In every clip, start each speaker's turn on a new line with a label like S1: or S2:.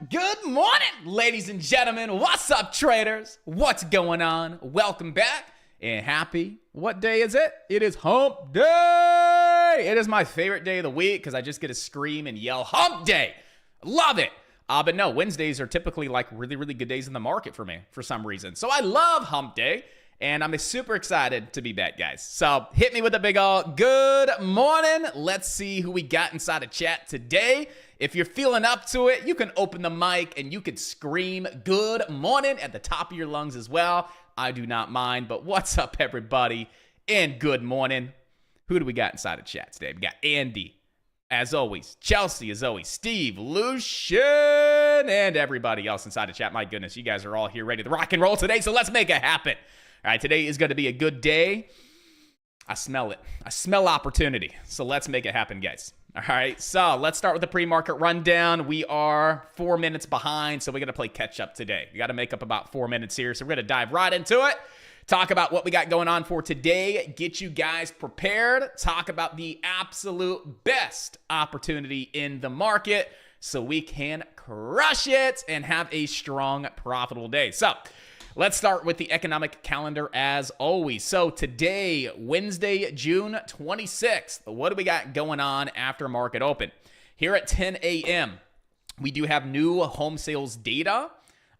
S1: Good morning, ladies and gentlemen. What's up, traders? What's going on? Welcome back and happy, what day is it? It is hump day. It is my favorite day of the week because I just get to scream and yell hump day. Love it. But no, Wednesdays are typically like really, really good days in the market for me for some reason. So I love hump day. And I'm super excited to be back, guys. So hit me with a big old good morning. Let's see who we got inside the chat today. If you're feeling up to it, you can open the mic and you can scream good morning at the top of your lungs as well. I do not mind, but what's up, everybody? And good morning. Who do we got inside the chat today? We got Andy, as always, Chelsea, as always, Steve, Lucian, and everybody else inside the chat. My goodness, you guys are all here ready to rock and roll today, so let's make it happen. All right, today is going to be a good day. I smell it. I smell opportunity. So let's make it happen, guys. All right, so let's start with the pre-market rundown. We are 4 minutes behind, so we're going to play catch-up today. We got to make up about 4 minutes here, so we're going to dive right into it. Talk about what we got going on for today. Get you guys prepared. Talk about the absolute best opportunity in the market so we can crush it and have a strong, profitable day. So let's start with the economic calendar as always. So today, Wednesday, June 26th, what do we got going on after market open? Here at 10 a.m., we do have new home sales data.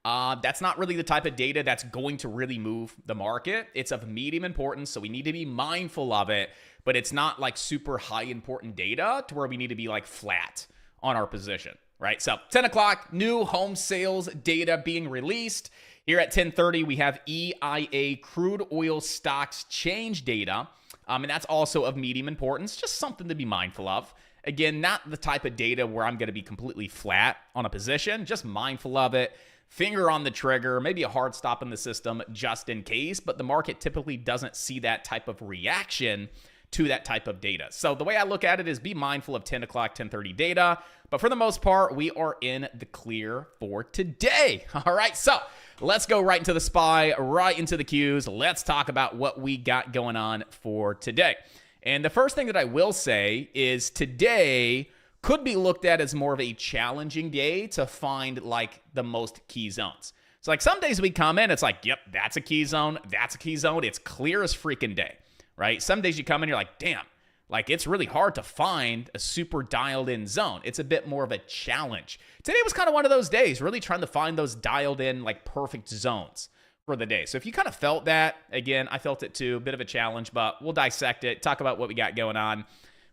S1: That's not really the type of data that's going to really move the market. It's of medium importance, so we need to be mindful of it, but it's not like super high important data to where we need to be like flat on our position, right? So 10 o'clock, new home sales data being released. Here at 10:30, we have EIA crude oil stocks change data, and that's also of medium importance, just something to be mindful of. Again, not the type of data where I'm going to be completely flat on a position, just mindful of it, finger on the trigger, maybe a hard stop in the system just in case, but the market typically doesn't see that type of reaction to that type of data. So the way I look at it is be mindful of 10 o'clock, 10:30 data, but for the most part, we are in the clear for today. All right, so let's go right into the SPY, right into the Qs. Let's talk about what we got going on for today. And the first thing that I will say is today could be looked at as more of a challenging day to find like the most key zones. So like some days we come in, it's like, yep, that's a key zone. That's a key zone. It's clear as freaking day, right? Some days you come in, you're like, damn, like it's really hard to find a super dialed in zone. It's a bit more of a challenge. Today was kind of one of those days, really trying to find those dialed in like perfect zones for the day. So if you kind of felt that, again, I felt it too, a bit of a challenge, but we'll dissect it, talk about what we got going on.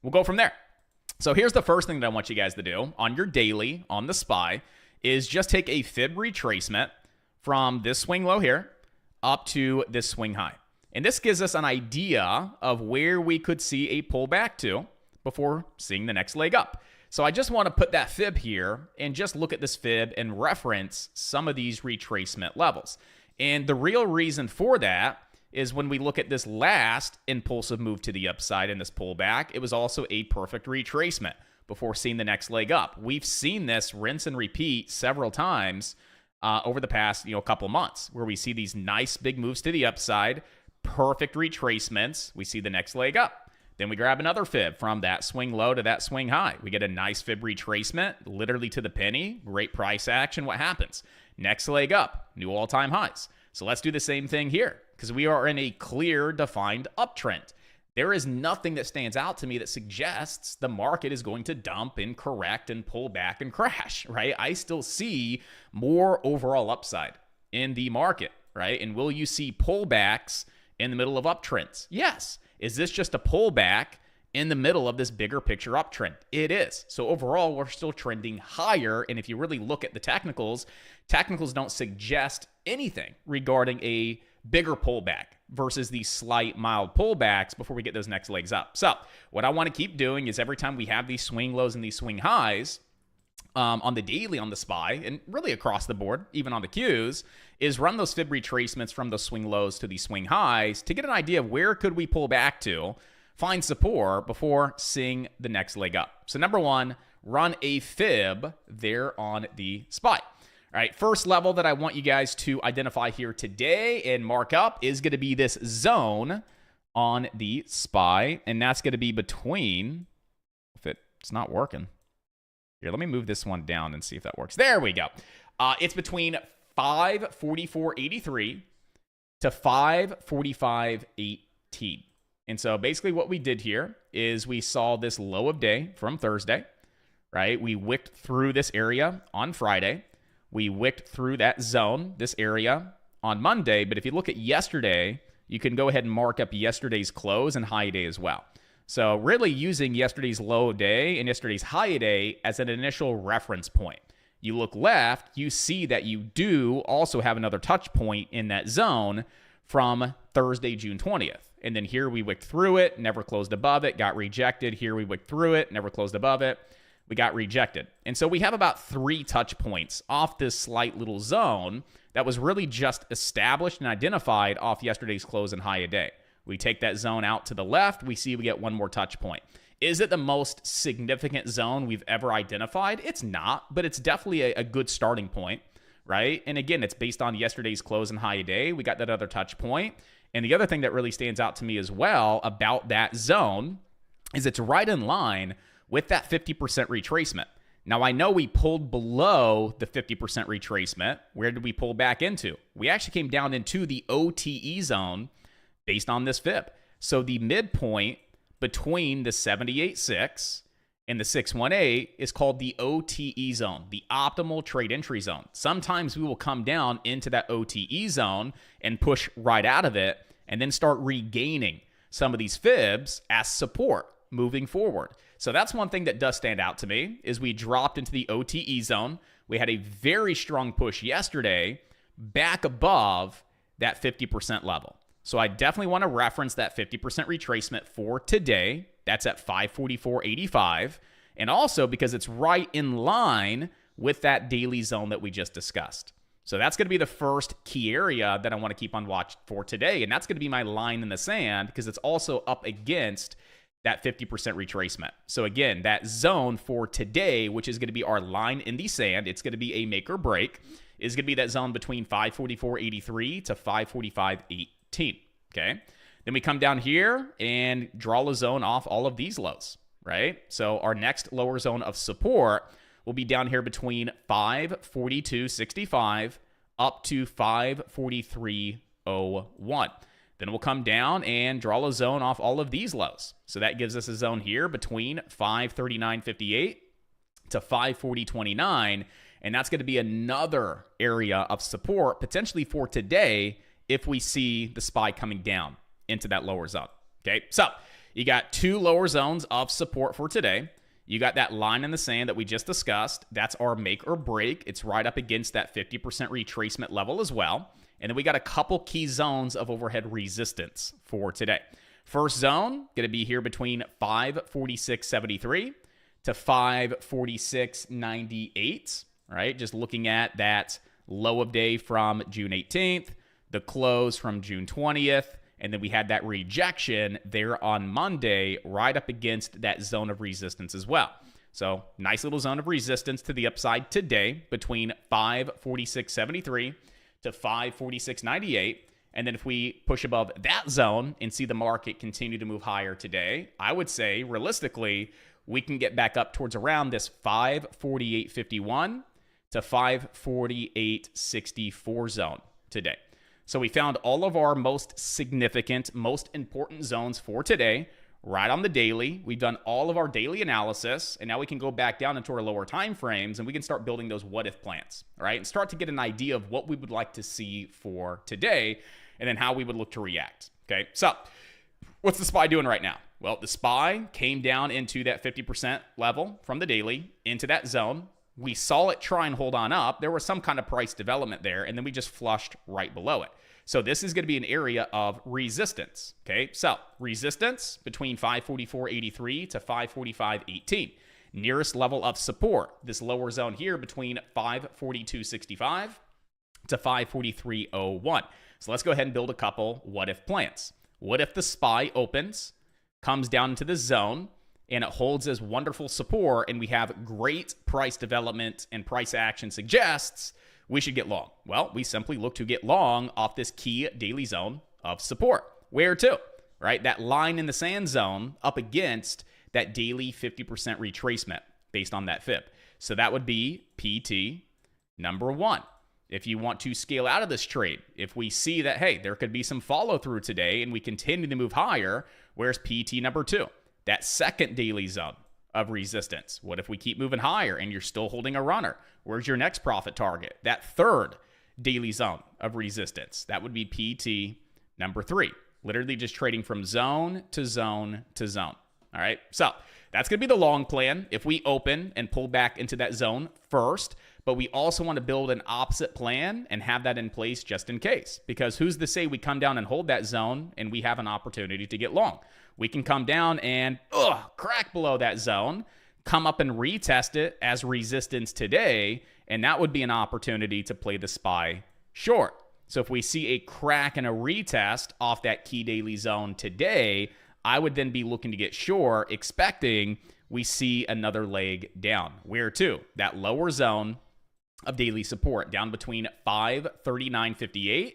S1: We'll go from there. So here's the first thing that I want you guys to do on your daily, on the SPY, is just take a fib retracement from this swing low here up to this swing high. And this gives us an idea of where we could see a pullback to before seeing the next leg up. So I just want to put that fib here and just look at this fib and reference some of these retracement levels. And the real reason for that is when we look at this last impulsive move to the upside in this pullback, it was also a perfect retracement before seeing the next leg up. We've seen this rinse and repeat several times over the past couple months where we see these nice big moves to the upside, perfect retracements. We see the next leg up. Then we grab another fib from that swing low to that swing high. We get a nice fib retracement, literally to the penny. Great price action. What happens? Next leg up, new all-time highs. So let's do the same thing here because we are in a clear, defined uptrend. There is nothing that stands out to me that suggests the market is going to dump and correct and pull back and crash, right? I still see more overall upside in the market, right? And will you see pullbacks in the middle of uptrends? Yes. Is this just a pullback in the middle of this bigger picture uptrend? It is. So overall, we're still trending higher. And if you really look at the technicals don't suggest anything regarding a bigger pullback versus these slight mild pullbacks before we get those next legs up. So what I want to keep doing is every time we have these swing lows and these swing highs on the daily, on the SPY, and really across the board, even on the Qs, is run those fib retracements from those swing lows to these swing highs to get an idea of where could we pull back to, find support before seeing the next leg up. So number one, run a fib there on the SPY. All right, first level that I want you guys to identify here today and mark up is going to be this zone on the SPY, and that's going to be between, if it's not working. Here, let me move this one down and see if that works. There we go. It's between 544.83 to 545.18. And so basically what we did here is we saw this low of day from Thursday, right? We wicked through this area on Friday. We wicked through that zone, this area, on Monday. But if you look at yesterday, you can go ahead and mark up yesterday's close and high day as well. So really using yesterday's low day and yesterday's high day as an initial reference point. You look left, you see that you do also have another touch point in that zone from Thursday, June 20th. And then here we wicked through it, never closed above it, got rejected. Here we wicked through it, never closed above it. We got rejected. And so we have about 3 touch points off this slight little zone that was really just established and identified off yesterday's close and high a day. We take that zone out to the left, we see we get one more touch point. Is it the most significant zone we've ever identified? It's not, but it's definitely a good starting point, right? And again, it's based on yesterday's close and high a day. We got that other touch point. And the other thing that really stands out to me as well about that zone is it's right in line with that 50% retracement. Now, I know we pulled below the 50% retracement. Where did we pull back into? We actually came down into the OTE zone based on this fib. So the midpoint between the 78.6 and the 618 is called the OTE zone, the optimal trade entry zone. Sometimes we will come down into that OTE zone and push right out of it and then start regaining some of these fibs as support moving forward. So that's one thing that does stand out to me is we dropped into the OTE zone. We had a very strong push yesterday back above that 50% level. So I definitely want to reference that 50% retracement for today. That's at 544.85. And also because it's right in line with that daily zone that we just discussed. So that's going to be the first key area that I want to keep on watch for today. And that's going to be my line in the sand because it's also up against that 50% retracement. So again, that zone for today, which is going to be our line in the sand, it's going to be a make or break, is going to be that zone between 544.83 to 545.18. Okay. Then we come down here and draw a zone off all of these lows, right? So our next lower zone of support will be down here between 542.65 up to 543.01. Then we'll come down and draw a zone off all of these lows. So that gives us a zone here between 539.58 to 540.29. And that's going to be another area of support potentially for today if we see the SPY coming down into that lower zone. Okay, so you got 2 lower zones of support for today. You got that line in the sand that we just discussed. That's our make or break. It's right up against that 50% retracement level as well. And then we got a couple key zones of overhead resistance for today. First zone, going to be here between 546.73 to 546.98, right? Just looking at that low of day from June 18th, the close from June 20th, and then we had that rejection there on Monday right up against that zone of resistance as well. So nice little zone of resistance to the upside today between 546.73 to 546.98. And then if we push above that zone and see the market continue to move higher today, I would say realistically, we can get back up towards around this 548.51 to 548.64 zone today. So we found all of our most significant, most important zones for today right on the daily. We've done all of our daily analysis, and now we can go back down into our lower time frames and we can start building those what if plans, right? And start to get an idea of what we would like to see for today and then how we would look to react. Okay, so what's the SPY doing right now? Well, the SPY came down into that 50% level from the daily into that zone. We saw it try and hold on up. There was some kind of price development there, and then we just flushed right below it. So this is going to be an area of resistance. Okay, so resistance between 544.83 to 545.18. Nearest level of support, this lower zone here between 542.65 to 543.01. So let's go ahead and build a couple what if plans. What if the SPY opens, comes down into this zone, and it holds as wonderful support, and we have great price development and price action suggests we should get long? Well, we simply look to get long off this key daily zone of support. Where to? Right? That line in the sand zone up against that daily 50% retracement based on that fib. So that would be PT number 1. If you want to scale out of this trade, if we see that, hey, there could be some follow through today and we continue to move higher, where's PT number 2? That second daily zone of resistance. What if we keep moving higher and you're still holding a runner? Where's your next profit target? That third daily zone of resistance. That would be PT number 3. Literally just trading from zone to zone to zone. All right, so that's going to be the long plan if we open and pull back into that zone first, but we also want to build an opposite plan and have that in place just in case, because who's to say we come down and hold that zone and we have an opportunity to get long? We can come down and crack below that zone, come up and retest it as resistance today, and that would be an opportunity to play the SPY short. So if we see a crack and a retest off that key daily zone today, I would then be looking to get short, expecting we see another leg down. Where to? That lower zone of daily support down between 539.58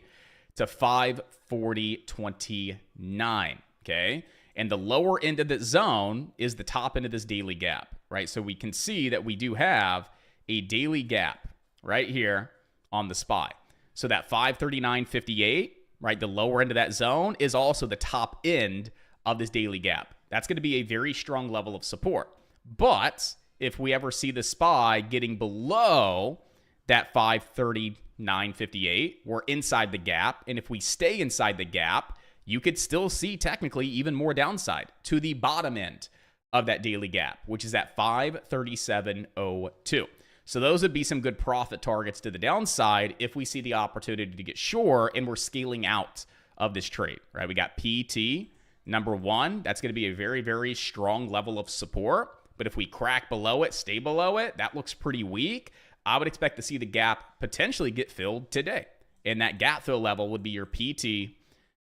S1: to 540.29. Okay. And the lower end of the zone is the top end of this daily gap, right? So we can see that we do have a daily gap right here on the SPY. So that 539.58, right, the lower end of that zone is also the top end of this daily gap. That's going to be a very strong level of support. But if we ever see the SPY getting below that 539.58, we're inside the gap. And if we stay inside the gap, you could still see technically even more downside to the bottom end of that daily gap, which is at 537.02. So those would be some good profit targets to the downside if we see the opportunity to get short and we're scaling out of this trade, right? We got PT number 1. That's going to be a very, very strong level of support. But if we crack below it, stay below it, that looks pretty weak. I would expect to see the gap potentially get filled today. And that gap fill level would be your PT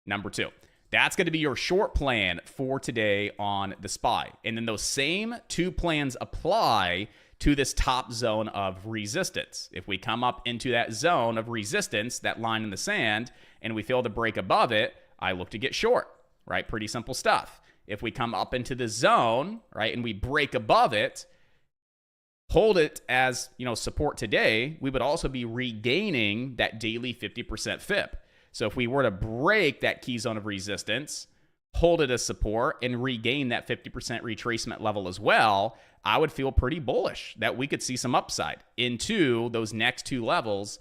S1: number 2. That's going to be your short plan for today on the SPY. And then those same 2 plans apply to this top zone of resistance. If we come up into that zone of resistance, that line in the sand, and we fail to break above it, I look to get short, right? Pretty simple stuff. If we come up into the zone, right, and we break above it, hold it as, support today, we would also be regaining that daily 50% fib. So if we were to break that key zone of resistance, hold it as support, and regain that 50% retracement level as well, I would feel pretty bullish that we could see some upside into those next 2 levels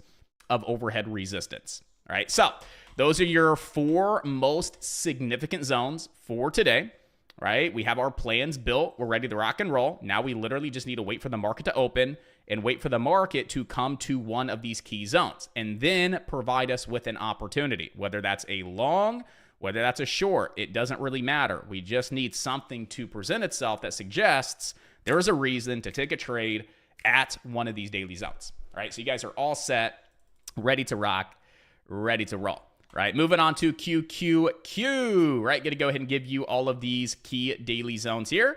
S1: of overhead resistance. All right, so those are your 4 most significant zones for today, right? We have our plans built. We're ready to rock and roll. Now we literally just need to wait for the market to open and wait for the market to come to one of these key zones and then provide us with an opportunity, whether that's a long, whether that's a short, it doesn't really matter. We just need something to present itself that suggests there is a reason to take a trade at one of these daily zones. All right, so you guys are all set, ready to rock, ready to roll. Right, moving on to QQQ, right? Going to go ahead and give you all of these key daily zones here.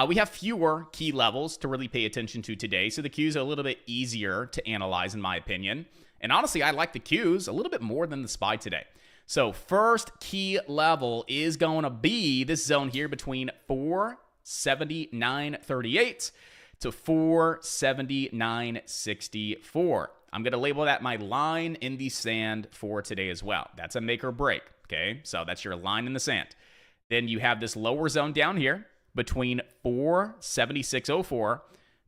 S1: We have fewer key levels to really pay attention to today, so the Qs are a little bit easier to analyze in my opinion. And honestly, I like the Qs a little bit more than the SPY today. So first key level is going to be this zone here between 479.38 to 479.64. I'm going to label that my line in the sand for today as well. That's a make or break, okay? So that's your line in the sand. Then you have this lower zone down here between 476.04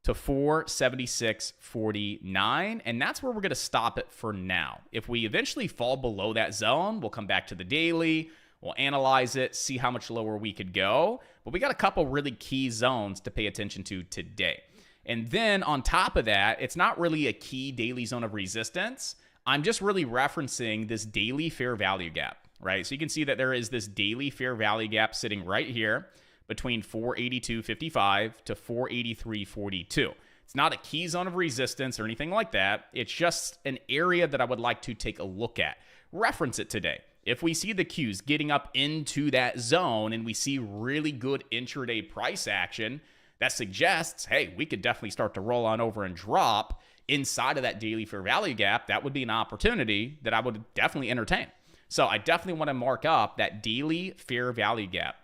S1: to 476.49, and that's where we're going to stop it for now. If we eventually fall below that zone, we'll come back to the daily, we'll analyze it, see how much lower we could go, but we got a couple really key zones to pay attention to today. And then on top of that, it's not really a key daily zone of resistance. I'm just really referencing this daily fair value gap, right? So you can see that there is this daily fair value gap sitting right here between 482.55 to 483.42. It's not a key zone of resistance or anything like that. It's just an area that I would like to take a look at. Reference it today. If we see the Qs getting up into that zone and we see really good intraday price action, that suggests, hey, we could definitely start to roll on over and drop inside of that daily fair value gap. That would be an opportunity that I would definitely entertain. So I definitely want to mark up that daily fair value gap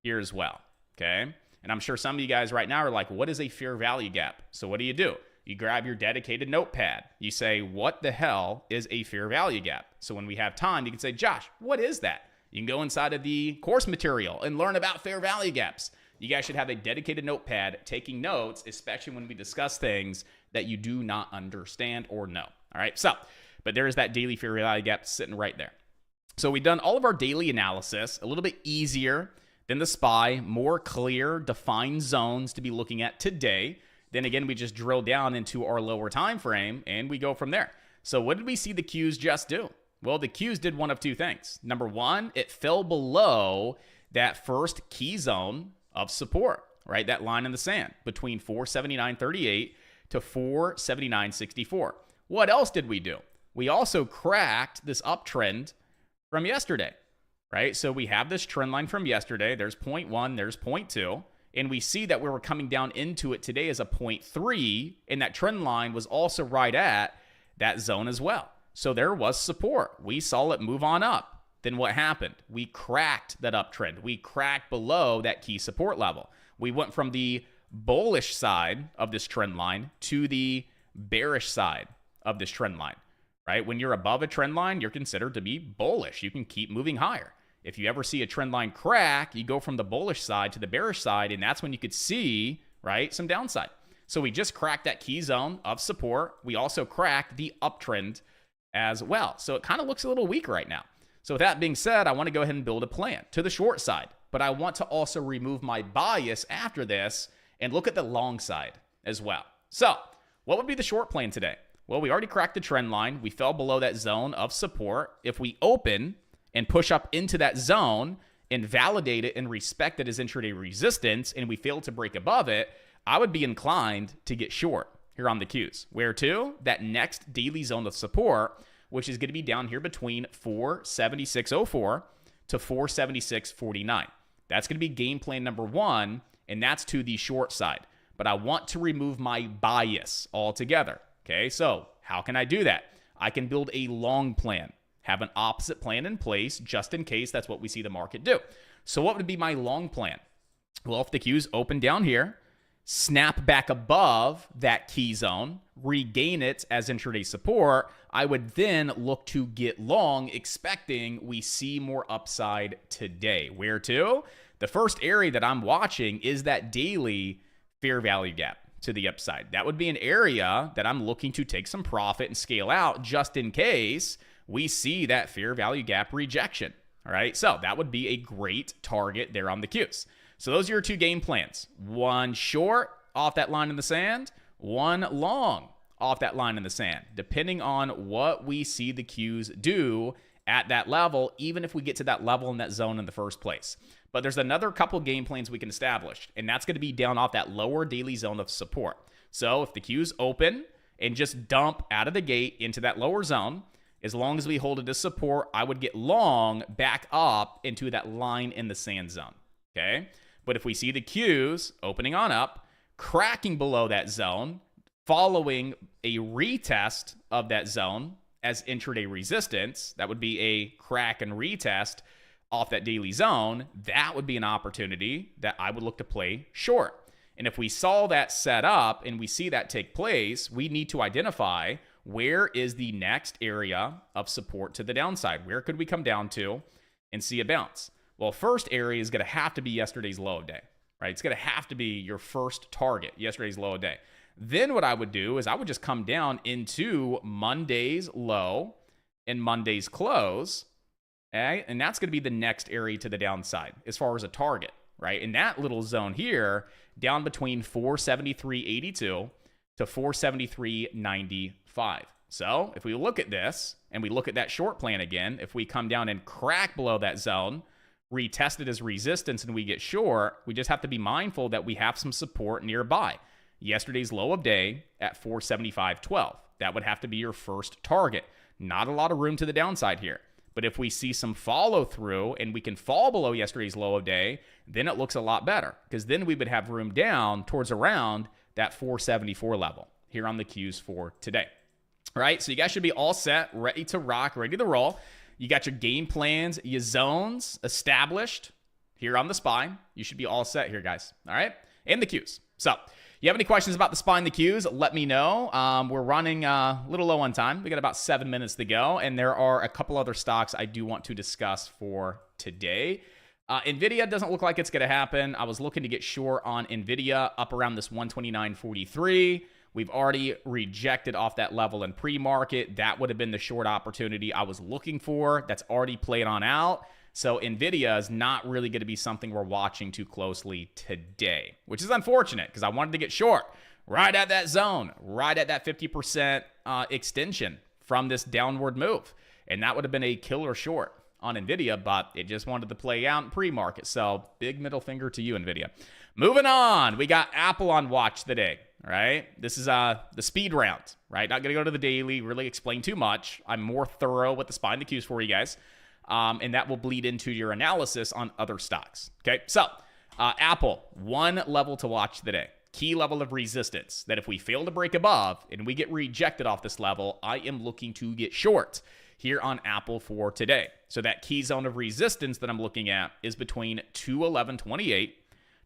S1: here as well. Okay. And I'm sure some of you guys right now are like, what is a fair value gap? So what do? You grab your dedicated notepad. You say, what the hell is a fair value gap? So when we have time, you can say, Josh, what is that? You can go inside of the course material and learn about fair value gaps. You guys should have a dedicated notepad taking notes, especially when we discuss things that you do not understand or know. All right. So, but there is that daily fair value gap sitting right there. So we've done all of our daily analysis, a little bit easier than the SPY, more clear, defined zones to be looking at today. Then again, we just drill down into our lower time frame and we go from there. So what did we see the Qs just do? Well, the Qs did one of two things. Number one, it fell below that first key zone of support, right? That line in the sand between 479.38 to 479.64. What else did we do? We also cracked this uptrend from yesterday, right? So we have this trend line from yesterday. There's 0.1, there's 0.2. And we see that we were coming down into it today as a 0.3. And that trend line was also right at that zone as well. So there was support. We saw it move on up. Then what happened? We cracked that uptrend. We cracked below that key support level. We went from the bullish side of this trend line to the bearish side of this trend line, right? When you're above a trend line, you're considered to be bullish. You can keep moving higher. If you ever see a trend line crack, you go from the bullish side to the bearish side, and that's when you could see, right, some downside. So we just cracked that key zone of support. We also cracked the uptrend as well. So it kind of looks a little weak right now. So with that being said, I want to go ahead and build a plan to the short side, but I want to also remove my bias after this and look at the long side as well. So what would be the short plan today? Well, we already cracked the trend line. We fell below that zone of support. If we open and push up into that zone and validate it and respect it as intraday resistance, and we fail to break above it, I would be inclined to get short here on the Qs. Where to? That next daily zone of support, which is going to be down here between 476.04 to 476.49. That's going to be game plan number one, and that's to the short side. But I want to remove my bias altogether. Okay, so how can I do that? I can build a long plan, have an opposite plan in place just in case that's what we see the market do. So what would be my long plan? Well, if the Qs open down here, snap back above that key zone, regain it as intraday support, I would then look to get long, expecting we see more upside today. Where to? The first area that I'm watching is that daily fair value gap to the upside. That would be an area that I'm looking to take some profit and scale out just in case we see that fair value gap rejection. All right, so that would be a great target there on the Qs. So those are your two game plans. One short off that line in the sand, one long off that line in the sand, depending on what we see the Qs do at that level, even if we get to that level in that zone in the first place. But there's another couple game plans we can establish, and that's going to be down off that lower daily zone of support. So if the Qs open and just dump out of the gate into that lower zone, as long as we hold it as support, I would get long back up into that line in the sand zone. Okay? But if we see the Qs opening on up, cracking below that zone, following a retest of that zone as intraday resistance, that would be a crack and retest off that daily zone, that would be an opportunity that I would look to play short. And if we saw that set up and we see that take place, we need to identify where is the next area of support to the downside? Where could we come down to and see a bounce? Well, first area is going to have to be yesterday's low of day, right? It's going to have to be your first target, yesterday's low of day. Then what I would do is I would just come down into Monday's low and Monday's close, okay? And that's going to be the next area to the downside as far as a target, right? In that little zone here, down between 473.82 to 473.95. So if we look at this and we look at that short plan again, if we come down and crack below that zone, retest it as resistance, and we get short, we just have to be mindful that we have some support nearby. Yesterday's low of day at 475.12. That would have to be your first target. Not a lot of room to the downside here. But if we see some follow through and we can fall below yesterday's low of day, then it looks a lot better, because then we would have room down towards around that 474 level here on the cues for today. All right, so you guys should be all set, ready to rock, ready to roll. You got your game plans, your zones established here on the SPY. You should be all set here, guys. All right, and the cues. So you have any questions about the SPY and the cues, let me know. We're running a little low on time. We got about 7 minutes to go, and there are a couple other stocks I do want to discuss for today. NVIDIA doesn't look like it's going to happen. I was looking to get short on NVIDIA up around this 129.43. We've already rejected off that level in pre-market. That would have been the short opportunity I was looking for. That's already played on out. So NVIDIA is not really going to be something we're watching too closely today, which is unfortunate because I wanted to get short right at that zone, right at that 50% extension from this downward move. And that would have been a killer short on NVIDIA, but it just wanted to play out in pre-market. So big middle finger to you, NVIDIA. Moving on, we got Apple on watch today. All right, this is the speed round, right? Not going to go to the daily, really explain too much. I'm more thorough with the SPY and the cues for you guys, and that will bleed into your analysis on other stocks. Okay, so Apple, one level to watch today. Key level of resistance that if we fail to break above and we get rejected off this level, I am looking to get short here on Apple for today. So that key zone of resistance that I'm looking at is between 211.28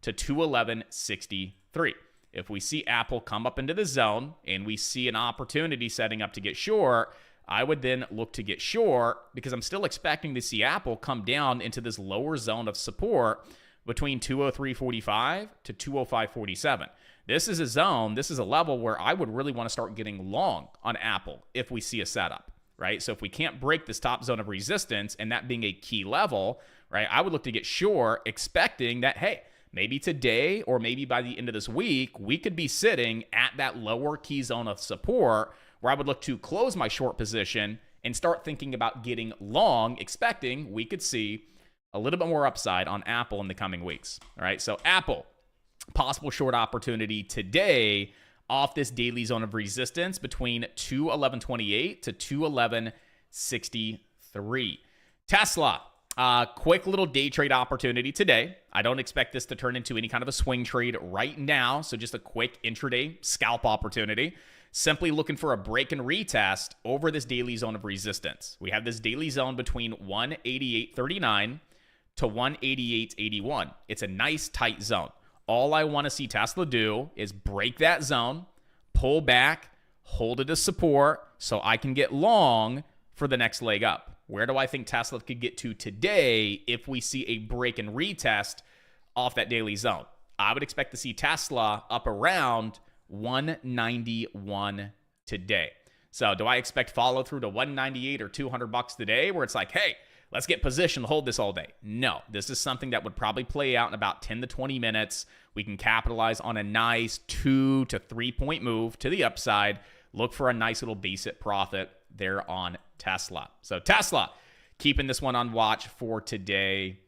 S1: to 211.63. If we see Apple come up into the zone and we see an opportunity setting up to get short, I would then look to get short because I'm still expecting to see Apple come down into this lower zone of support between 203.45 to 205.47. This is a zone, this is a level where I would really want to start getting long on Apple if we see a setup, right? So if we can't break this top zone of resistance, and that being a key level, right, I would look to get short expecting that, hey, maybe today or maybe by the end of this week, we could be sitting at that lower key zone of support where I would look to close my short position and start thinking about getting long, expecting we could see a little bit more upside on Apple in the coming weeks. All right, so Apple, possible short opportunity today off this daily zone of resistance between 211.28 to 211.63. Tesla. Quick little day trade opportunity today. I don't expect this to turn into any kind of a swing trade right now, so just a quick intraday scalp opportunity. Simply looking for a break and retest over this daily zone of resistance. We have this daily zone between 188.39 to 188.81. It's a nice tight zone. All I want to see Tesla do is break that zone, pull back, hold it as support so I can get long for the next leg up. Where do I think Tesla could get to today if we see a break and retest off that daily zone? I would expect to see Tesla up around 191 today. So do I expect follow through to 198 or $200 today where it's like, hey, let's get positioned to hold this all day? No, this is something that would probably play out in about 10 to 20 minutes. We can capitalize on a nice 2 to 3 point move to the upside. Look for a nice little basic profit there on Tesla. So Tesla, keeping this one on watch for today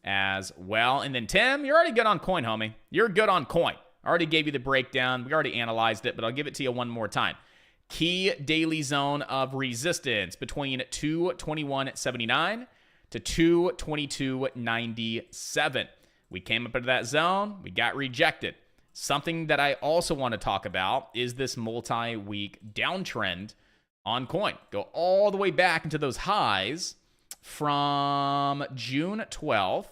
S1: as well. And then Tim, you're already good on coin, homie. You're good on coin. I already gave you the breakdown. We already analyzed it, but I'll give it to you one more time. Key daily zone of resistance between 221.79 to 222.97. We came up into that zone. We got rejected. Something that I also want to talk about is this multi-week downtrend on coin. Go all the way back into those highs from June 12th,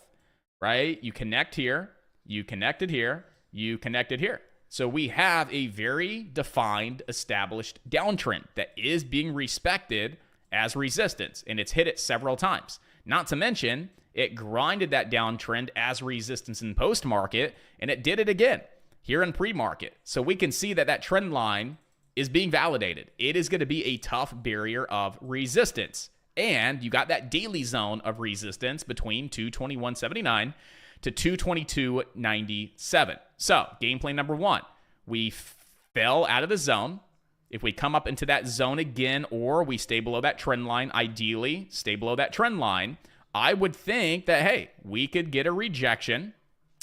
S1: right? You connect here, you connected here, you connected here. So we have a very defined, established downtrend that is being respected as resistance, and it's hit it several times. Not to mention, it grinded that downtrend as resistance in post-market, and it did it again here in pre-market. So we can see that that trend line is being validated. It is going to be a tough barrier of resistance. And you got that daily zone of resistance between 221.79 to 222.97. So game plan number one, we fell out of the zone. If we come up into that zone again, or we stay below that trend line, ideally stay below that trend line, I would think that, hey, we could get a rejection.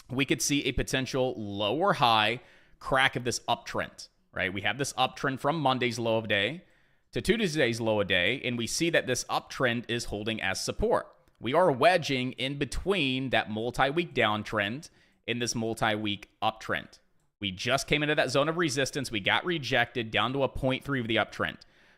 S1: We could see a potential lower high crack of this uptrend, right? We have this uptrend from Monday's low of day to Tuesday's low of day, and we see that this uptrend is holding as support. We are wedging in between that multi-week downtrend and this multi-week uptrend. We just came into that zone of resistance. We got rejected down to a 0.3 of the uptrend.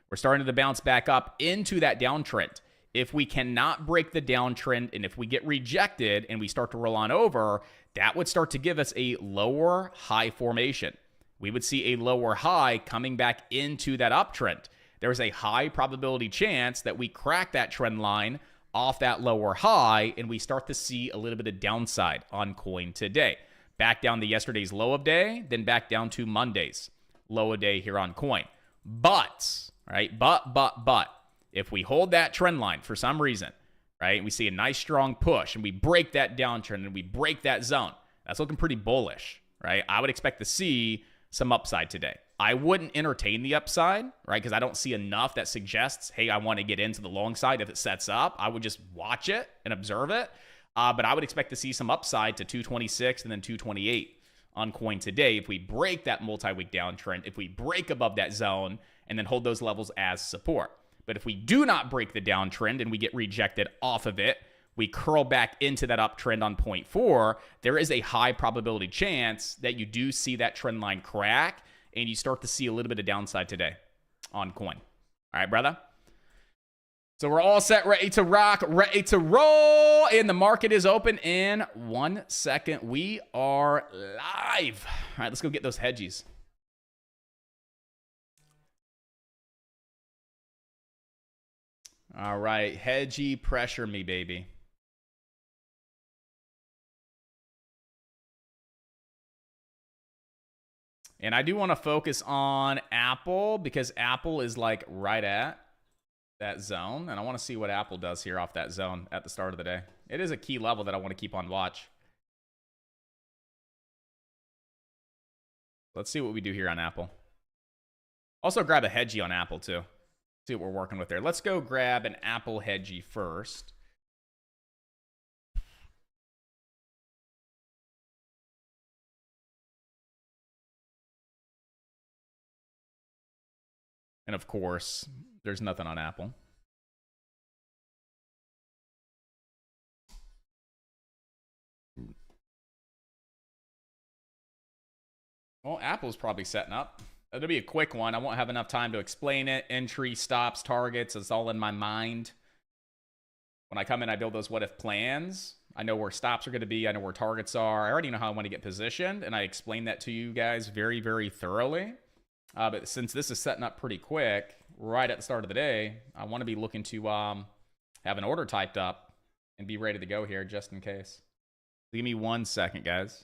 S1: We're starting to bounce back up into that downtrend. If we cannot break the downtrend, and if we get rejected and we start to roll on over, that would start to give us a lower high formation. We would see a lower high coming back into that uptrend. There's a high probability chance that we crack that trend line off that lower high, and we start to see a little bit of downside on coin today. Back down to yesterday's low of day, then back down to Monday's low of day here on coin. But, right, but, if we hold that trend line for some reason, right, we see a nice strong push, and we break that downtrend, and we break that zone, that's looking pretty bullish, right? I would expect to see some upside today. I wouldn't entertain the upside, right? Because I don't see enough that suggests, hey, I want to get into the long side if it sets up. I would just watch it and observe it. But I would expect to see some upside to 226 and then 228 on coin today if we break that multi-week downtrend, if we break above that zone and then hold those levels as support. But if we do not break the downtrend and we get rejected off of it, we curl back into that uptrend on 0.4, there is a high probability chance that you do see that trend line crack and you start to see a little bit of downside today on coin. All right, brother? So we're all set, ready to rock, ready to roll, and the market is open in 1 second. We are live. All right, let's go get those hedgies. All right, hedgy, pressure me, baby. And I do want to focus on Apple because Apple is like right at that zone. And I want to see what Apple does here off that zone at the start of the day. It is a key level that I want to keep on watch. Let's see what we do here on Apple. Also grab a hedgy on Apple too. See what we're working with there. Let's go grab an Apple hedgy first. And of course, there's nothing on Apple. Well, Apple's probably setting up. It'll be a quick one. I won't have enough time to explain it. Entry, stops, targets, it's all in my mind. When I come in, I build those what-if plans. I know where stops are going to be. I know where targets are. I already know how I want to get positioned, and I explain that to you guys very, very thoroughly. But since this is setting up pretty quick, right at the start of the day, I want to be looking to have an order typed up and be ready to go here just in case. Give me 1 second, guys.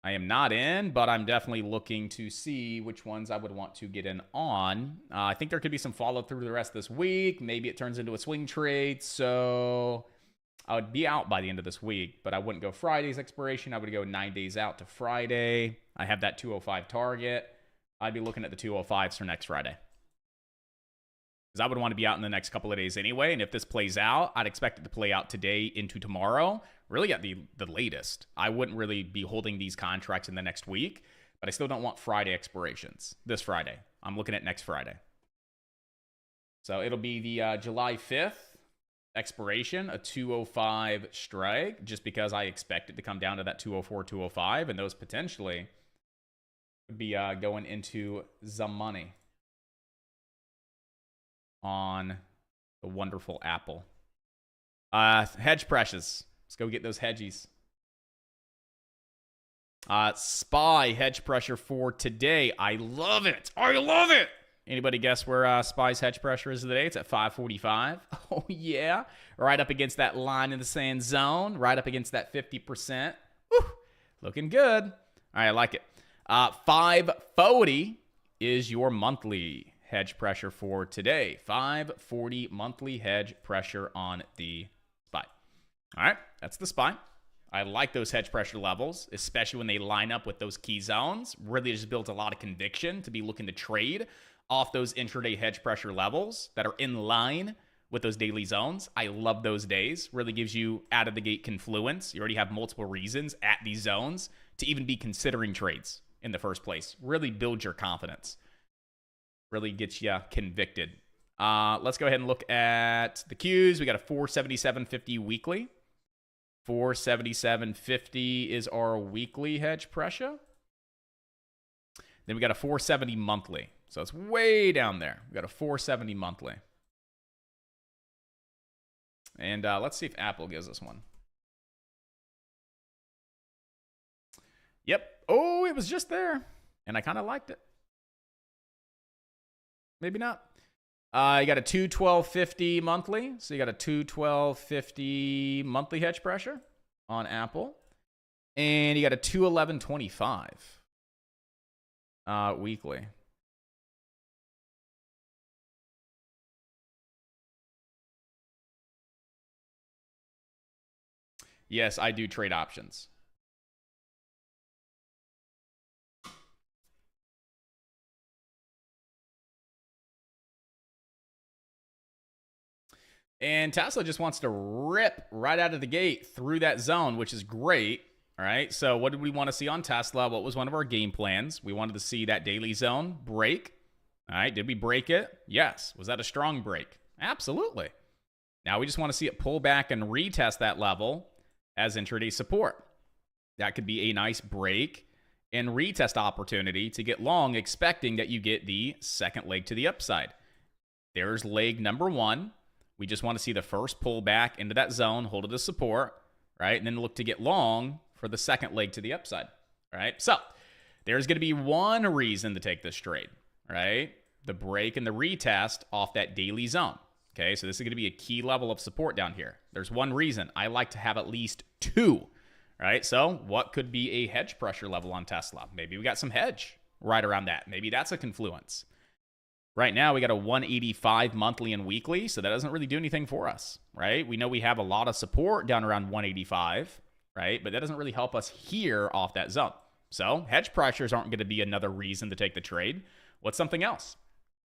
S1: I am not in, but I'm definitely looking to see which ones I would want to get in on. I think there could be some follow through the rest of this week. Maybe it turns into a swing trade. So I would be out by the end of this week, but I wouldn't go Friday's expiration. I would go 9 days out to Friday. I have that 205 target. I'd be looking at the 205s for next Friday. Because I would want to be out in the next couple of days anyway. And if this plays out, I'd expect it to play out today into tomorrow. Really at the latest. I wouldn't really be holding these contracts in the next week, but I still don't want Friday expirations this Friday. I'm looking at next Friday. So it'll be the July 5th expiration, a 205 strike, just because I expect it to come down to that 204, 205, and those potentially could be going into some money on the wonderful Apple. Hedge precious. Let's go get those hedgies. SPY hedge pressure for today. I love it. I love it. Anybody guess where SPY's hedge pressure is today? It's at 545. Oh, yeah. Right up against that line in the sand zone. Right up against that 50%. Woo. Looking good. All right, I like it. 540 is your monthly hedge pressure for today. 540 monthly hedge pressure on the SPY. All right, that's the SPY. I like those hedge pressure levels, especially when they line up with those key zones. Really just builds a lot of conviction to be looking to trade off those intraday hedge pressure levels that are in line with those daily zones. I love those days. Really gives you out of the gate confluence. You already have multiple reasons at these zones to even be considering trades in the first place. Really builds your confidence. Really gets you convicted. Let's go ahead and look at the Qs. We got a 477.50 weekly. 477.50 is our weekly hedge pressure. Then we got a 470 monthly. So it's way down there. We got a 470 monthly. And let's see if Apple gives us one. Yep. Oh, it was just there. And I kind of liked it. Maybe not. You got a 212.50 monthly. So you got a 212.50 monthly hedge pressure on Apple. And you got a 211.25 weekly. Yes, I do trade options. And Tesla just wants to rip right out of the gate through that zone, which is great. All right, so what did we want to see on Tesla? What was one of our game plans? We wanted to see that daily zone break. All right, did we break it? Yes. Was that a strong break? Absolutely. Now we just want to see it pull back and retest that level as intraday support. That could be a nice break and retest opportunity to get long, expecting that you get the second leg to the upside. There's leg number one. We just want to see the first pullback into that zone, hold it as support, right? And then look to get long for the second leg to the upside, right? So there's going to be one reason to take this trade, right? The break and the retest off that daily zone. Okay, so this is going to be a key level of support down here. There's one reason. I like to have at least two, right? So what could be a hedge pressure level on Tesla? Maybe we got some hedge right around that. Maybe that's a confluence. Right now, we got a 185 monthly and weekly, so that doesn't really do anything for us, right? We know we have a lot of support down around 185, right? But that doesn't really help us here off that zone. So hedge pressures aren't going to be another reason to take the trade. What's something else,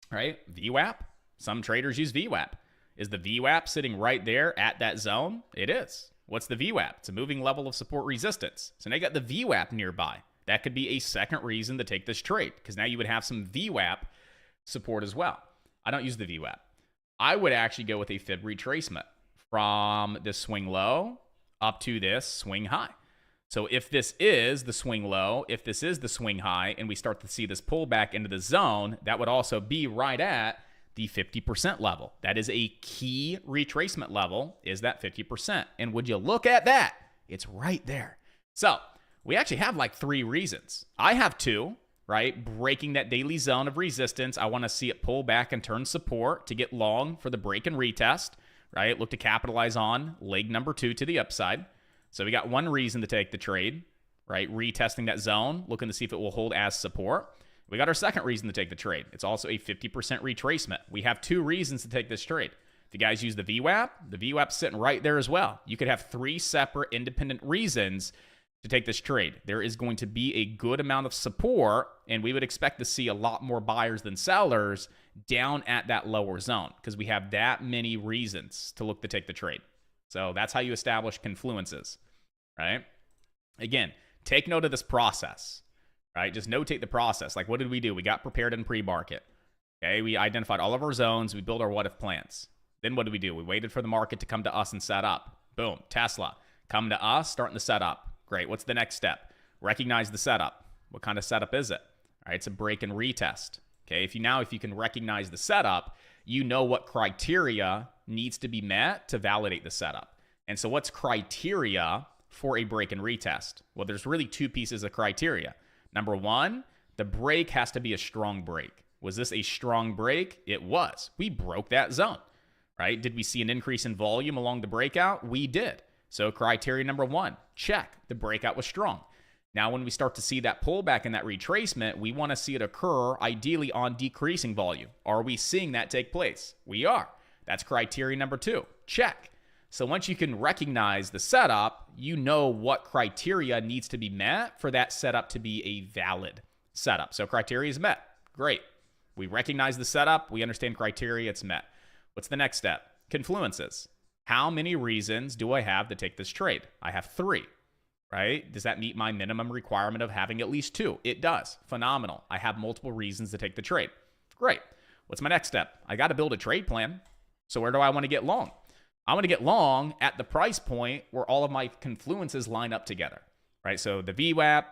S1: right? VWAP. Some traders use VWAP. Is the VWAP sitting right there at that zone? It is. What's the VWAP? It's a moving level of support resistance. So now you got the VWAP nearby. That could be a second reason to take this trade, because now you would have some VWAP support as well. I don't use the VWAP. I would actually go with a fib retracement from this swing low up to this swing high. So if this is the swing low, if this is the swing high, and we start to see this pullback into the zone, that would also be right at the 50% level. That is a key retracement level, is that 50%. And would you look at that? It's right there. So we actually have like three reasons. I have two. Right? Breaking that daily zone of resistance. I want to see it pull back and turn support to get long for the break and retest, right? Look to capitalize on leg number two to the upside. So we got one reason to take the trade, right? Retesting that zone, looking to see if it will hold as support. We got our second reason to take the trade. It's also a 50% retracement. We have two reasons to take this trade. If you guys use the VWAP's sitting right there as well. You could have three separate independent reasons to take this trade. There is going to be a good amount of support, and we would expect to see a lot more buyers than sellers down at that lower zone because we have that many reasons to look to take the trade. So that's how you establish confluences, right? Again, take note of this process, right? Just notate the process. Like, what did we do? We got prepared in pre-market. Okay, we identified all of our zones. We built our what-if plans. Then what did we do? We waited for the market to come to us and set up. Boom, Tesla. Come to us, starting to set up. Great. What's the next step? Recognize the setup. What kind of setup is it? All right, it's a break and retest. Okay, if you can recognize the setup, you know what criteria needs to be met to validate the setup. And so what's criteria for a break and retest? Well, there's really two pieces of criteria. Number one, the break has to be a strong break. Was this a strong break? It was. We broke that zone, right? Did we see an increase in volume along the breakout? We did. So criteria number one, check. The breakout was strong. Now, when we start to see that pullback and that retracement, we want to see it occur ideally on decreasing volume. Are we seeing that take place? We are. That's criteria number two. Check. So once you can recognize the setup, you know what criteria needs to be met for that setup to be a valid setup. So criteria is met. Great. We recognize the setup. We understand criteria. It's met. What's the next step? Confluences. How many reasons do I have to take this trade? I have 3. Right? Does that meet my minimum requirement of having at least 2? It does. Phenomenal. I have multiple reasons to take the trade. Great. What's my next step? I got to build a trade plan. So where do I want to get long? I want to get long at the price point where all of my confluences line up together, right? So the VWAP,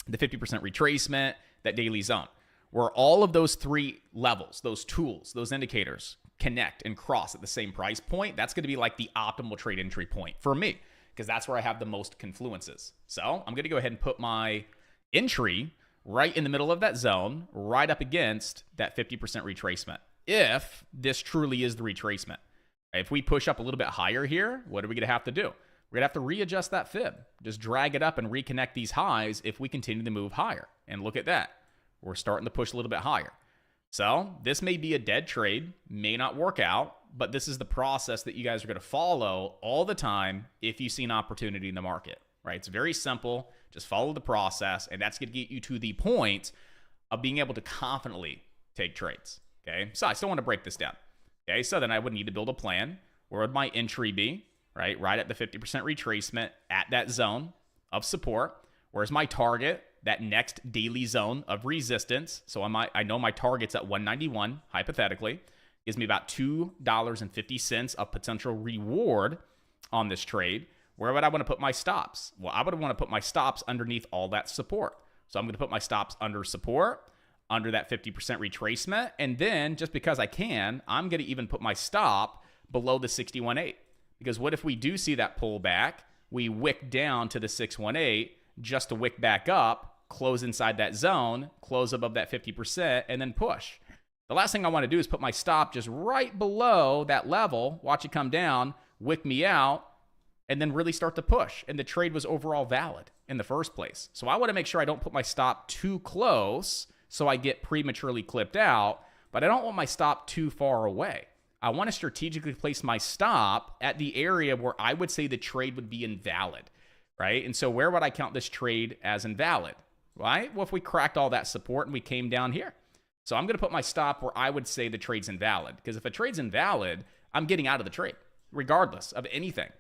S1: the 50% retracement, that daily zone, where all of those 3 levels, those tools, those indicators connect and cross at the same price point. That's going to be like the optimal trade entry point for me, because that's where I have the most confluences. So I'm going to go ahead and put my entry right in the middle of that zone, right up against that 50% retracement. If this truly is the retracement. If we push up a little bit higher here, what are we going to have to do? We're going to have to readjust that fib. Just drag it up and reconnect these highs if we continue to move higher. And look at that. We're starting to push a little bit higher. So this may be a dead trade, may not work out, but this is the process that you guys are going to follow all the time if you see an opportunity in the market, right? It's very simple. Just follow the process, and that's going to get you to the point of being able to confidently take trades, okay? So I still want to break this down. Okay, so then I would need to build a plan. Where would my entry be? Right at the 50% retracement at that zone of support. Where's my target? That next daily zone of resistance. So I know my target's at 191, hypothetically. Gives me about $2.50 of potential reward on this trade. Where would I want to put my stops? Well, I would want to put my stops underneath all that support. So I'm going to put my stops under support, under that 50% retracement. And then just because I can, I'm going to even put my stop below the 61.8. Because what if we do see that pullback, we wick down to the 618 just to wick back up, close inside that zone, close above that 50%, and then push. The last thing I want to do is put my stop just right below that level, watch it come down, wick me out, and then really start to push. And the trade was overall valid in the first place. So I want to make sure I don't put my stop too close so I get prematurely clipped out, but I don't want my stop too far away. I want to strategically place my stop at the area where I would say the trade would be invalid, right? And so where would I count this trade as invalid, right? Well, if we cracked all that support and we came down here. So I'm going to put my stop where I would say the trade's invalid, because if a trade's invalid, I'm getting out of the trade, regardless of anything.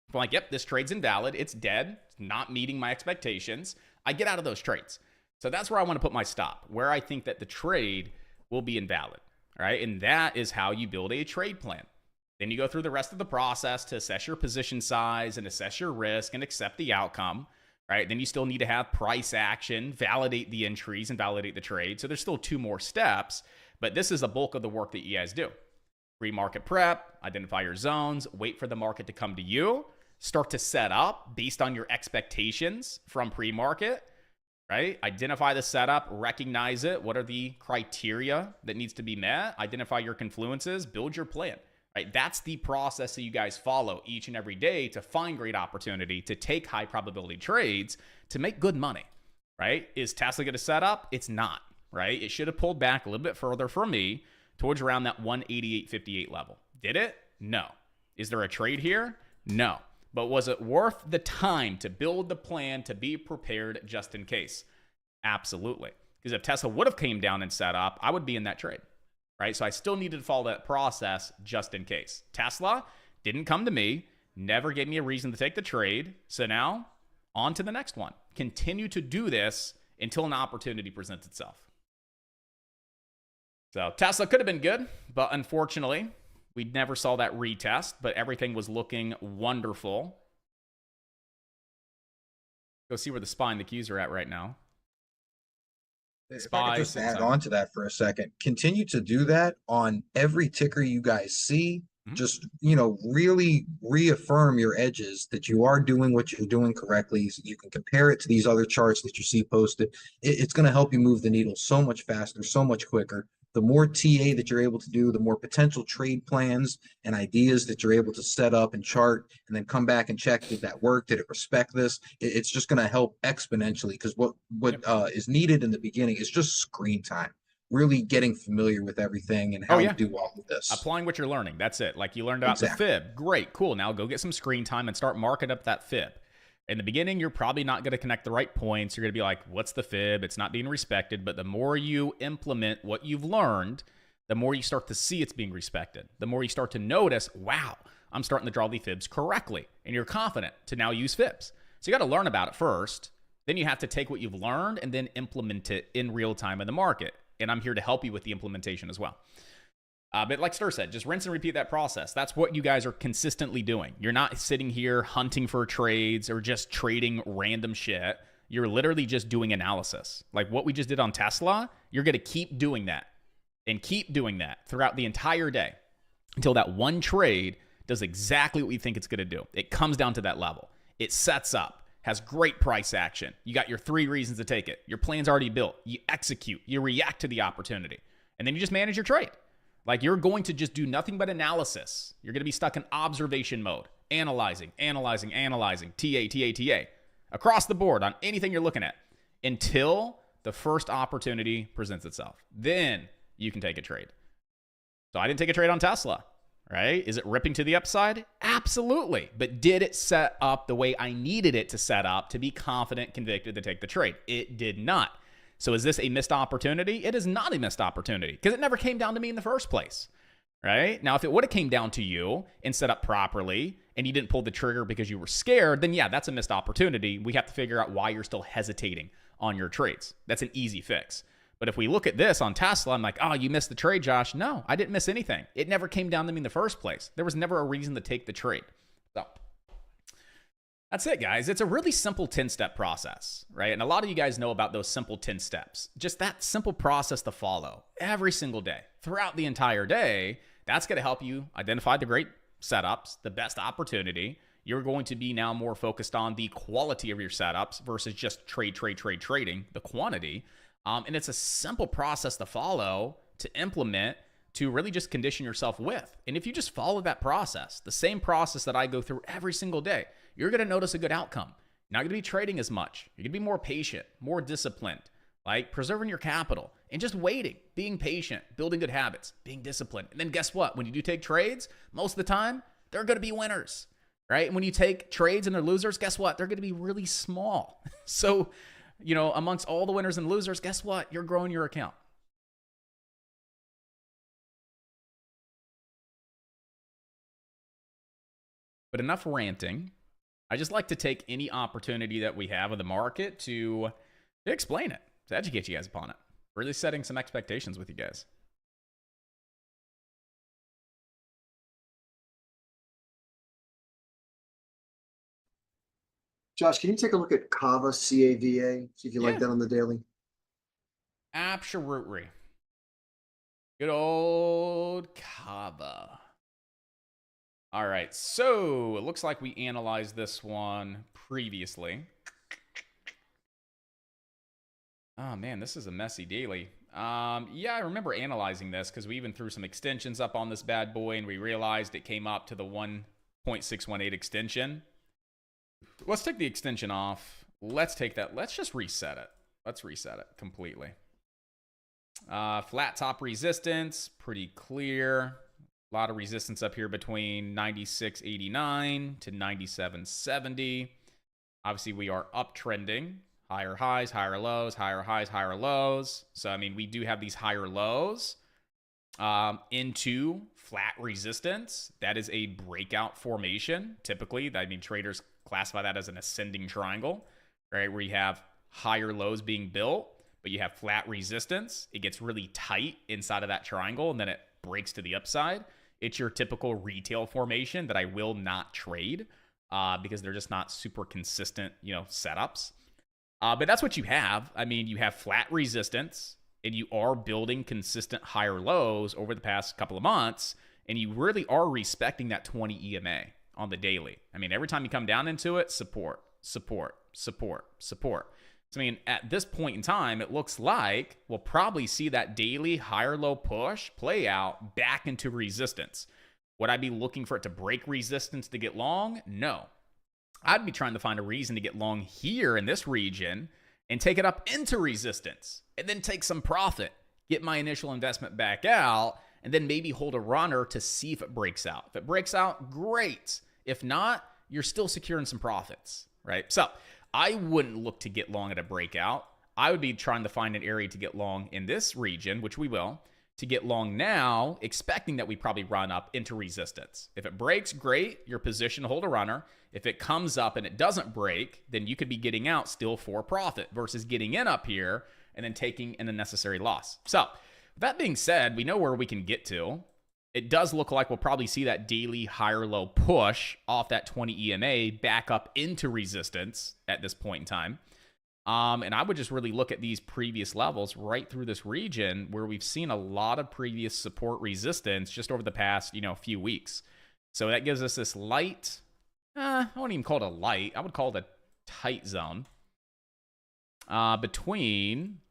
S1: If I'm like, yep, this trade's invalid, it's dead, it's not meeting my expectations, I get out of those trades. So that's where I want to put my stop, where I think that the trade will be invalid, right? And that is how you build a trade plan. Then you go through the rest of the process to assess your position size and assess your risk and accept the outcome, right? Then you still need to have price action, validate the entries and validate the trade. So there's still 2 more steps, but this is the bulk of the work that you guys do. Pre-market prep, identify your zones, wait for the market to come to you, start to set up based on your expectations from pre-market, right? Identify the setup, recognize it. What are the criteria that needs to be met? Identify your confluences, build your plan, right? That's the process that you guys follow each and every day to find great opportunity, to take high probability trades, to make good money, right? Is Tesla going to set up? It's not, right? It should have pulled back a little bit further for me towards around that 188.58 level. Did it? No. Is there a trade here? No. But was it worth the time to build the plan to be prepared just in case? Absolutely. Because if Tesla would have came down and set up, I would be in that trade, right? So I still needed to follow that process just in case. Tesla didn't come to me, never gave me a reason to take the trade. So now on to the next one. Continue to do this until an opportunity presents itself. So Tesla could have been good, but unfortunately, we never saw that retest, but everything was looking wonderful. Go see where the SPY and the Qs are at right now.
S2: If I could just add on to that for a second, continue to do that on every ticker you guys see.
S1: Mhm.
S2: just, really reaffirm your edges that you are doing what you're doing correctly. So you can compare it to these other charts that you see posted. It's going to help you move the needle so much faster, so much quicker. The more TA that you're able to do, the more potential trade plans and ideas that you're able to set up and chart, and then come back and check, did that work? Did it respect this? It's just going to help exponentially, because what
S1: Yep.
S2: is needed in the beginning is just screen time, really getting familiar with everything and
S1: Oh,
S2: how to
S1: yeah.
S2: do all of this.
S1: Applying what you're learning. That's it. Like you learned about the
S2: Exactly.
S1: fib. Great, cool. Now go get some screen time and start marking up that fib. In the beginning, you're probably not going to connect the right points. You're going to be like, what's the fib? It's not being respected. But the more you implement what you've learned, the more you start to see it's being respected. The more you start to notice, wow, I'm starting to draw the fibs correctly. And you're confident to now use fibs. So you got to learn about it first. Then you have to take what you've learned and then implement it in real time in the market. And I'm here to help you with the implementation as well. But like Stir said, just rinse and repeat that process. That's what you guys are consistently doing. You're not sitting here hunting for trades or just trading random shit. You're literally just doing analysis. Like what we just did on Tesla, you're going to keep doing that and keep doing that throughout the entire day until that one trade does exactly what you think it's going to do. It comes down to that level. It sets up, has great price action. You got your 3 reasons to take it. Your plan's already built. You execute. You react to the opportunity. And then you just manage your trade. Like you're going to just do nothing but analysis. You're going to be stuck in observation mode, analyzing, TA, across the board on anything you're looking at until the first opportunity presents itself. Then you can take a trade. So I didn't take a trade on Tesla, right? Is it ripping to the upside? Absolutely. But did it set up the way I needed it to set up to be confident, convicted to take the trade? It did not. So is this a missed opportunity? It is not a missed opportunity because it never came down to me in the first place, right? Now, if it would have came down to you and set up properly and you didn't pull the trigger because you were scared, then yeah, that's a missed opportunity. We have to figure out why you're still hesitating on your trades. That's an easy fix. But if we look at this on Tesla, I'm like, oh, you missed the trade, Josh. No, I didn't miss anything. It never came down to me in the first place. There was never a reason to take the trade. So that's it, guys. It's a really simple 10-step process, right? And a lot of you guys know about those simple 10 steps. Just that simple process to follow every single day, throughout the entire day. That's going to help you identify the great setups, the best opportunity. You're going to be now more focused on the quality of your setups versus just trading, the quantity. And it's a simple process to follow, to implement, to really just condition yourself with. And if you just follow that process, the same process that I go through every single day, you're going to notice a good outcome. You're not going to be trading as much. You're going to be more patient, more disciplined, like preserving your capital and just waiting, being patient, building good habits, being disciplined. And then guess what? When you do take trades, most of the time, they're going to be winners, right? And when you take trades and they're losers, guess what? They're going to be really small. So, amongst all the winners and losers, guess what? You're growing your account. But enough ranting. I just like to take any opportunity that we have in the market to explain it, to educate you guys upon it. Really setting some expectations with you guys.
S3: Josh, can you take a look at Kava, CAVA, see if you like
S1: Yeah.
S3: that on the daily?
S1: Absolutely. Good old Kava. All right, so it looks like we analyzed this one previously. Oh man, this is a messy daily. Yeah, I remember analyzing this because we even threw some extensions up on this bad boy and we realized it came up to the 1.618 extension. Let's take the extension off. Let's take that. Let's just reset it. Let's reset it completely. Flat top resistance, pretty clear. A lot of resistance up here between 96.89 to 97.70. Obviously, we are uptrending. Higher highs, higher lows, higher highs, higher lows. So, I mean, we do have these higher lows into flat resistance. That is a breakout formation. Typically, I mean, traders classify that as an ascending triangle, right? Where you have higher lows being built, but you have flat resistance. It gets really tight inside of that triangle, and then it breaks to the upside. It's your typical retail formation that I will not trade because they're just not super consistent, setups. But that's what you have. I mean, you have flat resistance, and you are building consistent higher lows over the past couple of months, and you really are respecting that 20 EMA on the daily. I mean, every time you come down into it, support, support, support, support. So, I mean, at this point in time, it looks like we'll probably see that daily higher low push play out back into resistance. Would I be looking for it to break resistance to get long? No. I'd be trying to find a reason to get long here in this region and take it up into resistance and then take some profit, get my initial investment back out, and then maybe hold a runner to see if it breaks out. If it breaks out, great. If not, you're still securing some profits, right? So I wouldn't look to get long at a breakout. I would be trying to find an area to get long in this region, which we will, to get long now, expecting that we probably run up into resistance. If it breaks, great. You're positioned to hold a runner. If it comes up and it doesn't break, then you could be getting out still for profit versus getting in up here and then taking an unnecessary loss. So that being said, we know where we can get to. It does look like we'll probably see that daily higher low push off that 20 EMA back up into resistance at this point in time. And I would just really look at these previous levels right through this region where we've seen a lot of previous support resistance just over the past, few weeks. So that gives us this light, I wouldn't even call it a light. I would call it a tight zone between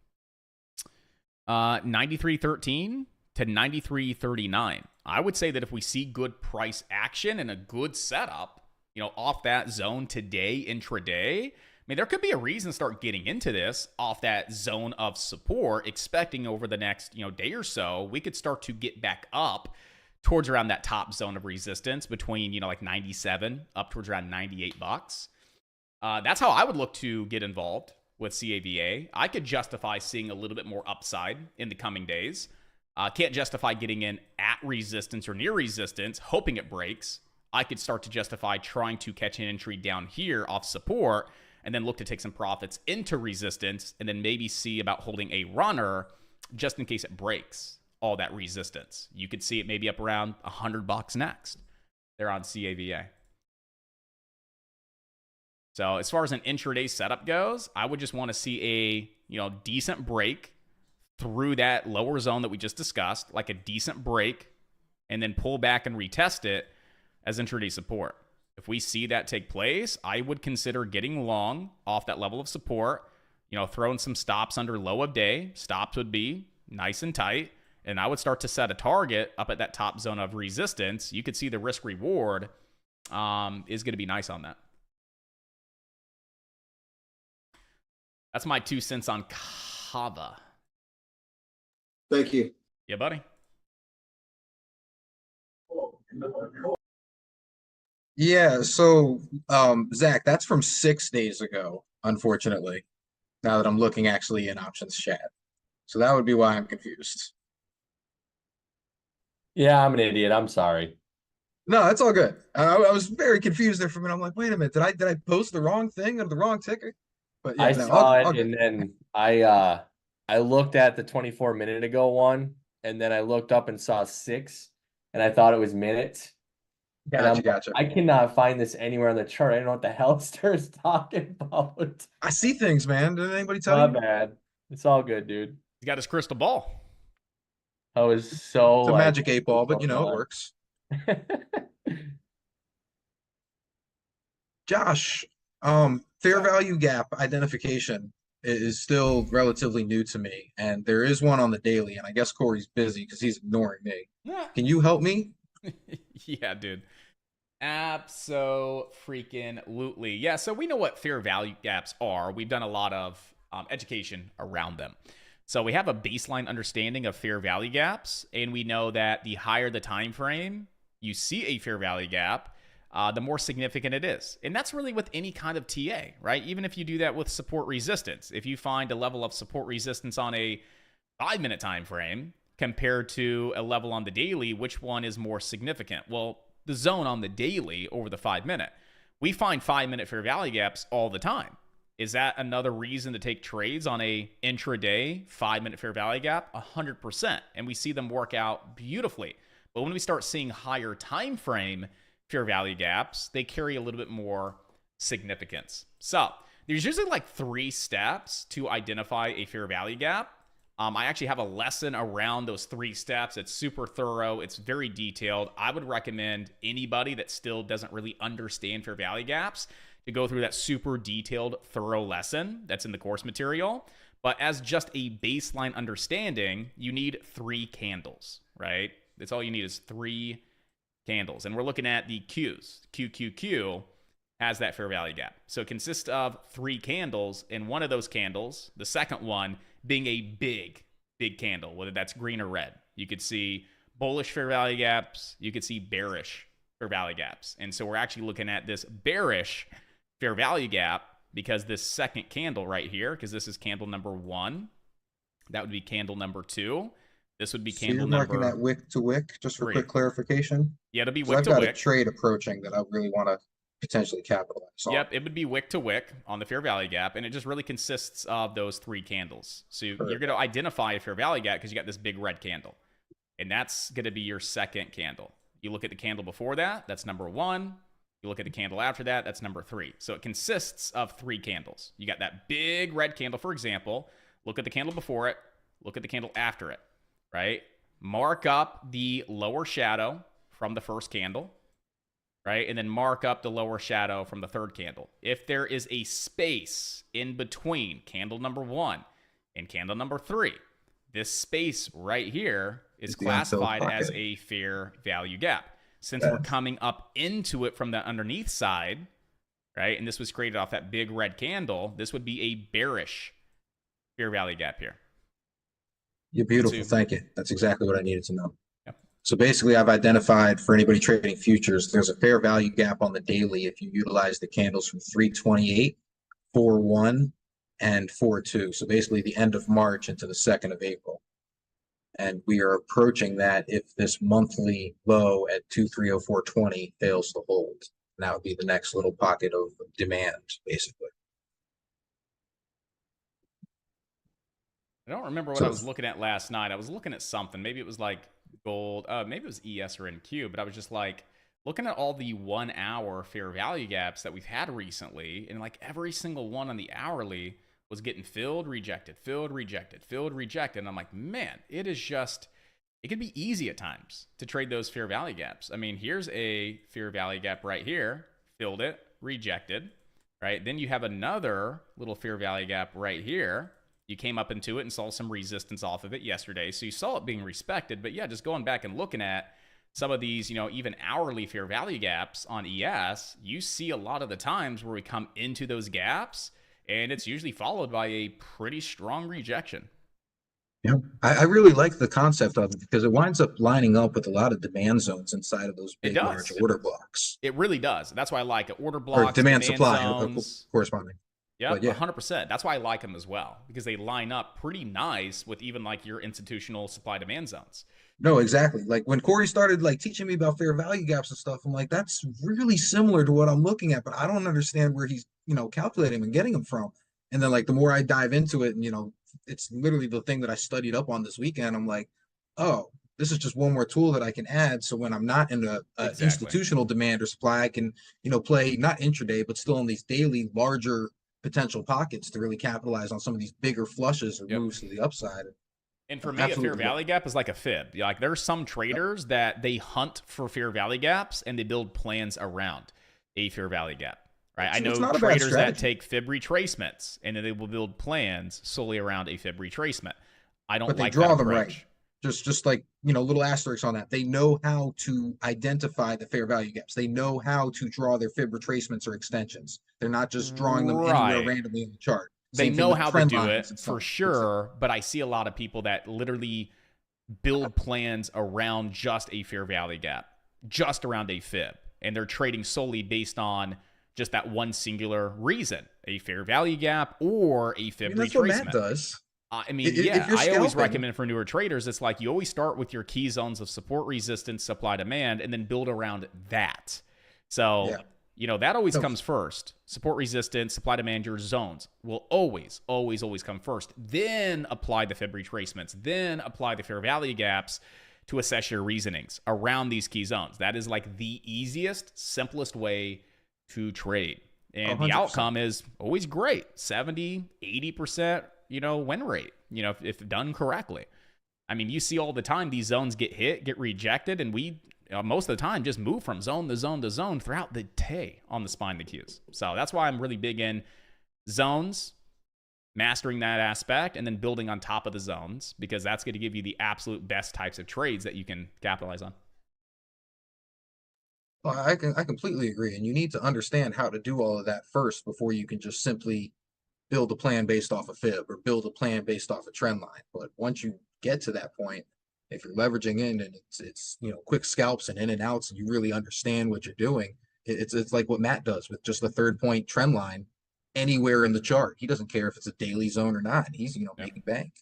S1: 93.13 to 93.39. I would say that if we see good price action and a good setup, off that zone today, intraday, I mean, there could be a reason to start getting into this off that zone of support, expecting over the next, day or so, we could start to get back up towards around that top zone of resistance between, like 97 up towards around $98. That's how I would look to get involved with CAVA. I could justify seeing a little bit more upside in the coming days. Can't justify getting in at resistance or near resistance, hoping it breaks. I could start to justify trying to catch an entry down here off support and then look to take some profits into resistance and then maybe see about holding a runner just in case it breaks all that resistance. You could see it maybe up around $100 next. They're on CAVA. So as far as an intraday setup goes, I would just want to see a decent break through that lower zone that we just discussed, like a decent break, and then pull back and retest it as intraday support. If we see that take place, I would consider getting long off that level of support, throwing some stops under low of day. Stops would be nice and tight, and I would start to set a target up at that top zone of resistance. You could see the risk reward is going to be nice on that. That's my 2 cents on Kava.
S3: Thank you.
S1: Yeah, buddy.
S2: Yeah, so Zach, that's from 6 days ago, unfortunately. Now that I'm looking actually in options chat. So that would be why I'm confused.
S4: Yeah, I'm an idiot. I'm sorry.
S2: No, that's all good. I was very confused there for a minute. I'm like, wait a minute, did I post the wrong thing or the wrong ticker? But yeah,
S4: I
S2: no,
S4: saw
S2: I'll
S4: it and then I looked at the 24-minute ago one and then I looked up and saw 6 and I thought it was minutes.
S2: gotcha.
S4: I cannot find this anywhere on the chart. I don't know what the hell Stir's talking about.
S2: I see things, man. Did anybody tell
S4: My
S2: you?
S4: bad. It's all good, dude.
S1: He's got his crystal ball.
S4: I was so
S2: It's a magic 8 ball, but it works. Josh, fair value gap identification is still relatively new to me, and there is one on the daily, and I guess Corey's busy because he's ignoring me. Can you help me?
S1: Yeah, dude. Abso-freaking-lutely. Yeah, so we know what fair value gaps are. We've done a lot of education around them. So we have a baseline understanding of fair value gaps, and we know that the higher the time frame you see a fair value gap, the more significant it is. And that's really with any kind of TA, right? Even if you do that with support resistance. If you find a level of support resistance on a 5-minute time frame compared to a level on the daily, which one is more significant? Well, the zone on the daily over the 5-minute. We find 5-minute fair value gaps all the time. Is that another reason to take trades on a intraday 5-minute fair value gap? 100%. And we see them work out beautifully. But when we start seeing higher time frame fair value gaps, they carry a little bit more significance. So there's usually like 3 steps to identify a fair value gap. I actually have a lesson around those 3 steps. It's super thorough. It's very detailed. I would recommend anybody that still doesn't really understand fair value gaps to go through that super detailed, thorough lesson that's in the course material. But as just a baseline understanding, you need 3 candles, right? That's all you need is 3 candles. And we're looking at the Qs. QQQ has that fair value gap. So it consists of 3 candles, and one of those candles, the second one, being a big candle, whether that's green or red. You could see bullish fair value gaps. You could see bearish fair value gaps. And so we're actually looking at this bearish fair value gap because this second candle right here, because this is candle number 1, that would be candle number 2. This would be
S2: So
S1: candle
S2: you're marking
S1: number
S2: that wick to wick, just for
S1: 3.
S2: quick clarification.
S1: Yeah, it'll be
S2: 'Cause
S1: wick
S2: I've
S1: to
S2: got a
S1: wick.
S2: trade approaching that I really want to potentially capitalize on.
S1: Yep, it would be wick to wick on the fair value gap, and it just really consists of those 3 candles. So you're going to identify a fair value gap because you got this big red candle, and that's going to be your second candle. You look at the candle before that, that's number 1. You look at the candle after that, that's number 3. So it consists of 3 candles. You got that big red candle, for example. Look at the candle before it. Look at the candle after it, right? Mark up the lower shadow from the first candle, right? And then mark up the lower shadow from the third candle. If there is a space in between candle number 1 and candle number 3, this space right here is
S2: the unfilled
S1: classified as
S2: pocket.
S1: a fair value gap. Since we're coming up into it from the underneath side, right? And this was created off that big red candle, this would be a bearish fair value gap here.
S2: You're beautiful.
S1: So-
S2: Thank you. That's exactly what I needed to know.
S1: Yep.
S2: So basically, I've identified for anybody trading futures, there's a fair value gap on the daily if you utilize the candles from 328, 41, and 42. So basically, the end of March into the 2nd of April. And we are approaching that if this monthly low at 2304.20 fails to hold. And that would be the next little pocket of demand, basically.
S1: I don't remember what
S2: So-
S1: I was looking at last night. I was looking at something. Maybe it was like gold. Maybe it was ES or NQ. But I was just like looking at all the 1 hour fair value gaps that we've had recently. And like every single one on the hourly was getting filled, rejected, filled, rejected, filled, rejected. And I'm like, man, it is just, it can be easy at times to trade those fair value gaps. I mean, here's a fair value gap right here. Filled it, rejected, right? Then you have another little fair value gap right here. You came up into it and saw some resistance off of it yesterday. So you saw it being respected. But yeah, just going back and looking at some of these, even hourly fair value gaps on ES, you see a lot of the times where we come into those gaps and it's usually followed by a pretty strong rejection.
S2: Yeah, I really like the concept of it because it winds up lining up with a lot of demand zones inside of those big,
S1: does.
S2: large order blocks.
S1: It really does. That's why I like it. Order blocks,
S2: Or demand supply
S1: zones.
S2: corresponding.
S1: Yeah,
S2: But yeah.
S1: 100%. That's why I like them as well, because they line up pretty nice with even like your institutional supply demand zones.
S2: No, exactly. Like when Corey started like teaching me about fair value gaps and stuff, I'm like, that's really similar to what I'm looking at, but I don't understand where he's, calculating and getting them from. And then like the more I dive into it, and it's literally the thing that I studied up on this weekend. I'm like, oh, this is just one more tool that I can add. So when I'm not in a
S1: Exactly.
S2: institutional demand or supply, I can, play not intraday, but still in these daily larger potential pockets to really capitalize on some of these bigger flushes or
S1: Yep.
S2: moves to the upside.
S1: And for me, a fair
S2: Absolutely.
S1: value gap is like a fib. Like there's some traders that they hunt for fair value gaps and they build plans around a fair value gap. Right? I
S2: It's
S1: know
S2: not a bad
S1: traders that
S2: strategy.
S1: take fib retracements and then they will build plans solely around a fib retracement. I don't
S2: But they
S1: like
S2: draw
S1: that
S2: them
S1: approach.
S2: right. Just like, little asterisks on that. They know how to identify the fair value gaps. They know how to draw their fib retracements or extensions. They're not just drawing them
S1: Right.
S2: anywhere randomly in the chart.
S1: They
S2: Same thing
S1: know
S2: with
S1: how to
S2: trend
S1: do
S2: lines
S1: it
S2: and
S1: for
S2: stuff.
S1: sure, but I see a lot of people that literally build plans around just a fair value gap, just around a fib, and they're trading solely based on just that one singular reason, a fair value gap or a fib
S2: That's what Matt
S1: retracement.
S2: does.
S1: I mean,
S2: If you're
S1: yeah, I always
S2: scalping-
S1: recommend for newer traders, it's like you always start with your key zones of support, resistance, supply, demand, and then build around that. So, that always
S2: So-
S1: comes first. Support, resistance, supply, demand, your zones will always, always, always come first. Then apply the fib retracements. Then apply the fair value gaps to assess your reasonings around these key zones. That is like the easiest, simplest way to trade. And the
S2: 100%.
S1: outcome is always great. 70, 80%, win rate, if done correctly. I mean, you see all the time these zones get hit, get rejected, and we most of the time just move from zone to zone to zone throughout the day on the spine to Qs. So that's why I'm really big in zones, mastering that aspect, and then building on top of the zones, because that's going to give you the absolute best types of trades that you can capitalize on.
S2: Well, I completely agree, and you need to understand how to do all of that first before you can just simply build a plan based off a fib or build a plan based off a trend line. But once you get to that point, if you're leveraging in and it's quick scalps and in and outs, and you really understand what you're doing, it's like what Matt does with just the 3rd-point trend line anywhere in the chart. He doesn't care if it's a daily zone or not. He's making bank.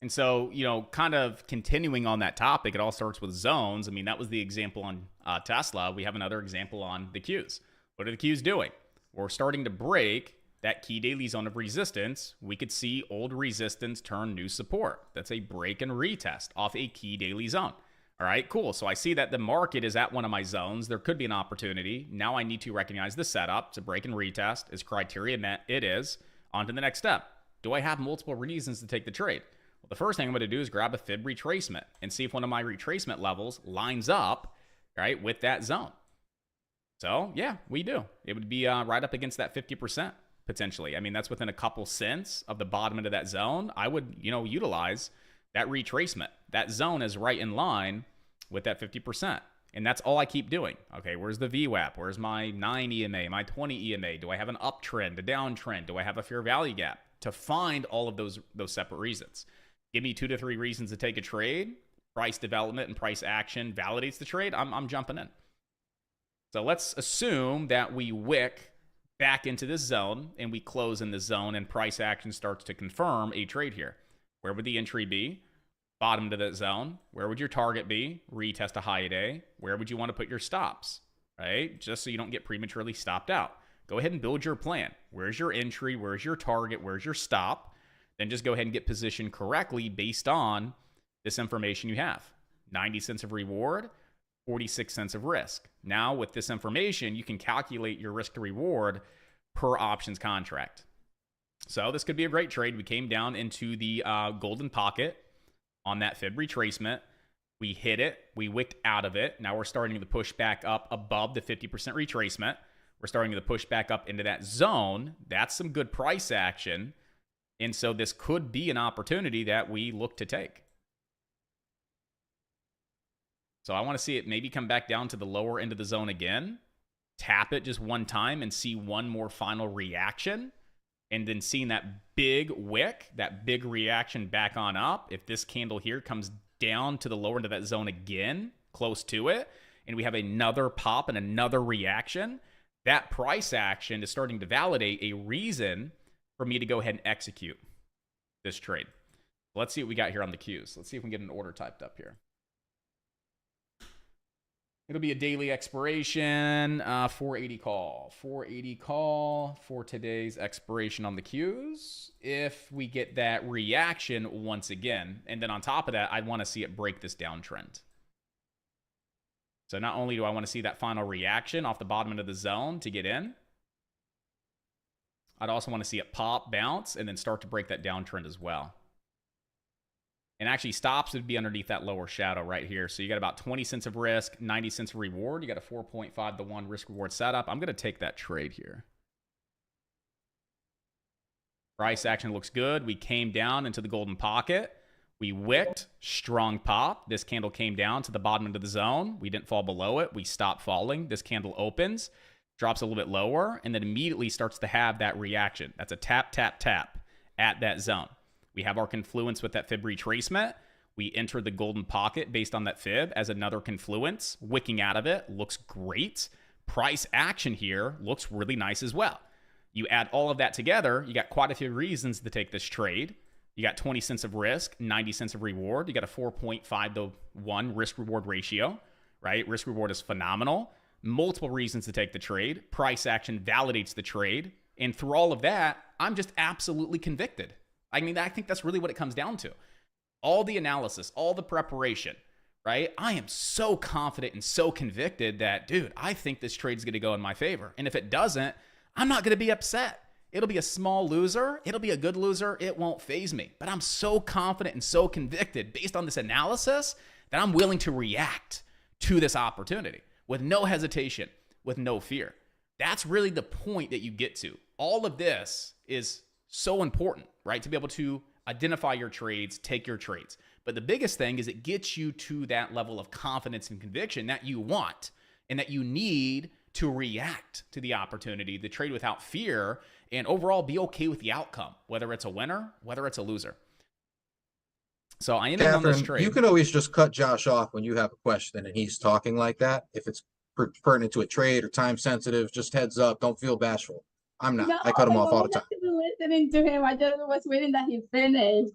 S1: And so, kind of continuing on that topic, it all starts with zones. I mean, that was the example on Tesla. We have another example on the Qs. What are the Qs doing? We're starting to break that key daily zone of resistance. We could see old resistance turn new support. That's a break and retest off a key daily zone. All right, cool. So I see that the market is at one of my zones. There could be an opportunity. Now I need to recognize the setup to break and retest. Is criteria met? It is. On to the next step. Do I have multiple reasons to take the trade? Well, the first thing I'm going to do is grab a fib retracement and see if one of my retracement levels lines up, right, with that zone. So yeah, we do. It would be right up against that 50%. Potentially. I mean, that's within a couple cents of the bottom end of that zone. I would, utilize that retracement. That zone is right in line with that 50%. And that's all I keep doing. Okay, where's the VWAP? Where's my 9 EMA, my 20 EMA? Do I have an uptrend, a downtrend? Do I have a fair value gap? To find all of those separate reasons. Give me 2 to 3 reasons to take a trade. Price development and price action validates the trade. I'm jumping in. So let's assume that we wick back into this zone and we close in the zone and price action starts to confirm a trade here. Where would the entry be? Bottom to that zone. Where would your target be? Retest a high day. Where would you want to put your stops? Right? Just so you don't get prematurely stopped out. Go ahead and build your plan. Where's your entry? Where's your target? Where's your stop? Then just go ahead and get positioned correctly based on this information you have. 90 cents of reward, 46 cents of risk. Now with this information, you can calculate your risk to reward per options contract. So this could be a great trade. We came down into the golden pocket on that fib retracement. We hit it. We wicked out of it. Now we're starting to push back up above the 50% retracement. We're starting to push back up into that zone. That's some good price action. And so this could be an opportunity that we look to take. So I want to see it maybe come back down to the lower end of the zone again, tap it just one time and see one more final reaction, and then seeing that big wick, that big reaction back on up. If this candle here comes down to the lower end of that zone again, close to it, and we have another pop and another reaction, that price action is starting to validate a reason for me to go ahead and execute this trade. Let's see what we got here on the Qs. Let's see if we can get an order typed up here. It'll be a daily expiration, 480 call. 480 call for today's expiration on the Qs. If we get that reaction once again, and then on top of that, I'd want to see it break this downtrend. So not only do I want to see that final reaction off the bottom end of the zone to get in, I'd also want to see it pop, bounce, and then start to break that downtrend as well. And actually stops would be underneath that lower shadow right here. So you got about 20 cents of risk, 90 cents of reward. You got a 4.5 to 1 risk reward setup. I'm going to take that trade here. Price action looks good. We came down into the golden pocket. We wicked, strong pop. This candle came down to the bottom end of the zone. We didn't fall below it. We stopped falling. This candle opens, drops a little bit lower, and then immediately starts to have that reaction. That's a tap, tap, tap at that zone. We have our confluence with that fib retracement. We enter the golden pocket based on that fib as another confluence. Wicking out of it looks great. Price action here looks really nice as well. You add all of that together, you got quite a few reasons to take this trade. You got 20 cents of risk, 90 cents of reward. You got a 4.5 to 1 risk reward ratio, right? Risk reward is phenomenal. Multiple reasons to take the trade. Price action validates the trade. And through all of that, I'm just absolutely convicted. I mean, I think that's really what it comes down to. All the analysis, all the preparation, right? I am so confident and so convicted that, dude, I think this trade is going to go in my favor. And if it doesn't, I'm not going to be upset. It'll be a small loser. It'll be a good loser. It won't faze me. But I'm so confident and so convicted based on this analysis that I'm willing to react to this opportunity with no hesitation, with no fear. That's really the point that you get to. All of this is so important, right? To be able to identify your trades, take your trades. But the biggest thing is it gets you to that level of confidence and conviction that you want and that you need to react to the opportunity, to trade without fear, and overall be okay with the outcome, whether it's a winner, whether it's a loser. So I ended on this
S2: Catherine,
S1: trade.
S2: you can always just cut Josh off when you have a question and he's talking like that. If it's pertinent to a trade or time sensitive, just heads up. Don't feel bashful. I'm not.
S5: No,
S2: I cut him off all the time.
S5: I wasn't listening to him. I just was waiting that he finished.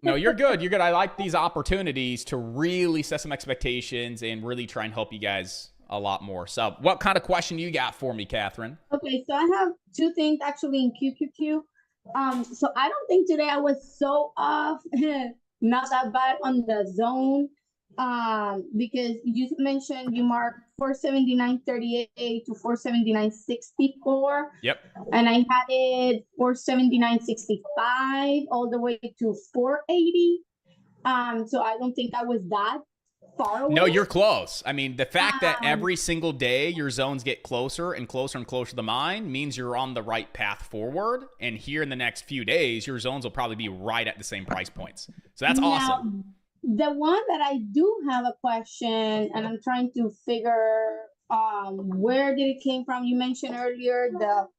S1: No, you're good. You're good. I like these opportunities to really set some expectations and really try and help you guys a lot more. So what kind of question you got for me, Catherine?
S5: Okay, so I have two things actually in QQQ. So I don't think today I was so off, not that bad on the zone. Because you mentioned you marked 479.38 to 479.64.
S1: Yep.
S5: And I had it 479.65 all the way to 480. So I don't think I was that far away.
S1: No, you're close. I mean, the fact that every single day your zones get closer and closer and closer to mine means you're on the right path forward. And here in the next few days, your zones will probably be right at the same price points. So that's awesome.
S5: The one that I do have a question, and I'm trying to figure where did it came from? You mentioned earlier the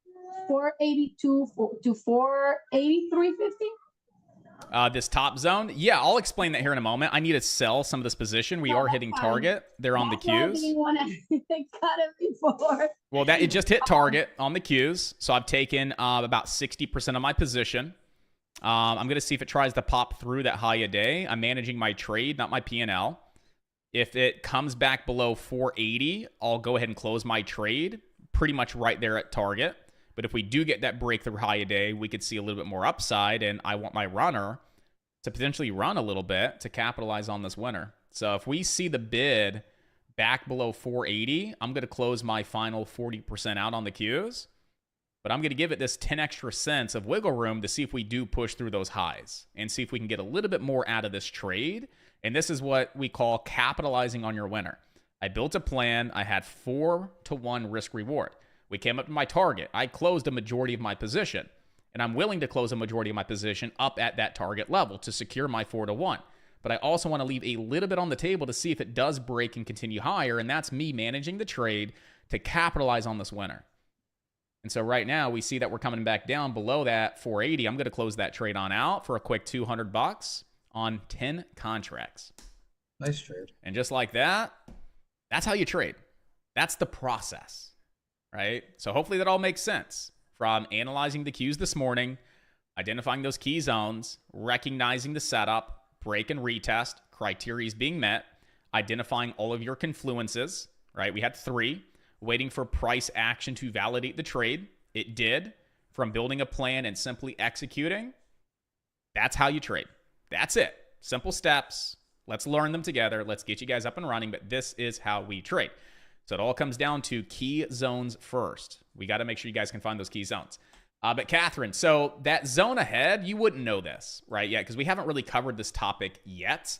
S5: 482 to 483.50.
S1: This top zone. Yeah, I'll explain that here in a moment. I need to sell some of this position. We are hitting target. They're on the
S5: That's why I
S1: Qs.
S5: didn't want to cut it before.
S1: Well, that it just hit target on the Qs. So I've taken about 60% of my position. I'm going to see if it tries to pop through that high a day. I'm managing my trade, not my P&L. If it comes back below 480, I'll go ahead and close my trade pretty much right there at target. But if we do get that breakthrough high a day, we could see a little bit more upside, and I want my runner to potentially run a little bit to capitalize on this winner. So if we see the bid back below 480, I'm going to close my final 40% out on the Qs. But I'm going to give it this 10 extra cents of wiggle room to see if we do push through those highs and see if we can get a little bit more out of this trade. And this is what we call capitalizing on your winner. I built a plan. I had 4-to-1 risk reward. We came up to my target. I closed a majority of my position. And I'm willing to close a majority of my position up at that target level to secure my 4-to-1. But I also want to leave a little bit on the table to see if it does break and continue higher. And that's me managing the trade to capitalize on this winner. And so right now we see that we're coming back down below that 480. I'm going to close that trade on out for a quick $200 on 10 contracts.
S2: Nice trade.
S1: And just like that, that's how you trade. That's the process, right? So hopefully that all makes sense from analyzing the Qs this morning, identifying those key zones, recognizing the setup, break and retest, criteria is being met, identifying all of your confluences, right? We had 3. Waiting for price action to validate the trade. It did. From building a plan and simply executing. That's how you trade. That's it. Simple steps. Let's learn them together. Let's get you guys up and running. But this is how we trade. So it all comes down to key zones first. We got to make sure you guys can find those key zones. But Catherine, so that zone ahead, you wouldn't know this, right? Yeah, because we haven't really covered this topic yet.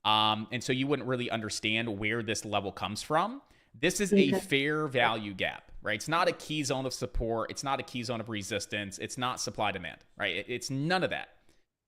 S1: And so you wouldn't really understand where this level comes from. This is a fair value gap, right? It's not a key zone of support. It's not a key zone of resistance. It's not supply demand, right? It's none of that.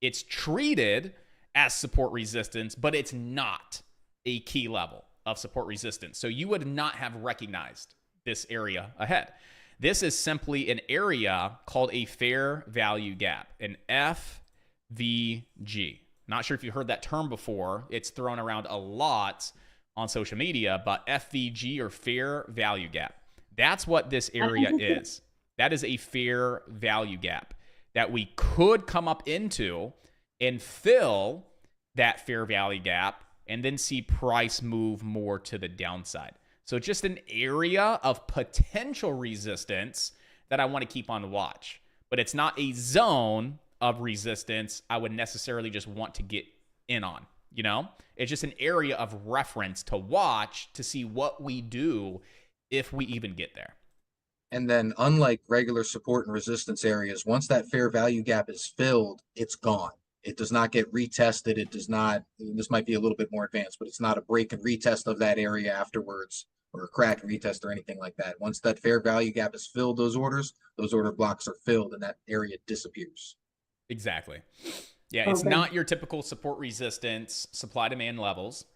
S1: It's treated as support resistance, but it's not a key level of support resistance. So you would not have recognized this area ahead. This is simply an area called a fair value gap, an FVG. Not sure if you heard that term before. It's thrown around a lot on social media, but FVG or fair value gap. That's what this area is. That is a fair value gap that we could come up into and fill that fair value gap and then see price move more to the downside. So just an area of potential resistance that I want to keep on watch, but it's not a zone of resistance I would necessarily just want to get in on. You know, it's just an area of reference to watch to see what we do if we even get there.
S2: And then unlike regular support and resistance areas, once that fair value gap is filled, it's gone. It does not get retested. It does not, this might be a little bit more advanced, but it's not a break and retest of that area afterwards, or a crack and retest or anything like that. Once that fair value gap is filled, those order blocks are filled and that area disappears.
S1: Exactly. Yeah, it's
S5: Okay.
S1: not your typical support resistance, supply demand levels,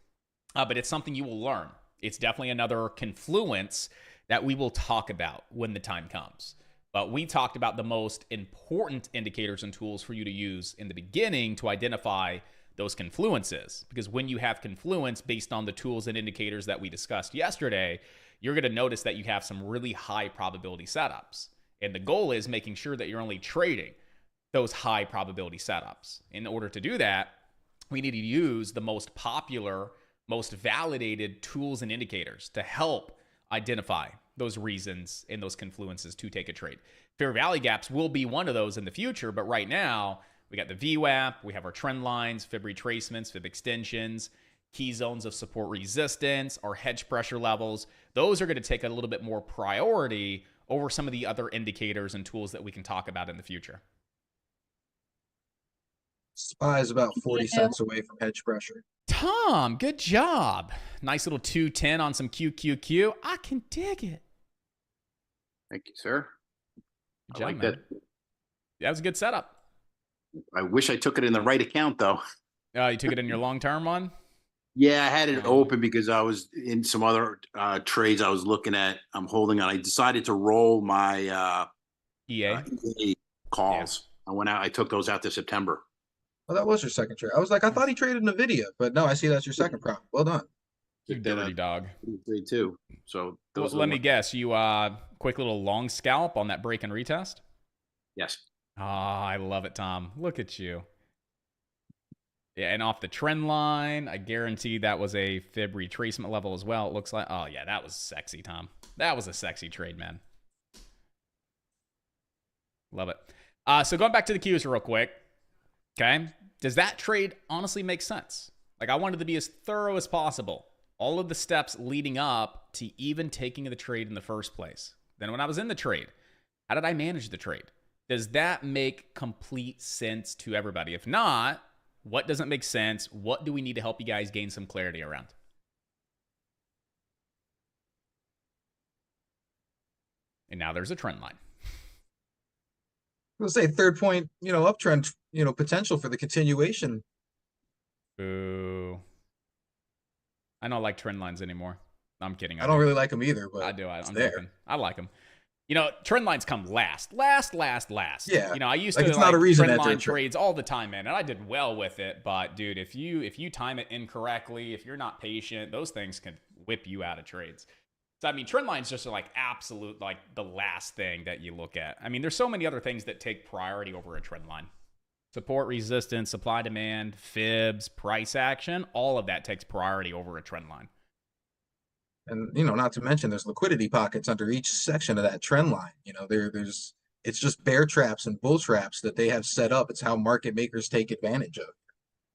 S1: but it's something you will learn. It's definitely another confluence that we will talk about when the time comes. But we talked about the most important indicators and tools for you to use in the beginning to identify those confluences. Because when you have confluence based on the tools and indicators that we discussed yesterday, you're going to notice that you have some really high probability setups. And the goal is making sure that you're only trading those high probability setups. In order to do that, we need to use the most popular, most validated tools and indicators to help identify those reasons and those confluences to take a trade. Fair value gaps will be one of those in the future, but right now we got the VWAP, we have our trend lines, fib retracements, fib extensions, key zones of support resistance, our hedge pressure levels. Those are going to take a little bit more priority over some of the other indicators and tools that we can talk about in the future.
S2: SPY is about 40
S5: Yeah.
S2: cents away from hedge pressure.
S1: Tom, good job. Nice little 210 on some QQQ. I can dig it.
S6: Thank you, sir.
S1: Good
S6: I
S1: job,
S6: like
S1: man.
S6: that.
S1: That was a good setup.
S6: I wish I took it in the right account though.
S1: You took it in your long-term one?
S6: Yeah, I had it open because I was in some other trades I was looking at. I'm holding on. I decided to roll my
S1: EA?
S6: EA calls. I went out. I took those out to September.
S2: Well, that was your second trade. I was like, I thought he traded NVIDIA, but no, I see that's your second prop. Well done.
S1: You dirty dog.
S6: Trade too. So those are
S1: Let
S6: the
S1: me
S6: ones-
S1: guess. You quick little long scalp on that break and retest?
S6: Yes.
S1: I love it, Tom. Look at you. Yeah, and off the trend line, I guarantee that was a fib retracement level as well. It looks like. Oh, yeah, that was sexy, Tom. That was a sexy trade, man. Love it. So going back to the Qs real quick. Okay. Does that trade honestly make sense? Like, I wanted to be as thorough as possible. All of the steps leading up to even taking the trade in the first place. Then when I was in the trade, how did I manage the trade? Does that make complete sense to everybody? If not, what doesn't make sense? What do we need to help you guys gain some clarity around? And now there's a trend line.
S2: Let's say third point, uptrend, potential for the continuation.
S1: Boo. I don't like trend lines anymore. I'm kidding.
S2: I don't really like them either, but
S1: I do.
S2: it's
S1: I'm
S2: there.
S1: joking. I like them. Trend lines come last.
S2: Yeah.
S1: I used
S2: Like,
S1: to
S2: it's not a reason
S1: trend
S2: to enter
S1: line
S2: a trade.
S1: trades all the time, man, and I did well with it. But dude, if you time it incorrectly, if you're not patient, those things can whip you out of trades. So I mean, trend lines just are like absolute, like the last thing that you look at. I mean, there's so many other things that take priority over a trend line. Support, resistance, supply, demand, fibs, price action, all of that takes priority over a trend line.
S2: And not to mention there's liquidity pockets under each section of that trend line. There's it's just bear traps and bull traps that they have set up. It's how market makers take advantage of.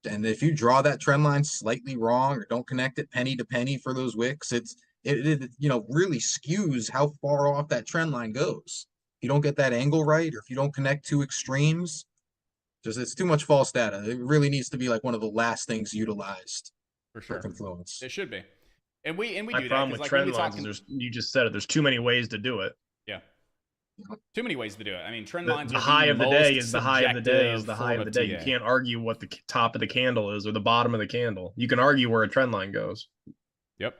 S2: And if you draw that trend line slightly wrong or don't connect it penny to penny for those wicks, it really skews how far off that trend line goes. If you don't get that angle right, or if you don't connect two extremes, it's too much false data. It really needs to be like one of the last things utilized
S1: For
S2: for
S1: sure.
S2: confluence.
S1: It should be. And we
S7: My
S1: do that.
S7: problem
S1: 'cause,
S7: with
S1: like,
S7: trend
S1: when we
S7: lines
S1: talking-
S7: is you just said it. There's too many ways to do it.
S1: too many ways to do it. I mean, trend
S7: The,
S1: lines
S7: the
S1: are
S7: high of the day
S1: most
S7: is the high of the day is
S1: subjective
S7: the high
S1: form
S7: of the day. You
S1: TA.
S7: can't argue what the top of the candle is or the bottom of the candle. You can argue where a trend line goes.
S1: Yep.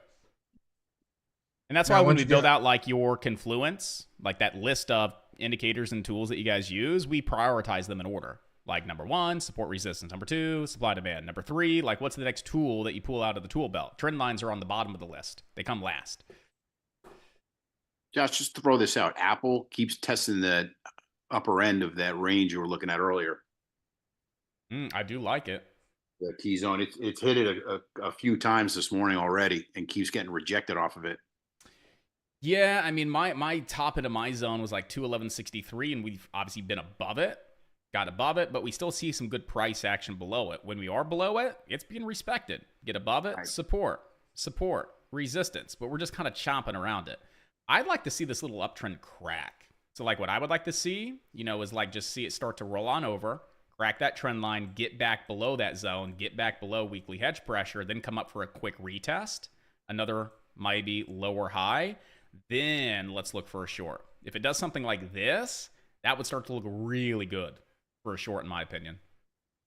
S1: And that's
S2: Now,
S1: why when
S2: once
S1: we
S2: you
S1: build
S2: get-
S1: out like your confluence, like that list of indicators and tools that you guys use, we prioritize them in order. Like number 1, support resistance. Number 2, supply demand. Number 3, like what's the next tool that you pull out of the tool belt? Trend lines are on the bottom of the list. They come last.
S6: Josh, just to throw this out, Apple keeps testing the upper end of that range you were looking at earlier.
S1: I do like it.
S6: The key zone. It's hit it a few times this morning already and keeps getting rejected off of it.
S1: Yeah, I mean, my top end of my zone was like 211.63, and we've obviously been above it, got above it, but we still see some good price action below it. When we are below it, it's being respected. Get above it,
S6: Right.
S1: support, resistance, but we're just kind of chomping around it. I'd like to see this little uptrend crack. So like what I would like to see, is like just see it start to roll on over, crack that trend line, get back below that zone, get back below weekly hedge pressure, then come up for a quick retest, another maybe lower high. Then let's look for a short. If it does something like this, that would start to look really good for a short, in my opinion.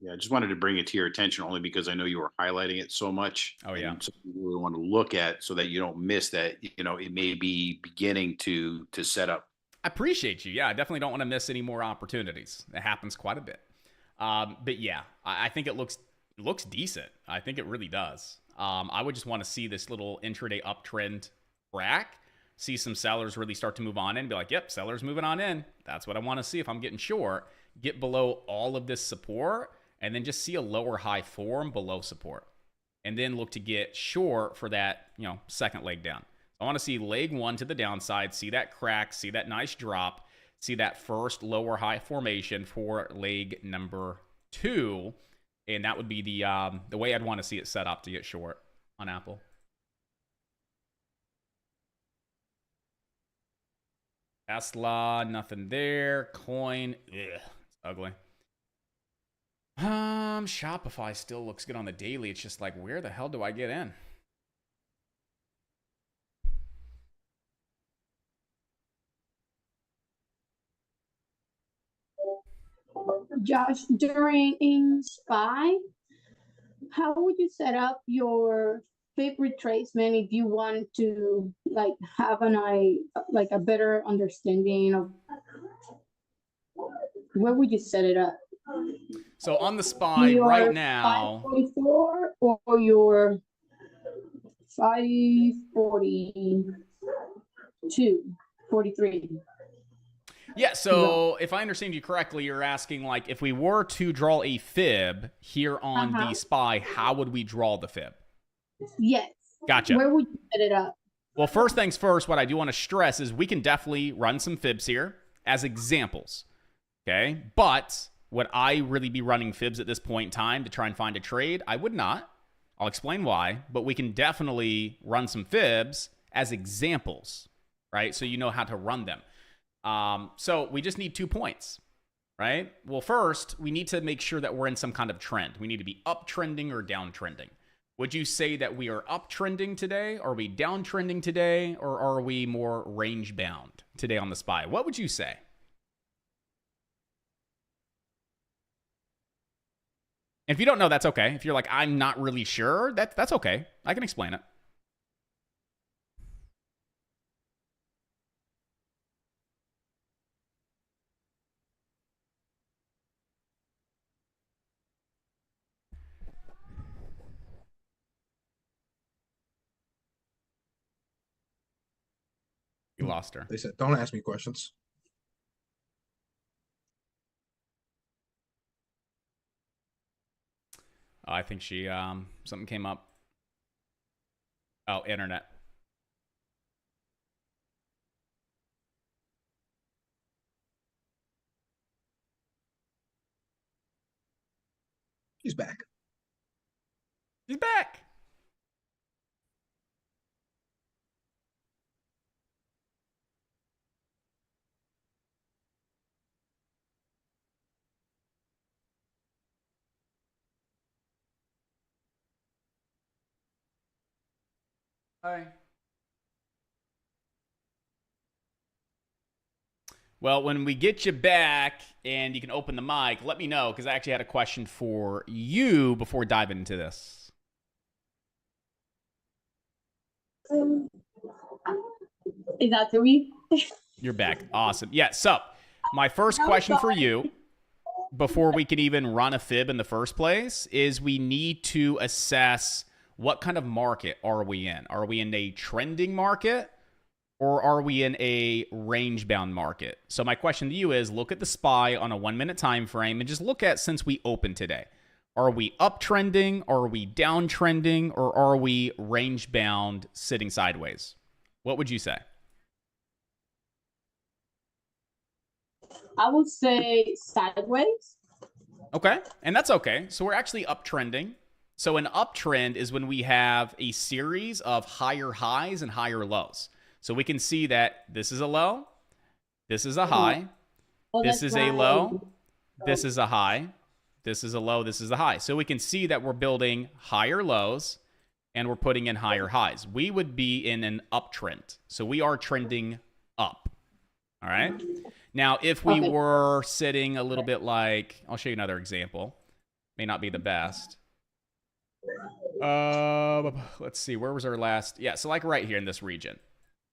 S6: Yeah, I just wanted to bring it to your attention only because I know you were highlighting it so much.
S1: Oh, yeah.
S6: And so you really want to look at so that you don't miss that, it may be beginning to set up.
S1: I appreciate you. Yeah, I definitely don't want to miss any more opportunities. It happens quite a bit. But yeah, I think it looks decent. I think it really does. I would just want to see this little intraday uptrend crack, see some sellers really start to move on in and be like, yep, sellers moving on in. That's what I want to see if I'm getting short. Get below all of this support and then just see a lower high form below support. And then look to get short for that, second leg down. I want to see leg one to the downside, see that crack, see that nice drop, see that first lower high formation for leg number 2. And that would be the way I'd want to see it set up to get short on Apple. Tesla, nothing there. Coin, it's ugly. Shopify still looks good on the daily. It's just like, where the hell do I get in?
S5: Josh, during SPY, how would you set up your fib retracement if you want to have a better understanding of where would you set it up?
S1: So on the SPY
S5: Your
S1: right now,
S5: 544 or your 542, 43?
S1: yeah, so if I understand you correctly, you're asking like if we were to draw a fib here on the SPY, how would we draw the fib?
S5: Yes.
S1: Gotcha.
S5: Where would you set it up?
S1: Well, first things first, what I do want to stress is we can definitely run some fibs here as examples, okay? But would I really be running fibs at this point in time to try and find a trade? I would not. I'll explain why, but we can definitely run some fibs as examples, right? So you know how to run them. So we just need 2 points, right? Well, first, we need to make sure that we're in some kind of trend. We need to be uptrending or downtrending. Would you say that we are uptrending today? Are we downtrending today? Or are we more range bound today on the SPY? What would you say? If you don't know, that's okay. If you're like, I'm not really sure, that's okay. I can explain it. You lost her.
S2: They said, don't ask me questions.
S1: Oh, I think she, something came up. Oh, internet.
S2: He's back.
S1: He's back. Hi. Well, when we get you back and you can open the mic, let me know because I actually had a question for you before diving into this.
S5: Is that to me?
S1: You're back. Awesome. Yeah, so my first question for you before we can even run a fib in the first place is we need to assess what kind of market are we in? Are we in a trending market or are we in a range-bound market? So my question to you is look at the SPY on a 1-minute time frame and just look at since we opened today. Are we uptrending? Are we downtrending? Or are we range-bound sitting sideways? What would you say?
S5: I would say sideways.
S1: Okay, and that's okay. So we're actually uptrending. So an uptrend is when we have a series of higher highs and higher lows. So we can see that this is a low, this is a high,
S5: Oh,
S1: this
S5: that's
S1: is a
S5: right.
S1: low, this is a high, this is a low, this is a high. So we can see that we're building higher lows and we're putting in higher highs. We would be in an uptrend. So we are trending up. All right. Now, if we
S5: Okay.
S1: were sitting a little bit like, I'll show you another example. May not be the best. Let's see. Where was our last? Yeah. So like right here in this region.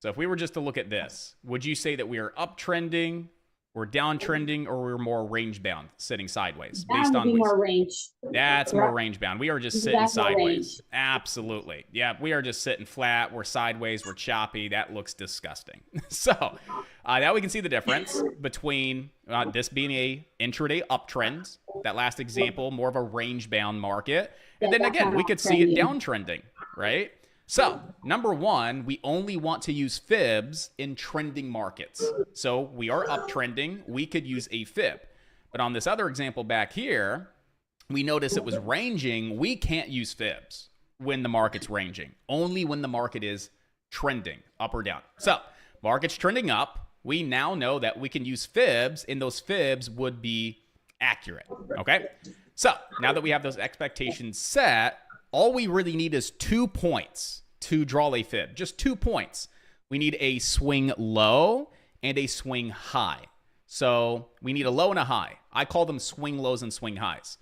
S1: So if we were just to look at this, would you say that we are uptrending, we're downtrending, or we're more range bound, sitting sideways?
S5: That
S1: Based
S5: would
S1: on
S5: be
S1: what-
S5: more range.
S1: That's more range bound. We are just sitting
S5: That's more
S1: sideways.
S5: range.
S1: Absolutely. Yeah, we are just sitting flat. We're sideways. We're choppy. That looks disgusting. So now we can see the difference between this being a intraday uptrend, that last example, more of a range bound market. And
S5: Yeah,
S1: then
S5: that's
S1: again,
S5: not
S1: we could see it
S5: uptrending.
S1: downtrending, right? So, number one, we only want to use fibs in trending markets. So, we are uptrending. We could use a fib. But on this other example back here, we notice it was ranging. We can't use fibs when the market's ranging, only when the market is trending up or down. So, market's trending up. We now know that we can use fibs, and those fibs would be accurate. Okay? So, now that we have those expectations set, all we really need is 2 points to draw a fib. Just 2 points. We need a swing low and a swing high. So we need a low and a high. I call them swing lows and swing highs.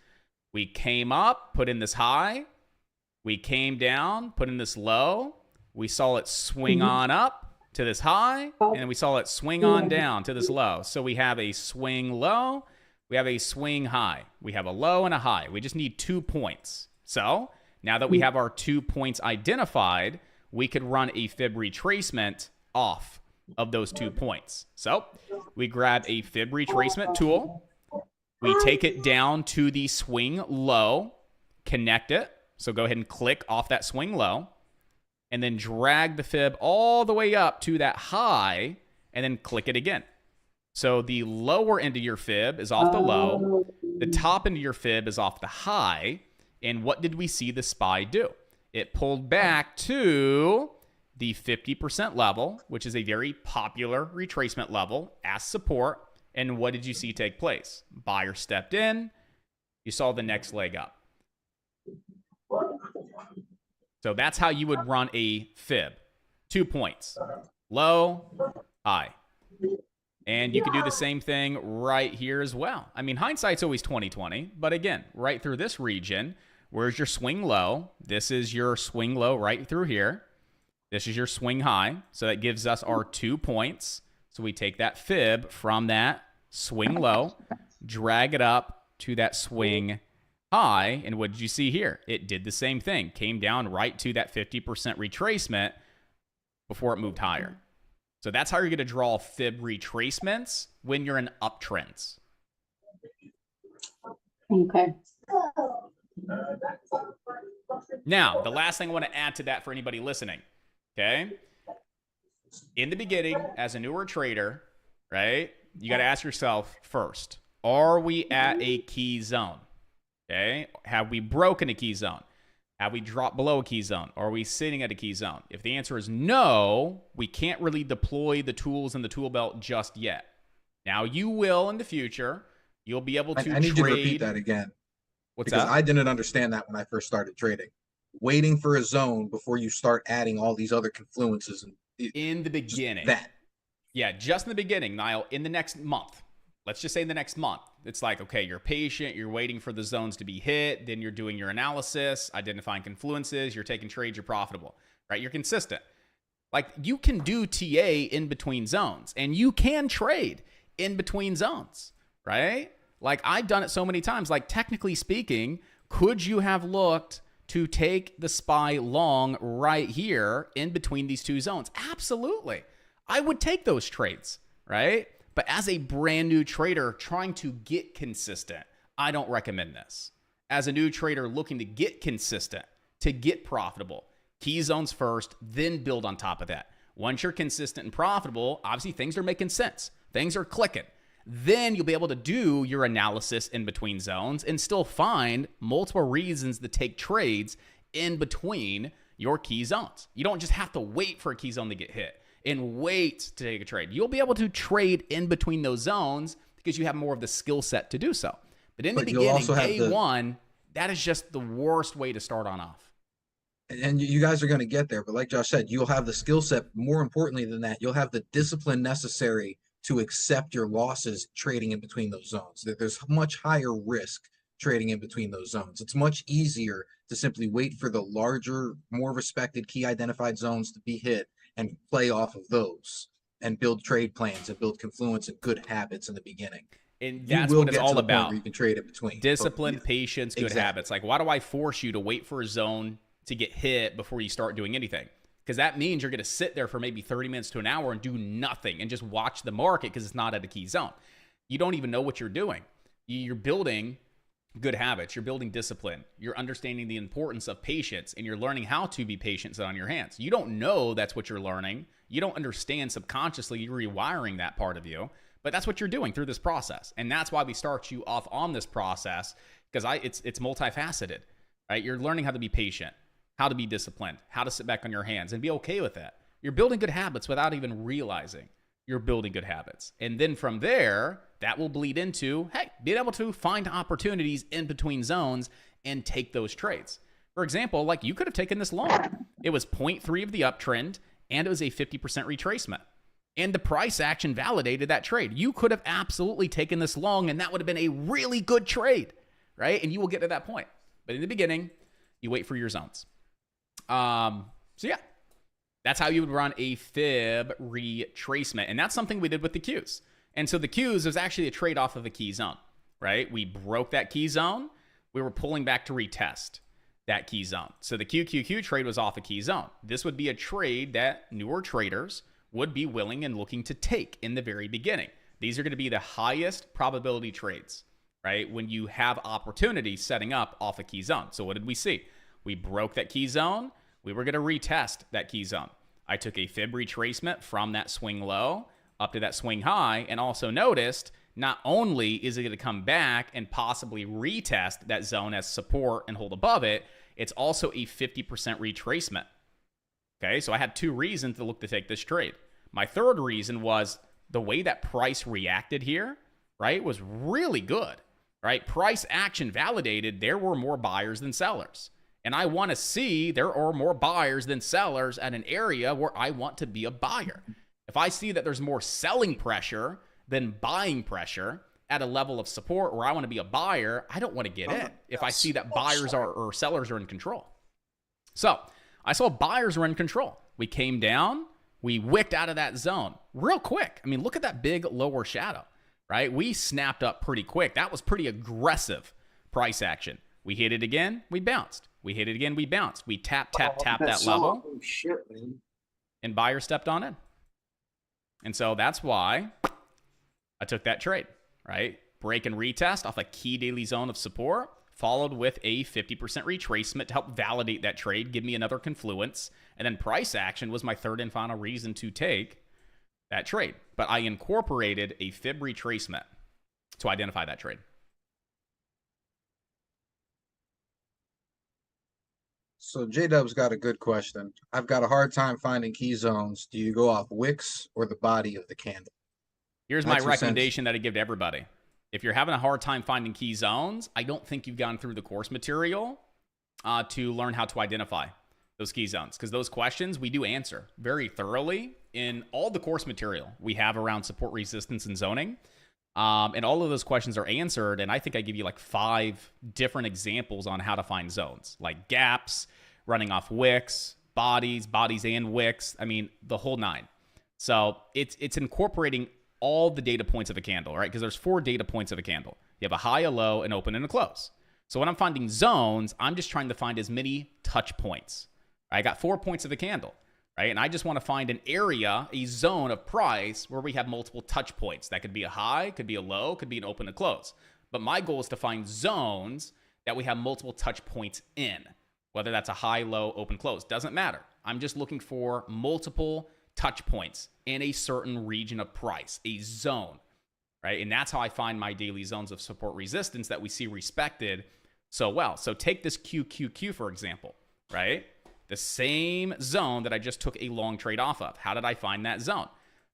S1: We came up, put in this high. We came down, put in this low. We saw it swing on up to this high, and we saw it swing on down to this low. So we have a swing low. We have a swing high. We have a low and a high. We just need 2 points. So now that we have our 2 points identified, we could run a fib retracement off of those 2 points. So we grab a fib retracement tool. We take it down to the swing low, connect it. So go ahead and click off that swing low, and then drag the fib all the way up to that high, and then click it again. So the lower end of your fib is off the low. The top end of your fib is off the high. And what did we see the SPY do? It pulled back to the 50% level, which is a very popular retracement level as support. And what did you see take place? Buyer stepped in. You saw the next leg up. So that's how you would run a fib. 2 points. Low, high. And you could do the same thing right here as well. I mean, hindsight's always 20/20, but again, right through this region, where's your swing low? This is your swing low right through here. This is your swing high. So that gives us our 2 points. So we take that fib from that swing low, drag it up to that swing high. And what did you see here? It did the same thing. Came down right to that 50% retracement before it moved higher. So that's how you're going to draw fib retracements when you're in uptrends.
S5: Okay.
S1: Now, the last thing I want to add to that for anybody listening, okay? In the beginning, as a newer trader, right, you got to ask yourself first, are we at a key zone? Okay? Have we broken a key zone? Have we dropped below a key zone? Or are we sitting at a key zone? If the answer is no, we can't really deploy the tools in the tool belt just yet. Now, you will in the future. You'll be able to
S2: I need you to repeat
S1: trade.
S2: that again.
S1: What's
S2: Because
S1: that?
S2: I didn't understand that when I first started trading. Waiting for a zone before you start adding all these other confluences and
S1: In the
S2: just
S1: beginning.
S2: that.
S1: Yeah, just in the beginning, Niall, in the next month. Let's just say in the next month. It's like, okay, you're patient, you're waiting for the zones to be hit, then you're doing your analysis, identifying confluences, you're taking trades, you're profitable, right? You're consistent. Like, you can do TA in between zones, and you can trade in between zones, right? Like, I've done it so many times. Like, technically speaking, could you have looked to take the SPY long right here in between these two zones? Absolutely. I would take those trades, right? But as a brand new trader trying to get consistent, I don't recommend this. As a new trader looking to get consistent, to get profitable, key zones first, then build on top of that. Once you're consistent and profitable, obviously things are making sense. Things are clicking. Then you'll be able to do your analysis in between zones and still find multiple reasons to take trades in between your key zones. You don't just have to wait for a key zone to get hit. and wait to take a trade. You'll be able to trade in between those zones because you have more of the skill set to do so. But in the
S2: But you'll
S1: beginning,
S2: also have
S1: day one, that is just the worst way to start on off.
S2: And you guys are going to get there. But like Josh said, you'll have the skill set. More importantly than that, you'll have the discipline necessary to accept your losses trading in between those zones. There's much higher risk trading in between those zones. It's much easier to simply wait for the larger, more respected key identified zones to be hit and play off of those and build trade plans and build confluence and good habits in the beginning.
S1: And
S2: You
S1: that's
S2: will
S1: what it's
S2: get to
S1: all
S2: the point
S1: about.
S2: where you can trade in between.
S1: Discipline,
S2: But-
S1: patience, good
S2: Exactly.
S1: habits. Like, why do I force you to wait for a zone to get hit before you start doing anything? Because that means you're going to sit there for maybe 30 minutes to an hour and do nothing and just watch the market because it's not at a key zone. You don't even know what you're doing. You're building good habits. You're building discipline. You're understanding the importance of patience, and you're learning how to be patient on your hands. You don't know that's what you're learning. You don't understand subconsciously. You're rewiring that part of you, but that's what you're doing through this process. And that's why we start you off on this process, because it's multifaceted, right? You're learning how to be patient, how to be disciplined, how to sit back on your hands and be okay with that. You're building good habits without even realizing you're building good habits. And then from there, that will bleed into, hey, being able to find opportunities in between zones and take those trades. For example, like you could have taken this long. It was 0.3 of the uptrend, and it was a 50% retracement. And the price action validated that trade. You could have absolutely taken this long, and that would have been a really good trade, right? And you will get to that point. But in the beginning, you wait for your zones. So yeah, that's how you would run a fib retracement. And that's something we did with the Qs. And so the Qs was actually a trade off of a key zone, right? We broke that key zone. We were pulling back to retest that key zone. So the QQQ trade was off a key zone. This would be a trade that newer traders would be willing and looking to take in the very beginning. These are going to be the highest probability trades, right? When you have opportunity setting up off a key zone. So what did we see? We broke that key zone. We were going to retest that key zone. I took a fib retracement from that swing low up to that swing high, and also noticed not only is it going to come back and possibly retest that zone as support and hold above it, it's also a 50% retracement. Okay, so I had two reasons to look to take this trade. My third reason was the way that price reacted here, right, was really good, right? Price action validated there were more buyers than sellers. And I want to see there are more buyers than sellers at an area where I want to be a buyer. If I see that there's more selling pressure than buying pressure at a level of support where I want to be a buyer, I don't want to get in if I see that buyers are or sellers are in control. So I saw buyers were in control. We came down, we wicked out of that zone real quick. I mean, look at that big lower shadow, right? We snapped up pretty quick. That was pretty aggressive price action. We hit it again, we bounced. We hit it again, we bounced. We tap that level,
S3: Oh shit, man.
S1: and buyer stepped on in. And so that's why I took that trade, right? Break and retest off a key daily zone of support, followed with a 50% retracement to help validate that trade, give me another confluence. And then price action was my third and final reason to take that trade. But I incorporated a fib retracement to identify that trade.
S2: So J-Dub's got a good question. I've got a hard time finding key zones. Do you go off wicks or the body of the candle?
S1: Here's my
S2: That's your sense.
S1: recommendation that I give to everybody. If you're having a hard time finding key zones, I don't think you've gone through the course material to learn how to identify those key zones, because those questions we do answer very thoroughly in all the course material we have around support, resistance, and zoning. And all of those questions are answered, and I think I give you like 5 different examples on how to find zones, like gaps, running off wicks, bodies and wicks. I mean, the whole 9. So it's incorporating all the data points of a candle, right? Because there's 4 data points of a candle. You have a high, a low, an open, and a close. So when I'm finding zones, I'm just trying to find as many touch points. I got 4 points of the candle, right? And I just want to find an area, a zone of price where we have multiple touch points. That could be a high, could be a low, could be an open and close. But my goal is to find zones that we have multiple touch points in, whether that's a high, low, open, close. Doesn't matter. I'm just looking for multiple touch points in a certain region of price, a zone, right? And that's how I find my daily zones of support resistance that we see respected so well. So take this QQQ, for example, right? the same zone that I just took a long trade off of. How did I find that zone?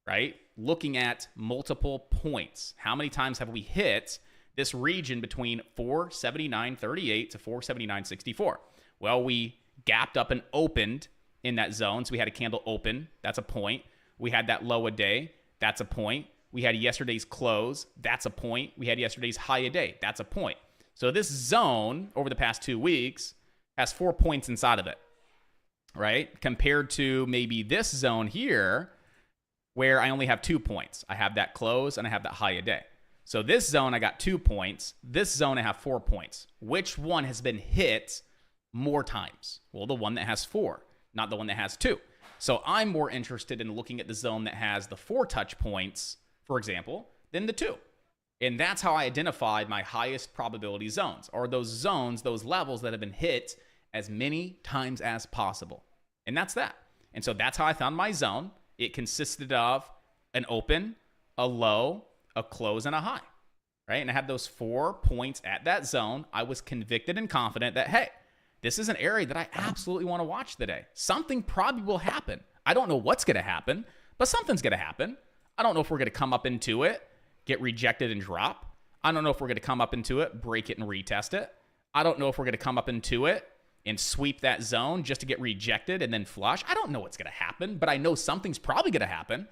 S1: Right? Looking at multiple points. How many times have we hit this region between 479.38 to 479.64? Well, we gapped up and opened in that zone. So we had a candle open. That's a point. We had that low a day. That's a point. We had yesterday's close. That's a point. We had yesterday's high a day. That's a point. So this zone over the past 2 weeks has 4 points inside of it, right? Compared to maybe this zone here where I only have 2 points. I have that close and I have that high a day. So this zone, I got 2 points. This zone, I have 4 points. Which one has been hit more times? Well, the one that has 4, not the one that has 2. So I'm more interested in looking at the zone that has the 4 touch points, for example, than the 2. And that's how I identified my highest probability zones, or those zones, those levels that have been hit as many times as possible. And that's that. And so that's how I found my zone. It consisted of an open, a low, a close, and a high, right? And I had those 4 points at that zone. I was convicted and confident that, hey, this is an area that I absolutely want to watch today. Something probably will happen. I don't know what's going to happen, but something's going to happen. I don't know if we're going to come up into it, get rejected and drop. I don't know if we're going to come up into it, break it and retest it. I don't know if we're going to come up into it and sweep that zone just to get rejected and then flush. I don't know what's going to happen, but I know something's probably going to happen.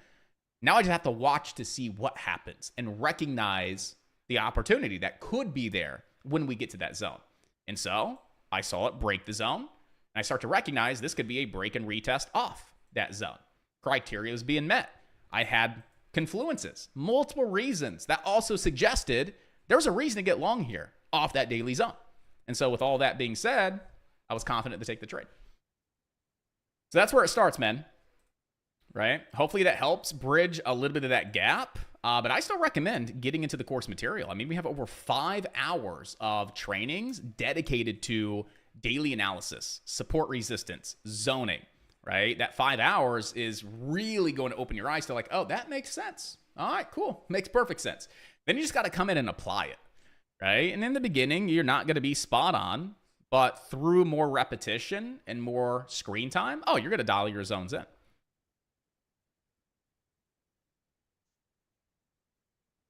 S1: Now I just have to watch to see what happens and recognize the opportunity that could be there when we get to that zone. And so I saw it break the zone, and I start to recognize this could be a break and retest off that zone. Criteria was being met. I had confluences, multiple reasons that also suggested there was a reason to get long here off that daily zone. And so with all that being said, I was confident to take the trade. So that's where it starts, man. Right? Hopefully that helps bridge a little bit of that gap. But I still recommend getting into the course material. I mean, we have over 5 hours of trainings dedicated to daily analysis, support resistance, zoning, right? That 5 hours is really going to open your eyes to like, oh, that makes sense. All right, cool. Makes perfect sense. Then you just got to come in and apply it, right? And in the beginning, you're not going to be spot on, but through more repetition and more screen time, oh, you're going to dial your zones in.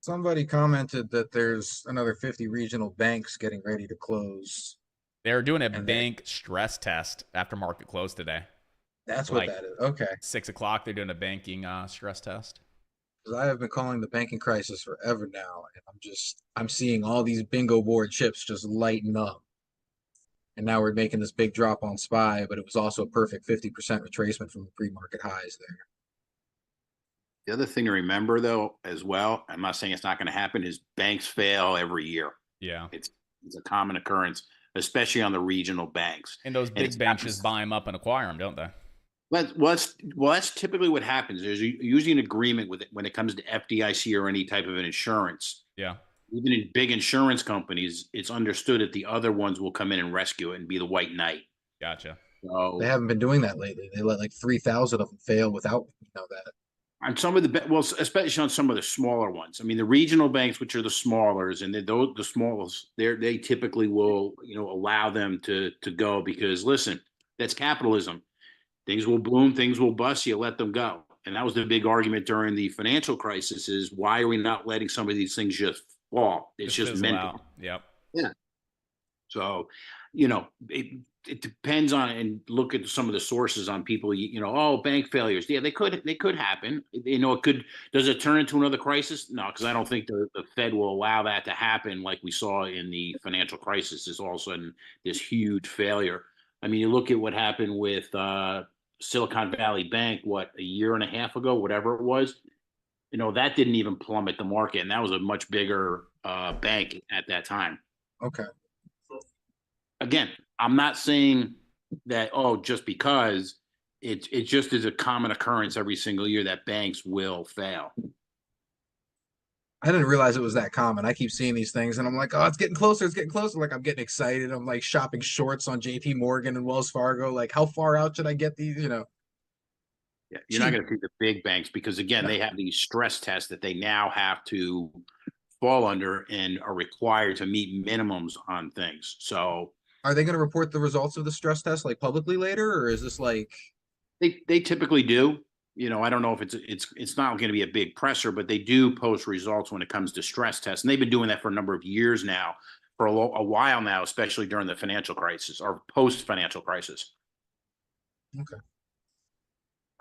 S2: Somebody commented that there's another 50 regional banks getting ready to close.
S1: They're doing a
S2: And
S1: bank stress test after market close today.
S2: That's what
S1: Like-
S2: that is. Okay.
S1: 6 o'clock, they're doing a banking stress test.
S2: Because I have been calling the banking crisis forever now, and I'm seeing all these bingo board chips just lighten up. And now we're making this big drop on SPY, but it was also a perfect 50% retracement from the pre-market highs there.
S6: The other thing to remember, though, as well, I'm not saying it's not going to happen, is banks fail every year.
S1: Yeah.
S6: It's a common occurrence, especially on the regional banks.
S1: And those big
S6: it's
S1: banks
S6: happens-
S1: just buy them up and acquire them, don't they?
S6: That's typically what happens. There's usually an agreement with it when it comes to FDIC or any type of an insurance.
S1: Yeah.
S6: Even in big insurance companies, it's understood that the other ones will come in and rescue it and be the white knight.
S1: Gotcha.
S6: So
S2: They haven't been doing that lately. They let like 3,000 of them fail without that.
S6: on some of the especially on some of the smaller ones. I mean, the regional banks, which are the smallers, and the smallest, they typically will allow them to go because listen, that's capitalism. Things will boom, things will bust. You let them go, and that was the big argument during the financial crisis: is why are we not letting some of these things just fall? It's just
S1: fizzle
S6: mental.
S1: out. Yep.
S6: So, it depends on, and look at some of the sources on people, oh, bank failures. Yeah, they could happen. It could, does it turn into another crisis? No, because I don't think the Fed will allow that to happen like we saw in the financial crisis. Is all of a sudden this huge failure. I mean, you look at what happened with Silicon Valley Bank, a year and a half ago, whatever it was, that didn't even plummet the market. And that was a much bigger bank at that time.
S2: Okay.
S6: Again, I'm not saying that, just because it just is a common occurrence every single year that banks will fail.
S2: I didn't realize it was that common. I keep seeing these things and I'm like, oh, it's getting closer. It's getting closer. Like I'm getting excited. I'm like shopping shorts on JP Morgan and Wells Fargo. Like how far out should I get these,
S6: Yeah, you're not going to see the big banks because again,
S2: No.
S6: they have these stress tests that they now have to fall under and are required to meet minimums on things. So
S2: Are they going to report the results of the stress test like publicly later, or is this like?
S6: They typically do. You know, I don't know if it's not going to be a big presser, but they do post results when it comes to stress tests, and they've been doing that for a number of years now, for a while now, especially during the financial crisis or post financial crisis.
S2: Okay.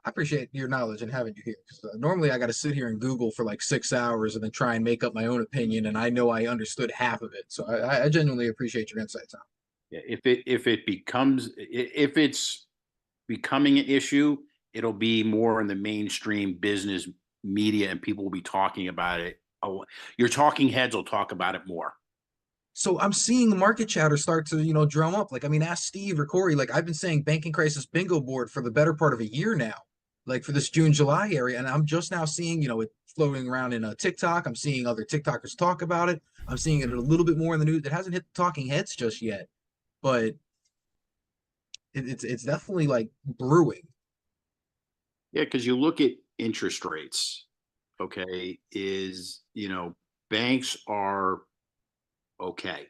S2: I appreciate your knowledge and having you here, because normally I got to sit here and Google for like 6 hours and then try and make up my own opinion, and I know I understood half of it. So I genuinely appreciate your insights on it.
S6: If it's becoming an issue, it'll be more in the mainstream business media, and people will be talking about it. Your talking heads will talk about it more.
S2: So I'm seeing the market chatter start to, drum up. Like, I mean, ask Steve or Corey. Like, I've been saying banking crisis bingo board for the better part of a year now, like for this June, July area. And I'm just now seeing, it floating around in a TikTok. I'm seeing other TikTokers talk about it. I'm seeing it a little bit more in the news. It hasn't hit the talking heads just yet, but it's definitely like brewing.
S6: Yeah, because you look at interest rates, okay, banks are okay.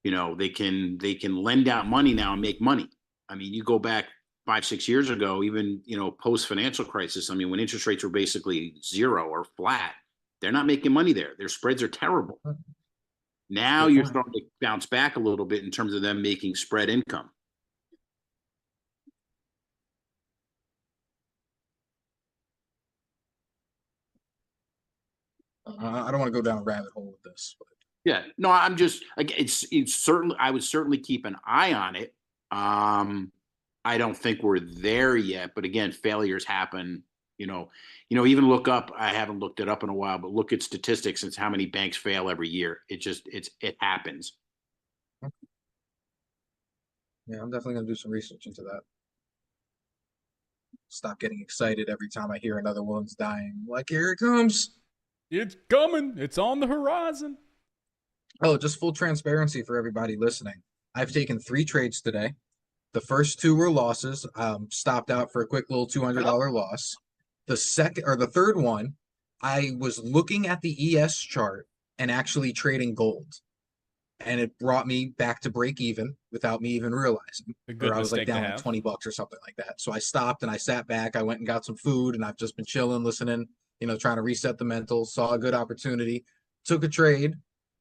S6: They can lend out money now and make money. I mean, you go back 5-6 years ago, even, post financial crisis. I mean, when interest rates were basically zero or flat, they're not making money there. Their spreads are terrible. Now you're starting to bounce back a little bit in terms of them making spread income.
S2: I don't want to go down a rabbit hole with this, but
S6: Yeah, no, I'm just, it's certainly, I would certainly keep an eye on it. I don't think we're there yet, but again, failures happen. Even look up. I haven't looked it up in a while, but look at statistics. It's how many banks fail every year. It happens.
S2: yeah, I'm definitely gonna do some research into that. Stop getting excited every time I hear another one's dying. Like, here it comes.
S1: It's coming. It's on the horizon.
S2: Oh, just full transparency for everybody listening. I've taken 3 trades today. The first 2 were losses. Stopped out for a quick little $200 loss. The third one, I was looking at the ES chart and actually trading gold, and it brought me back to break even without me even realizing.
S1: A good
S2: Or I was like
S1: mistake to
S2: down like
S1: have.
S2: $20 or something like that. So I stopped and I sat back. I went and got some food, and I've just been chilling, listening, trying to reset the mental. Saw a good opportunity, took a trade,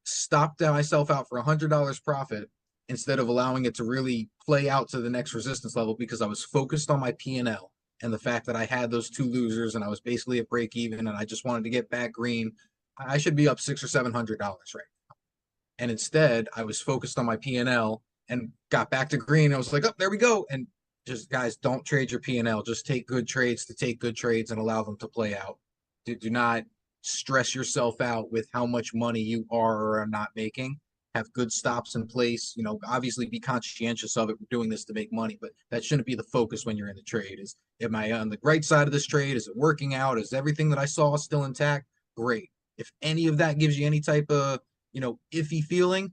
S2: stopped myself out for $100 profit instead of allowing it to really play out to the next resistance level, because I was focused on my P&L and the fact that I had those 2 losers and I was basically at break even, and I just wanted to get back green. I should be up $600 or $700 right now. And instead, I was focused on my P&L and got back to green. I was like, oh, there we go. And just, guys, don't trade your P&L. Just take good trades to take good trades and allow them to play out. Do not stress yourself out with how much money you are or are not making. Have good stops in place. Obviously be conscientious of it. We're doing this to make money, but that shouldn't be the focus when you're in the trade. Am I on the right side of this trade? Is it working out? Is everything that I saw still intact? Great. If any of that gives you any type of, iffy feeling,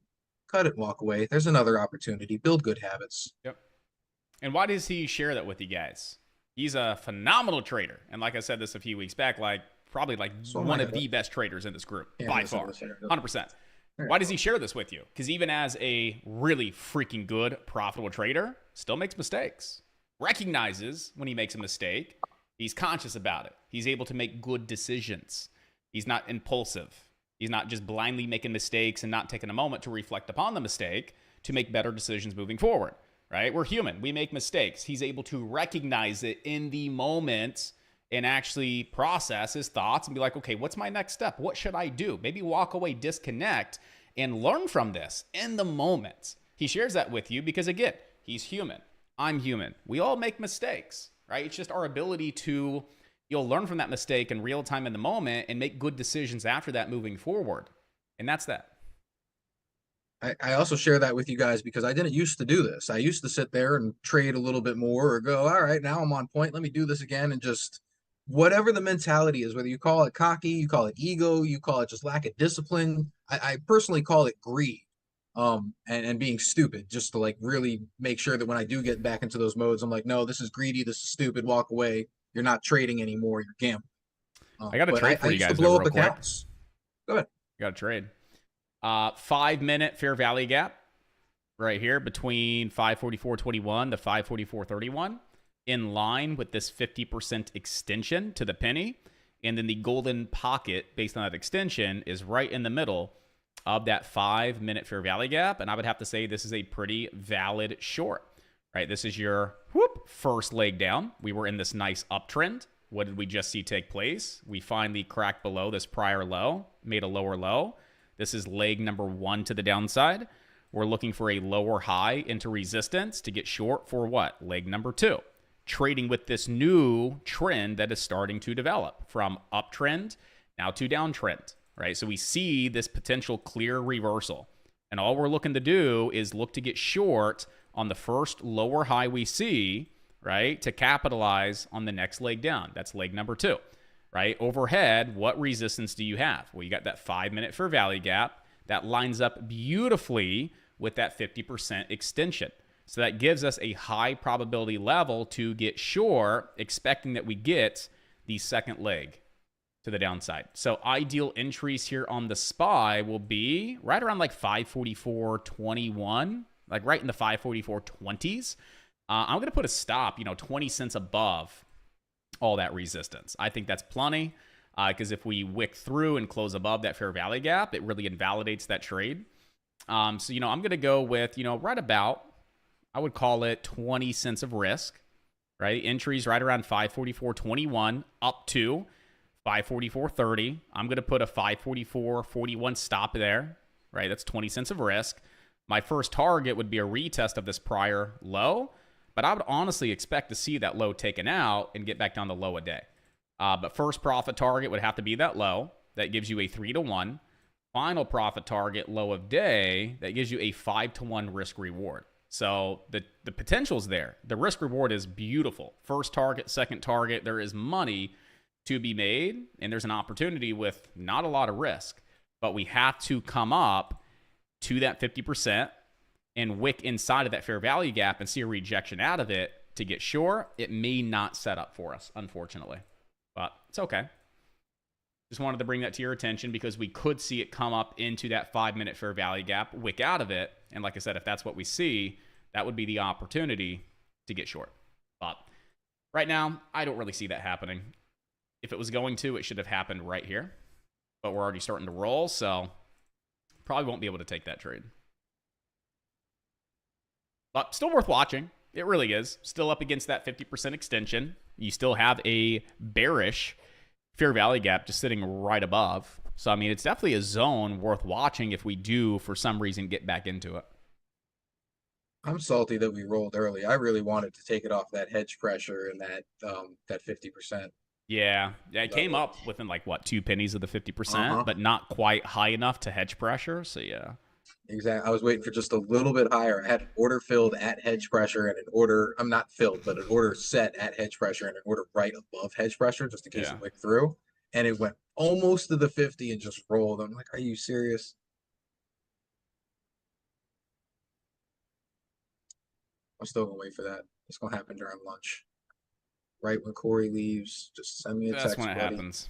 S2: cut it, walk away. There's another opportunity. Build good habits.
S1: Yep. And why does he share that with you guys? He's a phenomenal trader. And like I said this a few weeks back, probably one of the best traders in this group, by far, 100%. Why does he share this with you? Because even as a really freaking good, profitable trader, still makes mistakes. Recognizes when he makes a mistake. He's conscious about it. He's able to make good decisions. He's not impulsive. He's not just blindly making mistakes and not taking a moment to reflect upon the mistake to make better decisions moving forward, right? We're human. We make mistakes. He's able to recognize it in the moment and actually process his thoughts and be like, okay, what's my next step? What should I do? Maybe walk away, disconnect, and learn from this in the moment. He shares that with you because, again, he's human. I'm human. We all make mistakes, right? It's just our ability to, learn from that mistake in real time in the moment and make good decisions after that moving forward. And that's that.
S2: I also share that with you guys because I didn't used to do this. I used to sit there and trade a little bit more or go, all right, now I'm on point. Let me do this again. And just whatever the mentality is, whether you call it cocky, you call it ego, you call it just lack of discipline. I personally call it greed and being stupid, just to really make sure that when I do get back into those modes, I'm like, no, this is greedy. This is stupid. Walk away. You're not trading anymore. You're gambling.
S1: I got a trade for you guys.
S2: Blow up accounts. Go ahead.
S1: Got a trade. 5-minute fair value gap. right here between 544.21 to 544.31, in line with this 50% extension to the penny. And then the golden pocket based on that extension is right in the middle of that 5-minute fair value gap. And I would have to say this is a pretty valid short, right? This is your first leg down. We were in this nice uptrend. What did we just see take place? We finally cracked below this prior low, made a lower low. This is leg number 1 to the downside. We're looking for a lower high into resistance to get short for what? Leg number 2. Trading with this new trend that is starting to develop from uptrend now to downtrend, right? So we see this potential clear reversal. And all we're looking to do is look to get short on the first lower high we see, right, to capitalize on the next leg down. That's leg number 2, right? Overhead, what resistance do you have? Well, you got that 5-minute fair value gap that lines up beautifully with that 50% extension. So that gives us a high probability level to get short, expecting that we get the second leg to the downside. So ideal entries here on the SPY will be right around like 544.21, like right in the 544.20s. I'm going to put a stop, 20 cents above all that resistance. I think that's plenty because if we wick through and close above that fair value gap, it really invalidates that trade. So, I'm going to go with, right about, I would call it 20 cents of risk, right? Entries right around 544.21 up to 544.30. I'm going to put a 544.41 stop there, right? That's 20 cents of risk. My first target would be a retest of this prior low, but I would honestly expect to see that low taken out and get back down to low a day. But first profit target would have to be that low. That gives you a 3-to-1. Final profit target, low of day, that gives you a 5-to-1 risk reward. So the potential's there. The risk reward is beautiful. First target, second target, there is money to be made, and there's an opportunity with not a lot of risk. But we have to come up to that 50% and wick inside of that fair value gap and see a rejection out of it to get short. It may not set up for us, unfortunately, but it's okay. Just wanted to bring that to your attention because we could see it come up into that 5-minute fair value gap, wick out of it. And like I said, if that's what we see, that would be the opportunity to get short. But right now, I don't really see that happening. If it was going to, it should have happened right here. But we're already starting to roll, so probably won't be able to take that trade. But still worth watching. It really is. Still up against that 50% extension. You still have a bearish fair value gap just sitting right above. So, I mean, it's definitely a zone worth watching if we do, for some reason, get back into it.
S2: I'm salty that we rolled early. I really wanted to take it off that hedge pressure and that 50%.
S1: Yeah, it came up within like, what, 2 pennies of the 50%, but not quite high enough to hedge pressure. So, yeah.
S2: Exactly. I was waiting for just a little bit higher. I had an order filled at hedge pressure and an order, I'm not filled, but an order set at hedge pressure and an order right above hedge pressure just in case it wicked through. And it went almost to the 50 and just rolled. I'm like, are you serious? I'm still gonna wait for that. It's gonna happen during lunch. Right when Corey leaves, just send me a text.
S1: That's when it happens.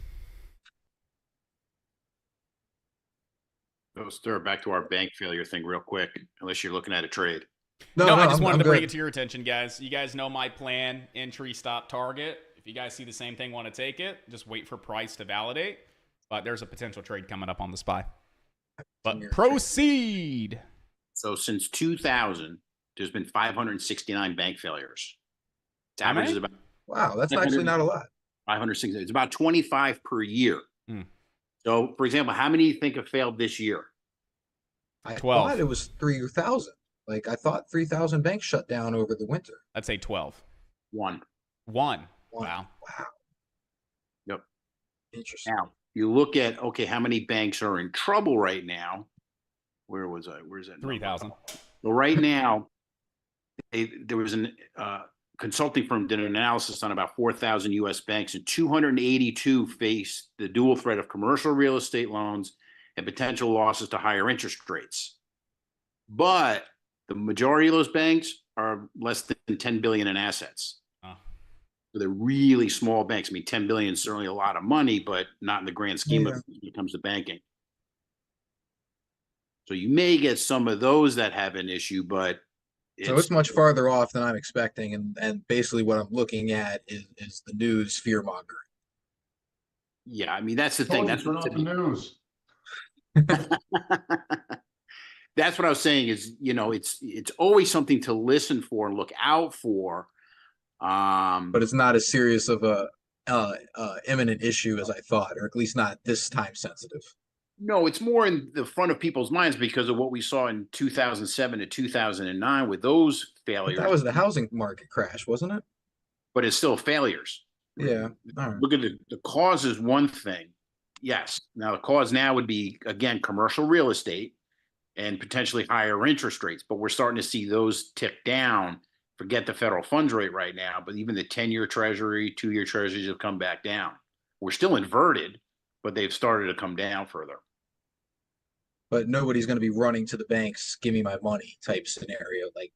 S6: Let's throw it back to our bank failure thing real quick, unless you're looking at a trade.
S1: No, I just wanted to bring it to your attention, guys. You guys know my plan, entry, stop, target. If you guys see the same thing, want to take it, just wait for price to validate. But there's a potential trade coming up on the SPY. But proceed.
S6: So since 2000, there's been 569 bank failures. Its average is about
S2: wow, that's actually not a lot.
S6: 560. It's about 25 per year. So, for example, how many do you think have failed this year?
S2: I
S1: 12.
S2: thought it was 3,000. Like I thought 3,000 banks shut down over the winter.
S1: I'd say 12.
S6: One.
S1: Wow.
S2: Wow.
S6: Yep.
S2: Interesting.
S6: Now, you look at, okay, how many banks are in trouble right now? Where was I? Where's that?
S1: 3,000.
S6: Well, right now, there was an consulting firm did an analysis on about 4,000 U.S. banks, and 282 faced the dual threat of commercial real estate loans and potential losses to higher interest rates. But the majority of those banks are less than 10 billion in assets. So they're really small banks. I mean, 10 billion is certainly a lot of money, but not in the grand scheme of when it comes to banking. So you may get some of those that have an issue, but
S2: So it's much farther off than I'm expecting, and basically what I'm looking at is the news fear mongering.
S6: yeah, I mean, that's the thing. That's
S8: Turn off the news.
S6: That's what I was saying is, it's always something to listen for and look out for.
S2: But it's not as serious of a imminent issue as I thought, or at least not this time sensitive.
S6: No, it's more in the front of people's minds because of what we saw in 2007 to 2009 with those
S2: But
S6: failures.
S2: that was the housing market crash, wasn't it?
S6: But it's still failures.
S2: Yeah. All right.
S6: Look at the cause is one thing. Yes. Now the cause now would be, again, commercial real estate and potentially higher interest rates. But we're starting to see those tick down. Forget the federal funds rate right now, but even the 10-year treasury, 2-year treasuries have come back down. We're still inverted, but they've started to come down further.
S2: But nobody's going to be running to the banks, give me my money type scenario, like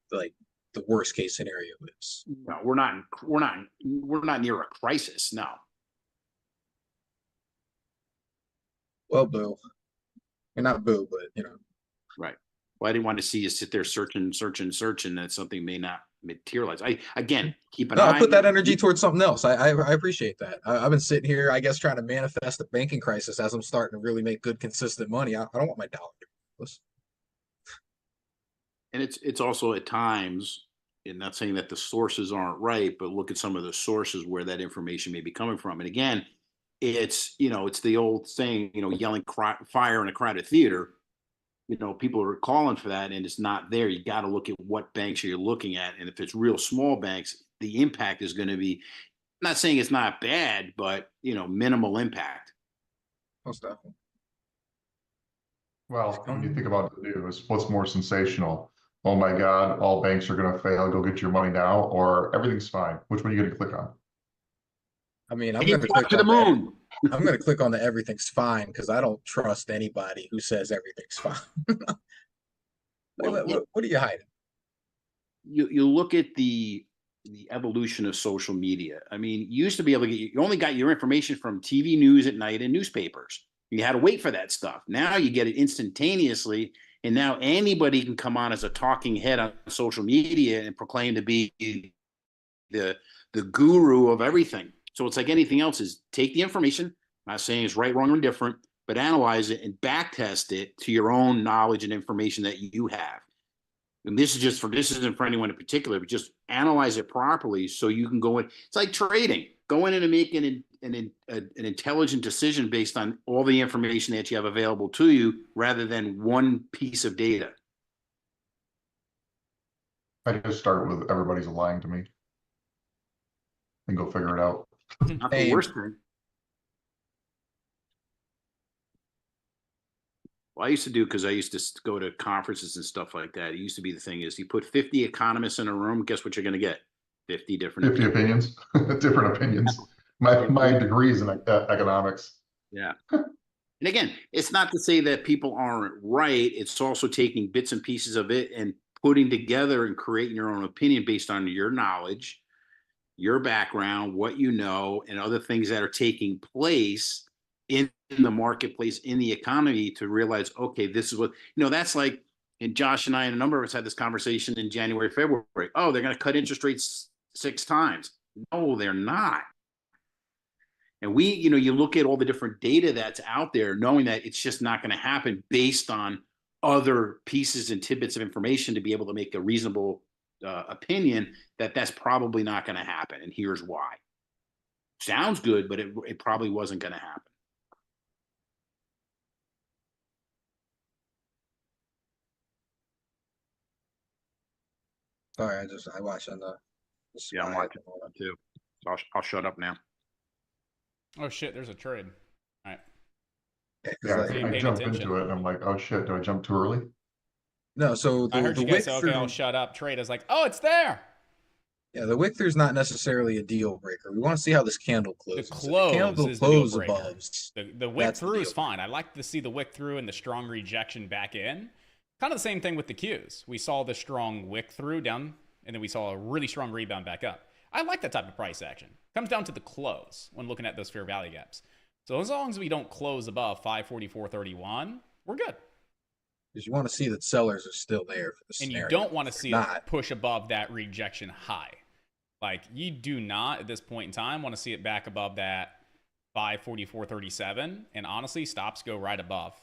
S2: the worst case scenario is.
S6: No, we're not near a crisis. No.
S2: Well, boo. And not boo, but
S6: Right. Well, I didn't want to see you sit there searching, that something may not materialize. Again, keep an
S2: No,
S6: eye.
S2: I'll put that energy towards something else. I appreciate that. I've been sitting here, I guess, trying to manifest a banking crisis as I'm starting to really make good, consistent money. I don't want my dollar to be worthless.
S6: And it's also at times, and not saying that the sources aren't right, but look at some of the sources where that information may be coming from. And again, it's the old saying, yelling fire in a crowded theater. People are calling for that and it's not there. You got to look at what banks you're looking at. And if it's real small banks, the impact is going to be, I'm not saying it's not bad, but minimal impact.
S2: Most definitely.
S8: Well, when you think about the news, what's more sensational? Oh my God, all banks are going to fail. Go get your money now, or everything's fine. Which one are you going to click on?
S2: I mean, I'm
S6: You
S2: going to
S6: talk
S2: click
S6: to the
S2: on
S6: moon.
S2: I'm going to click on the everything's fine because I don't trust anybody who says everything's fine. What are you hiding?
S6: You look at the evolution of social media. I mean, you used to be able to you only got your information from TV news at night and newspapers. You had to wait for that stuff. Now you get it instantaneously, and now anybody can come on as a talking head on social media and proclaim to be the guru of everything. So it's like anything else: is take the information. I'm not saying it's right, wrong, or indifferent, but analyze it and back test it to your own knowledge and information that you have. And this isn't for anyone in particular, but just analyze it properly so you can go in. It's like trading. Go in and make an intelligent decision based on all the information that you have available to you, rather than one piece of data.
S8: I just start with everybody's lying to me and go figure it out.
S6: Not the worst thing. Well, I used to do, because I used to go to conferences and stuff like that. It used to be the thing is you put 50 economists in a room, guess what you're going to get? 50 different
S8: 50 opinions, different opinions. My degree is in economics.
S6: Yeah. And again, it's not to say that people aren't right. It's also taking bits and pieces of it and putting together and creating your own opinion based on your knowledge, your background, what you know, and other things that are taking place in the marketplace, in the economy, to realize, okay, this is what, that's like, and Josh and I and a number of us had this conversation in January, February. Oh, they're going to cut interest rates 6 times. No, they're not. And you look at all the different data that's out there, knowing that it's just not going to happen based on other pieces and tidbits of information to be able to make a reasonable opinion that that's probably not going to happen. And here's why. Sounds good, but it probably wasn't going to happen.
S2: Sorry, I watch on the
S6: Yeah, I'm watching that too. So I'll shut up now.
S1: Oh shit, there's a trade. All right.
S8: Yeah,
S1: So you
S8: I
S1: paid
S8: jump
S1: attention.
S8: into it and I'm like, oh shit, do I jump too early?
S2: No, so
S1: I heard
S2: the
S1: you guys
S2: wick
S1: say, okay,
S2: through,
S1: I'll shut up. Trade. I was like, oh, it's there.
S2: yeah, the wick through is not necessarily a deal breaker. We want to see how this candle closes. If
S1: close
S2: candle
S1: is the deal
S2: closes
S1: breaker.
S2: above.
S1: The wick
S2: That's the
S1: through is
S2: deal.
S1: fine. I like to see the wick through and the strong rejection back in. Kind of the same thing with the Qs. We saw the strong wick through down, and then we saw a really strong rebound back up. I like that type of price action. Comes down to the close when looking at those fair value gaps. So as long as we don't close above 544.31, we're good.
S2: Because you want to see that sellers are still there for the
S1: And
S2: scenario.
S1: you don't want to
S2: If
S1: see
S2: they're
S1: it
S2: not,
S1: push above that rejection high. Like, you do not, at this point in time, want to see it back above that 544.37. And honestly, stops go right above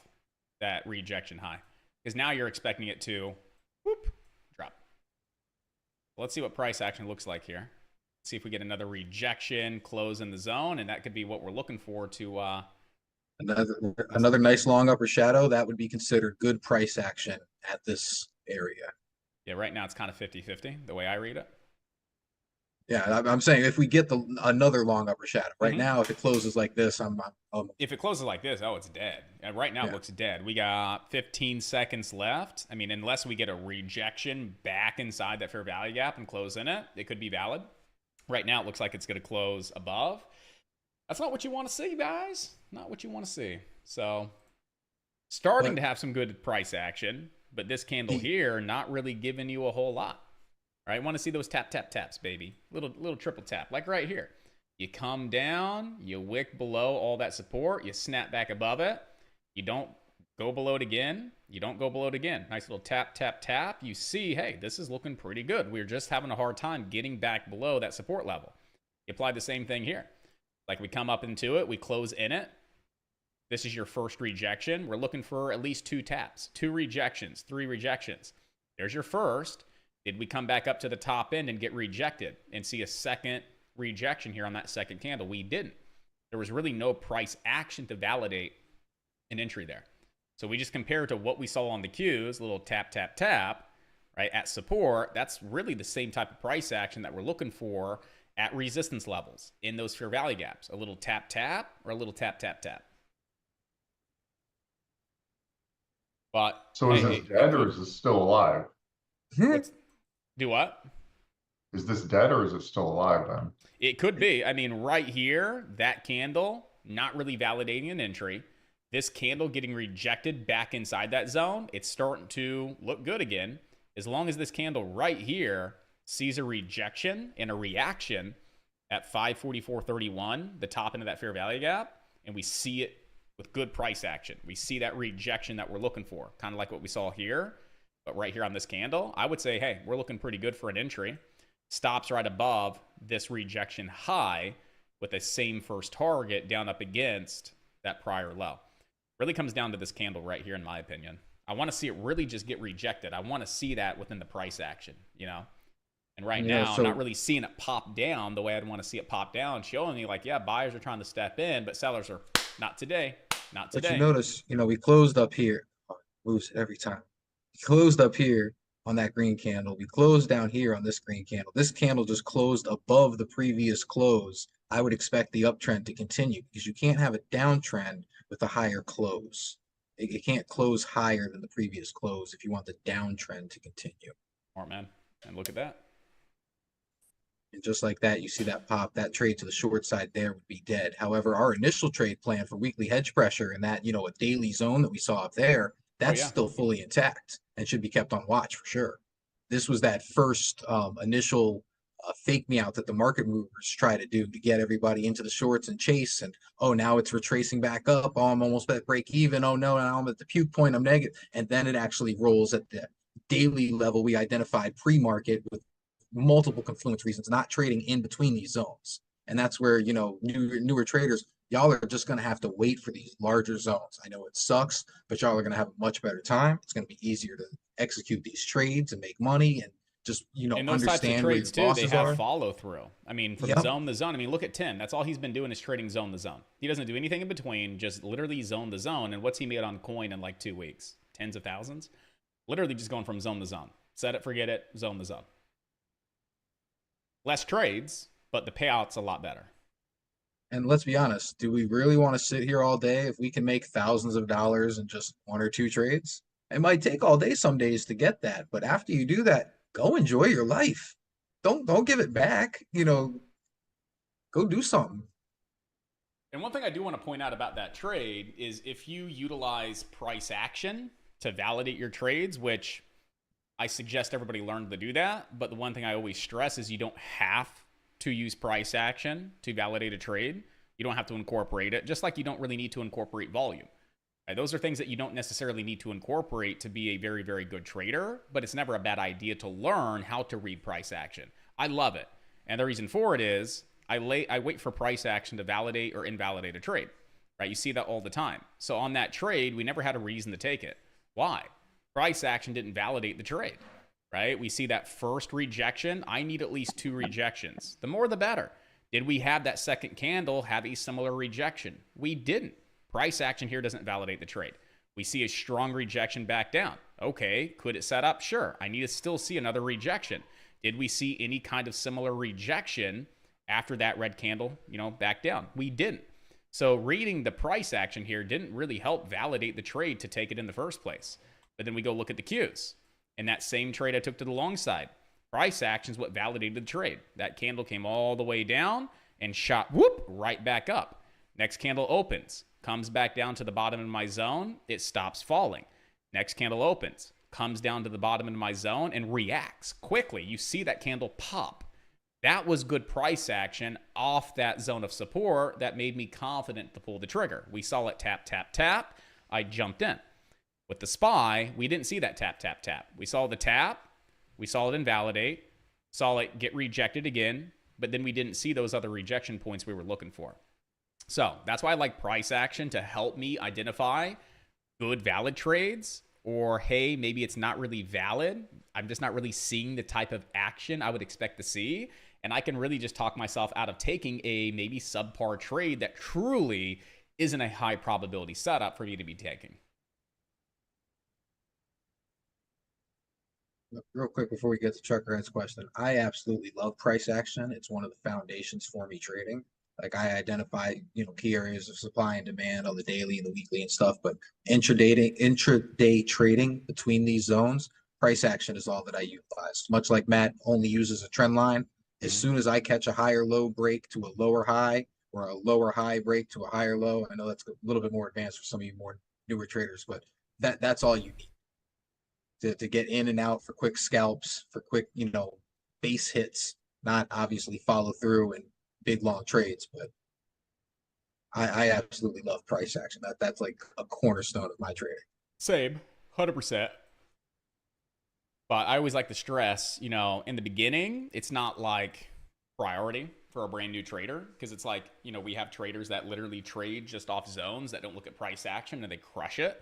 S1: that rejection high. Because now you're expecting it to, whoop, drop. Let's see what price action looks like here. See if we get another rejection, close in the zone, and that could be what we're looking for to
S2: another nice long upper shadow, that would be considered good price action at this area.
S1: yeah, right now it's kind of 50-50, the way I read it.
S2: Yeah, I'm saying if we get another long upper shadow right
S1: Mhm.
S2: now, if it closes like this,
S1: If it closes like this, oh, it's dead. Right now it
S2: Yeah.
S1: looks dead. We got 15 seconds left. I mean, unless we get a rejection back inside that fair value gap and close in it, it could be valid. Right now it looks like it's going to close above. That's not what you want to see, guys. Not what you want to see. So starting to have some good price action, but this candle here not really giving you a whole lot. All right, want to see those tap, tap, taps, baby. Little triple tap, like right here. You come down, you wick below all that support, you snap back above it. You don't go below it again. You don't go below it again. Nice little tap, tap, tap. You see, hey, this is looking pretty good. We're just having a hard time getting back below that support level. You apply the same thing here. Like, we come up into it, we close in it. This is your first rejection. We're looking for at least 2 taps, 2 rejections, 3 rejections. There's your first. Did we come back up to the top end and get rejected and see a second rejection here on that second candle? We didn't. There was really no price action to validate an entry there. So we just compare it to what we saw on the Qs, little tap, tap, tap, right, at support. That's really the same type of price action that we're looking for at resistance levels in those fair value gaps. A little tap, tap, or a little tap, tap, tap. But
S8: So is this dead or is this still alive?
S1: do what?
S8: Is this dead or is it still alive then?
S1: It could be. I mean, right here, that candle, not really validating an entry. This candle getting rejected back inside that zone, it's starting to look good again. As long as this candle right here sees a rejection and a reaction at 544.31, the top end of that fair value gap, and we see it with good price action. We see that rejection that we're looking for, kind of like what we saw here, but right here on this candle, I would say, hey, we're looking pretty good for an entry. Stops right above this rejection high with the same first target down up against that prior low. Really comes down to this candle right here, in my opinion. I want to see it really just get rejected. I want to see that within the price action, you know? And right now, I'm not really seeing it pop down the way I'd want to see it pop down, showing me like, yeah, buyers are trying to step in, but sellers are not today, not today.
S2: But you notice, we closed up here. Oh, it moves every time. We closed up here on that green candle. We closed down here on this green candle. This candle just closed above the previous close. I would expect the uptrend to continue because you can't have a downtrend with a higher close. It can't close higher than the previous close if you want the downtrend to continue.
S1: Smart, man. And look at that.
S2: And just like that, you see that pop, that trade to the short side there would be dead. However, our initial trade plan for weekly hedge pressure and that, a daily zone that we saw up there, that's still fully intact and should be kept on watch for sure. This was that first initial fake me out that the market movers try to do to get everybody into the shorts and chase. And, oh, now it's retracing back up. Oh, I'm almost at break even. Oh, no, now I'm at the puke point. I'm negative. And then it actually rolls at the daily level we identified pre-market with multiple confluence reasons, not trading in between these zones. And that's where, newer traders, y'all are just going to have to wait for these larger zones. I know it sucks, but y'all are going to have a much better time. It's going to be easier to execute these trades and make money and just,
S1: and those types of trades too, they have follow through. I mean, from zone to zone. I mean, look at Tim. That's all he's been doing is trading zone to zone. He doesn't do anything in between, just literally zone to zone. And what's he made on coin in like 2 weeks? Tens of thousands? Literally just going from zone to zone. Set it, forget it, zone to zone. Less trades, but the payout's a lot better.
S2: And let's be honest, do we really want to sit here all day if we can make thousands of dollars in just 1 or 2 trades? It might take all day some days to get that, but after you do that, go enjoy your life. Don't give it back. Go do something.
S1: And one thing I do want to point out about that trade is if you utilize price action to validate your trades, which I suggest everybody learn to do that. But the one thing I always stress is you don't have to use price action to validate a trade. You don't have to incorporate it, just like you don't really need to incorporate volume. Right? Those are things that you don't necessarily need to incorporate to be a very, very good trader, but it's never a bad idea to learn how to read price action. I love it. And the reason for it is I wait for price action to validate or invalidate a trade. Right? You see that all the time. So on that trade, we never had a reason to take it. Why? Price action didn't validate the trade. Right? We see that first rejection. I need at least 2 rejections. The more, the better. Did we have that second candle have a similar rejection? We didn't. Price action here doesn't validate the trade. We see a strong rejection back down. Okay, could it set up? Sure. I need to still see another rejection. Did we see any kind of similar rejection after that red candle, back down? We didn't. So reading the price action here didn't really help validate the trade to take it in the first place. But then we go look at the cues. And that same trade I took to the long side. Price action is what validated the trade. That candle came all the way down and shot right back up. Next candle opens, comes back down to the bottom of my zone. It stops falling. Next candle opens, comes down to the bottom of my zone and reacts quickly. You see that candle pop. That was good price action off that zone of support that made me confident to pull the trigger. We saw it tap, tap, tap. I jumped in. With the SPY, we didn't see that tap, tap, tap. We saw the tap, we saw it invalidate, saw it get rejected again, but then we didn't see those other rejection points we were looking for. So that's why I like price action to help me identify good valid trades, or hey, maybe it's not really valid. I'm just not really seeing the type of action I would expect to see. And I can really just talk myself out of taking a maybe subpar trade that truly isn't a high probability setup for me to be taking.
S2: Real quick before we get to Chuckerhead's question, I absolutely love price action. It's one of the foundations for me trading. Like I identify, key areas of supply and demand on the daily and the weekly and stuff, but intraday trading between these zones, price action is all that I utilize. Much like Matt only uses a trend line. As soon as I catch a higher low break to a lower high or a lower high break to a higher low, I know that's a little bit more advanced for some of you more newer traders, but that's all you need. To get in and out for quick scalps, for quick, base hits, not obviously follow through and big long trades. But I absolutely love price action. That's like a cornerstone of my trading.
S1: Same, 100%. But I always like to stress, in the beginning, it's not like priority for a brand new trader, because it's like, we have traders that literally trade just off zones that don't look at price action and they crush it.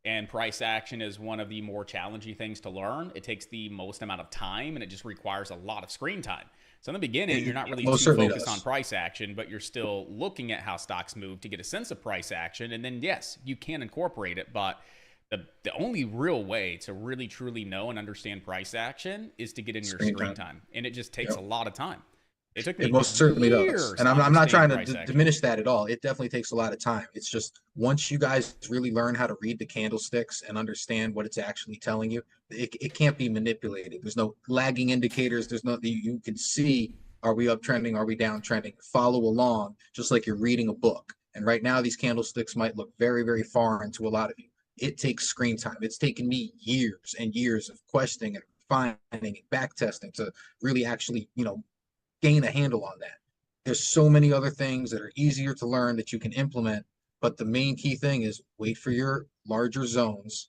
S1: And price action is one of the more challenging things to learn. It takes the most amount of time and it just requires a lot of screen time. So in the beginning, you're not really too focused on price action, but you're still looking at how stocks move to get a sense of price action. And then, yes, you can incorporate it, but the only real way to really, truly know and understand price action is to get in your screen time. And it just takes a lot of time. It took me
S2: most certainly does. And I'm not trying to diminish that at all. It definitely takes a lot of time. It's just once you guys really learn how to read the candlesticks and understand what it's actually telling you, it can't be manipulated. There's no lagging indicators. There's nothing you can see. Are we uptrending? Are we downtrending? Follow along, just like you're reading a book. And right now, these candlesticks might look very, very foreign to a lot of you. It takes screen time. It's taken me years and years of questioning and finding and back testing to really actually, gain a handle on that. There's so many other things that are easier to learn that you can implement, but the main key thing is wait for your larger zones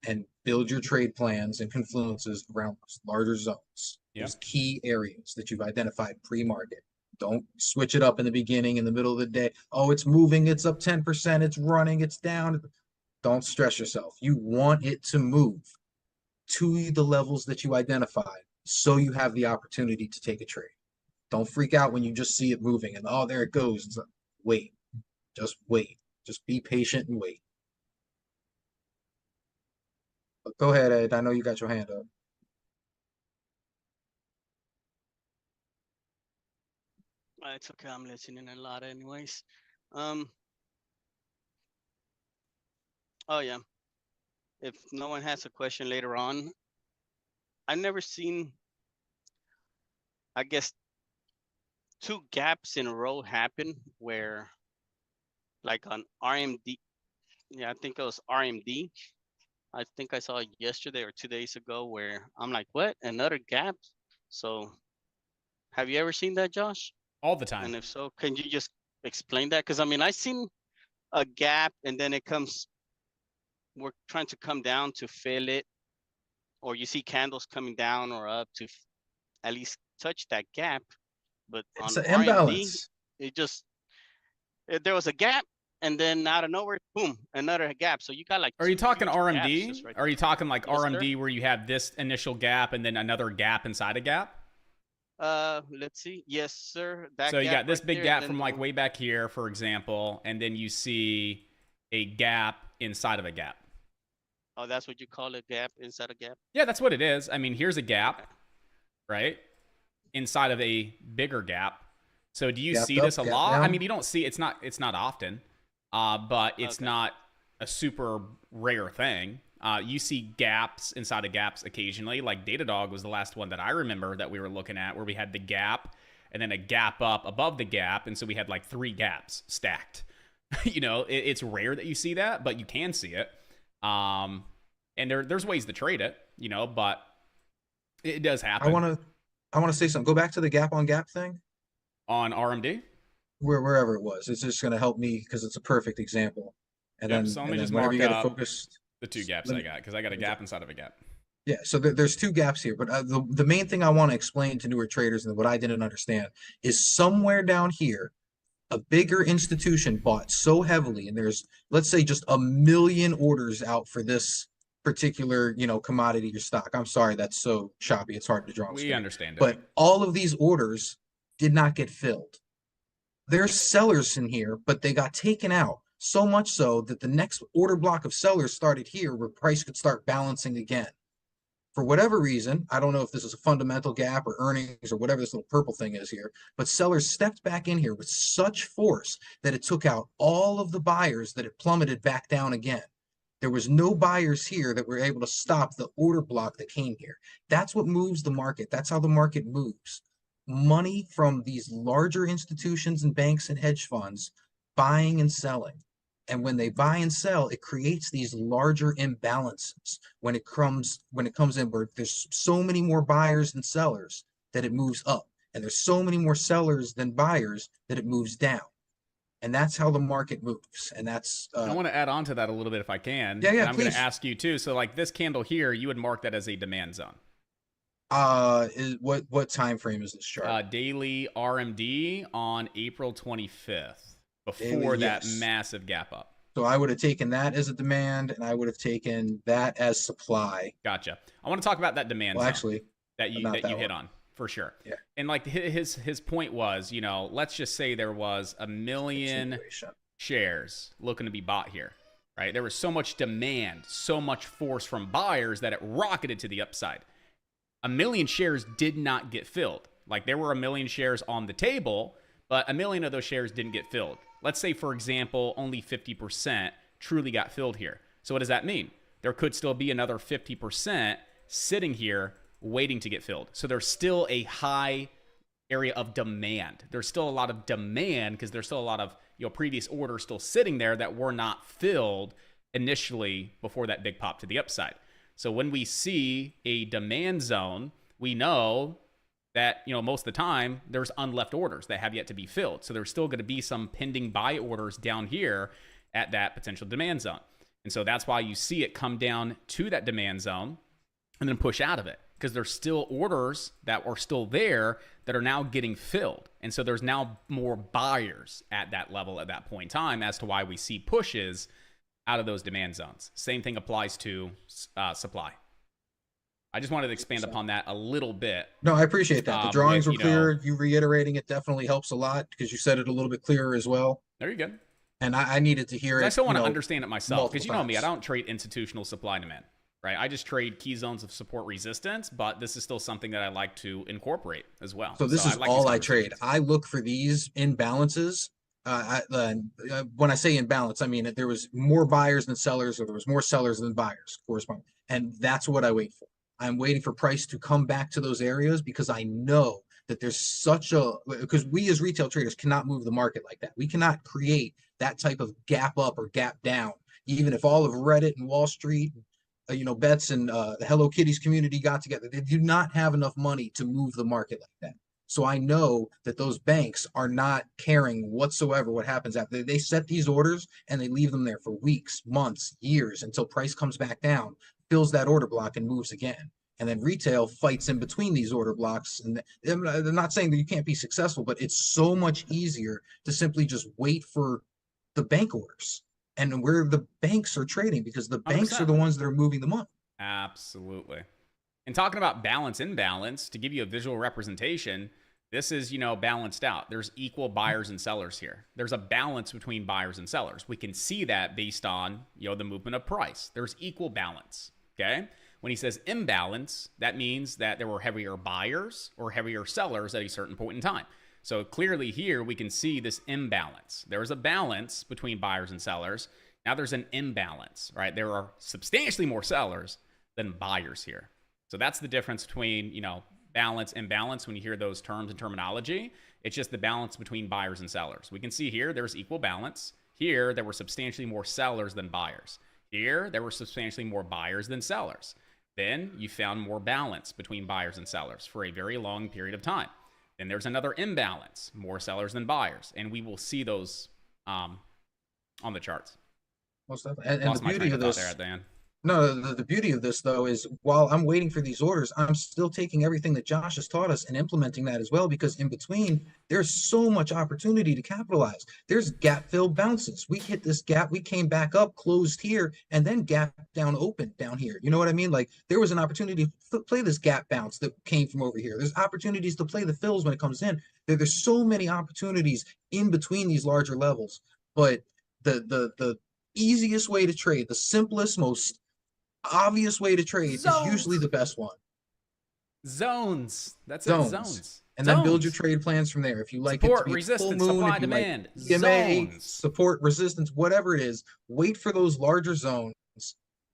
S2: and build your trade plans and confluences around those larger zones. Those key areas that you've identified pre-market. Don't switch it up in the beginning, in the middle of the day. Oh, it's moving, it's up 10%, it's running, it's down. Don't stress yourself. You want it to move to the levels that you identified so you have the opportunity to take a trade. Don't freak out when you just see it moving and there it goes. It's like, wait, just wait. Just be patient and wait. But go ahead, Ed. I know you got your hand up.
S9: It's okay. I'm listening a lot anyways. Oh yeah. If no one has a question later on, I've never seen, I guess, 2 gaps in a row happen where, like on RMD, I think it was RMD. I think I saw it yesterday or 2 days ago where I'm like, what? Another gap? So have you ever seen that, Josh?
S1: All the time.
S9: And if so, can you just explain that? Because I mean, I've seen a gap and then it comes we're trying to come down to fill it, or you see candles coming down or up to at least touch that gap. But
S2: It's
S9: on
S2: an
S9: RMD,
S2: imbalance.
S9: there was a gap, and then out of nowhere, boom, another gap. So you got like
S1: Are you
S9: two
S1: talking
S9: huge gaps
S1: RMD?
S9: just right
S1: Are you talking like
S9: Yes, sir.
S1: RMD where you have this initial gap and then another gap inside a gap?
S9: Let's see. Yes, sir. That
S1: So you
S9: gap
S1: got this
S9: right
S1: big
S9: there,
S1: gap
S9: then
S1: from
S9: the
S1: like
S9: one-
S1: way back here, for example, and then you see a gap inside of a gap.
S9: Oh, that's what you call a gap inside a gap.
S1: Yeah, that's what it is. I mean, here's a gap, right? Inside of a bigger gap. So do you
S2: Gapped
S1: see
S2: up,
S1: this a
S2: gapped
S1: lot? I
S2: down.
S1: mean, you don't see it's not often. But it's
S9: Okay.
S1: not a super rare thing. You see gaps inside of gaps occasionally. Like Datadog was the last one that I remember that we were looking at, where we had the gap and then a gap up above the gap, and so we had like 3 gaps stacked. You know, it's rare that you see that, but you can see it. And there's ways to trade it, you know, but it does happen.
S2: I want to say something. Go back to the gap on gap thing,
S1: on RMD.
S2: wherever it was. It's just going to help me because it's a perfect example. And
S1: Yep,
S2: then,
S1: so let me
S2: and then
S1: just
S2: whenever you
S1: mark
S2: get it
S1: up
S2: focused.
S1: The 2 gaps
S2: let
S1: I
S2: me-
S1: got, because I got a gap inside of a gap.
S2: Yeah, so there's 2 gaps here, but the main thing I want to explain to newer traders and what I didn't understand is somewhere down here, a bigger institution bought so heavily, and there's, let's say, just 1 million orders out for this particular, commodity or stock. I'm sorry, that's so choppy. It's hard to draw. on
S1: We
S2: screen.
S1: understand it.
S2: But all of these orders did not get filled. There's sellers in here, but they got taken out. So much so that the next order block of sellers started here where price could start balancing again. For whatever reason, I don't know if this is a fundamental gap or earnings or whatever this little purple thing is here, but sellers stepped back in here with such force that it took out all of the buyers that it plummeted back down again. There was no buyers here that were able to stop the order block that came here. That's what moves the market. That's how the market moves. Money from these larger institutions and banks and hedge funds buying and selling. And when they buy and sell, it creates these larger imbalances when it comes in where there's so many more buyers than sellers that it moves up. And there's so many more sellers than buyers that it moves down. And that's how the market moves. And that's
S1: I want to add on to that a little bit if I can.
S2: Yeah,
S1: And I'm going
S2: please.
S1: to ask you too. So like this candle here, you would mark that as a demand zone.
S2: What time frame is this chart?
S1: Daily RMD on April 25th, before
S2: Daily,
S1: that
S2: yes.
S1: massive gap up.
S2: So I would have taken that as a demand, and I would have taken that as supply.
S1: Gotcha. I want to talk about that demand
S2: Well,
S1: zone
S2: actually,
S1: that you
S2: not
S1: that
S2: that
S1: you hit
S2: one.
S1: on for sure.
S2: Yeah.
S1: And like his point was, let's just say there was 1 million
S2: Continuation.
S1: shares looking to be bought here, right? There was so much demand, so much force from buyers that it rocketed to the upside. 1 million shares did not get filled. Like there were 1 million shares on the table, but 1 million of those shares didn't get filled. Let's say, for example, only 50% truly got filled here. So what does that mean? There could still be another 50% sitting here waiting to get filled. So there's still a high area of demand. There's still a lot of demand because there's still a lot of previous orders still sitting there that were not filled initially before that big pop to the upside. So when we see a demand zone, we know that most of the time there's unleft orders that have yet to be filled. So there's still going to be some pending buy orders down here at that potential demand zone. And so that's why you see it come down to that demand zone and then push out of it, because there's still orders that are still there that are now getting filled. And so there's now more buyers at that level at that point in time, as to why we see pushes out of those demand zones. Same thing applies to supply. I just wanted to expand upon that a little bit.
S2: No, I appreciate that. The drawings were
S1: with,
S2: clear. You reiterating it definitely helps a lot because you said it a little bit clearer as well.
S1: There you go.
S2: And I needed to hear it.
S1: I still want to understand it myself, because
S2: multiple
S1: me, I
S2: times.
S1: don't trade institutional supply and demand, right? I just trade key zones of support resistance, but this is still something that I like to incorporate as well.
S2: So this is
S1: like
S2: all
S1: these
S2: I trade.
S1: conversations.
S2: I look for these imbalances. When I say imbalance, I mean that there was more buyers than sellers, or there was more sellers than buyers, corresponding. And that's what I wait for. I'm waiting for price to come back to those areas because I know that there's because we as retail traders cannot move the market like that. We cannot create that type of gap up or gap down. Even if all of Reddit and Wall Street, bets and the Hello Kitties community got together, they do not have enough money to move the market like that. So I know that those banks are not caring whatsoever what happens after they set these orders and they leave them there for weeks, months, years until price comes back down, fills that order block and moves again. And then retail fights in between these order blocks. And they're not saying that you can't be successful, but it's so much easier to simply just wait for the bank orders and where the banks are trading, because the banks are the
S1: 100%.
S2: ones that are moving the money.
S1: Absolutely. And talking about balance, imbalance, to give you a visual representation, this is, balanced out. There's equal buyers and sellers here. There's a balance between buyers and sellers. We can see that based on, the movement of price. There's equal balance, okay? When he says imbalance, that means that there were heavier buyers or heavier sellers at a certain point in time. So clearly here we can see this imbalance. There is a balance between buyers and sellers. Now there's an imbalance, right? There are substantially more sellers than buyers here. So that's the difference between, balance, imbalance. When you hear those terms and terminology, it's just the balance between buyers and sellers. We can see here, there's equal balance. Here, there were substantially more sellers than buyers. Here, there were substantially more buyers than sellers. Then you found more balance between buyers and sellers for a very long period of time. Then there's another imbalance, more sellers than buyers. And we will see those on the charts.
S2: Most definitely. And
S1: Lost
S2: the
S1: my
S2: beauty
S1: train
S2: of
S1: thought
S2: this,
S1: there at the end.
S2: no, the beauty of this though is while I'm waiting for these orders, I'm still taking everything that Josh has taught us and implementing that as well, because in between there's so much opportunity to capitalize. There's gap fill bounces. We hit this gap, we came back up, closed here, and then gap down, open down here. You know what I mean? Like there was an opportunity to play this gap bounce that came from over here. There's opportunities to play the fills when it comes in. There's so many opportunities in between these larger levels, but the easiest way to trade, the simplest, most obvious way to trade
S1: Zones.
S2: is usually the best one.
S1: Zones. That's
S2: Zones.
S1: it. Zones.
S2: And then build your
S1: Zones.
S2: trade plans from there. If you like
S1: Support,
S2: it to be
S1: resistance,
S2: full moon,
S1: supply,
S2: if you like
S1: demand.
S2: EMA,
S1: Zones.
S2: support, resistance, whatever it is, wait for those larger zones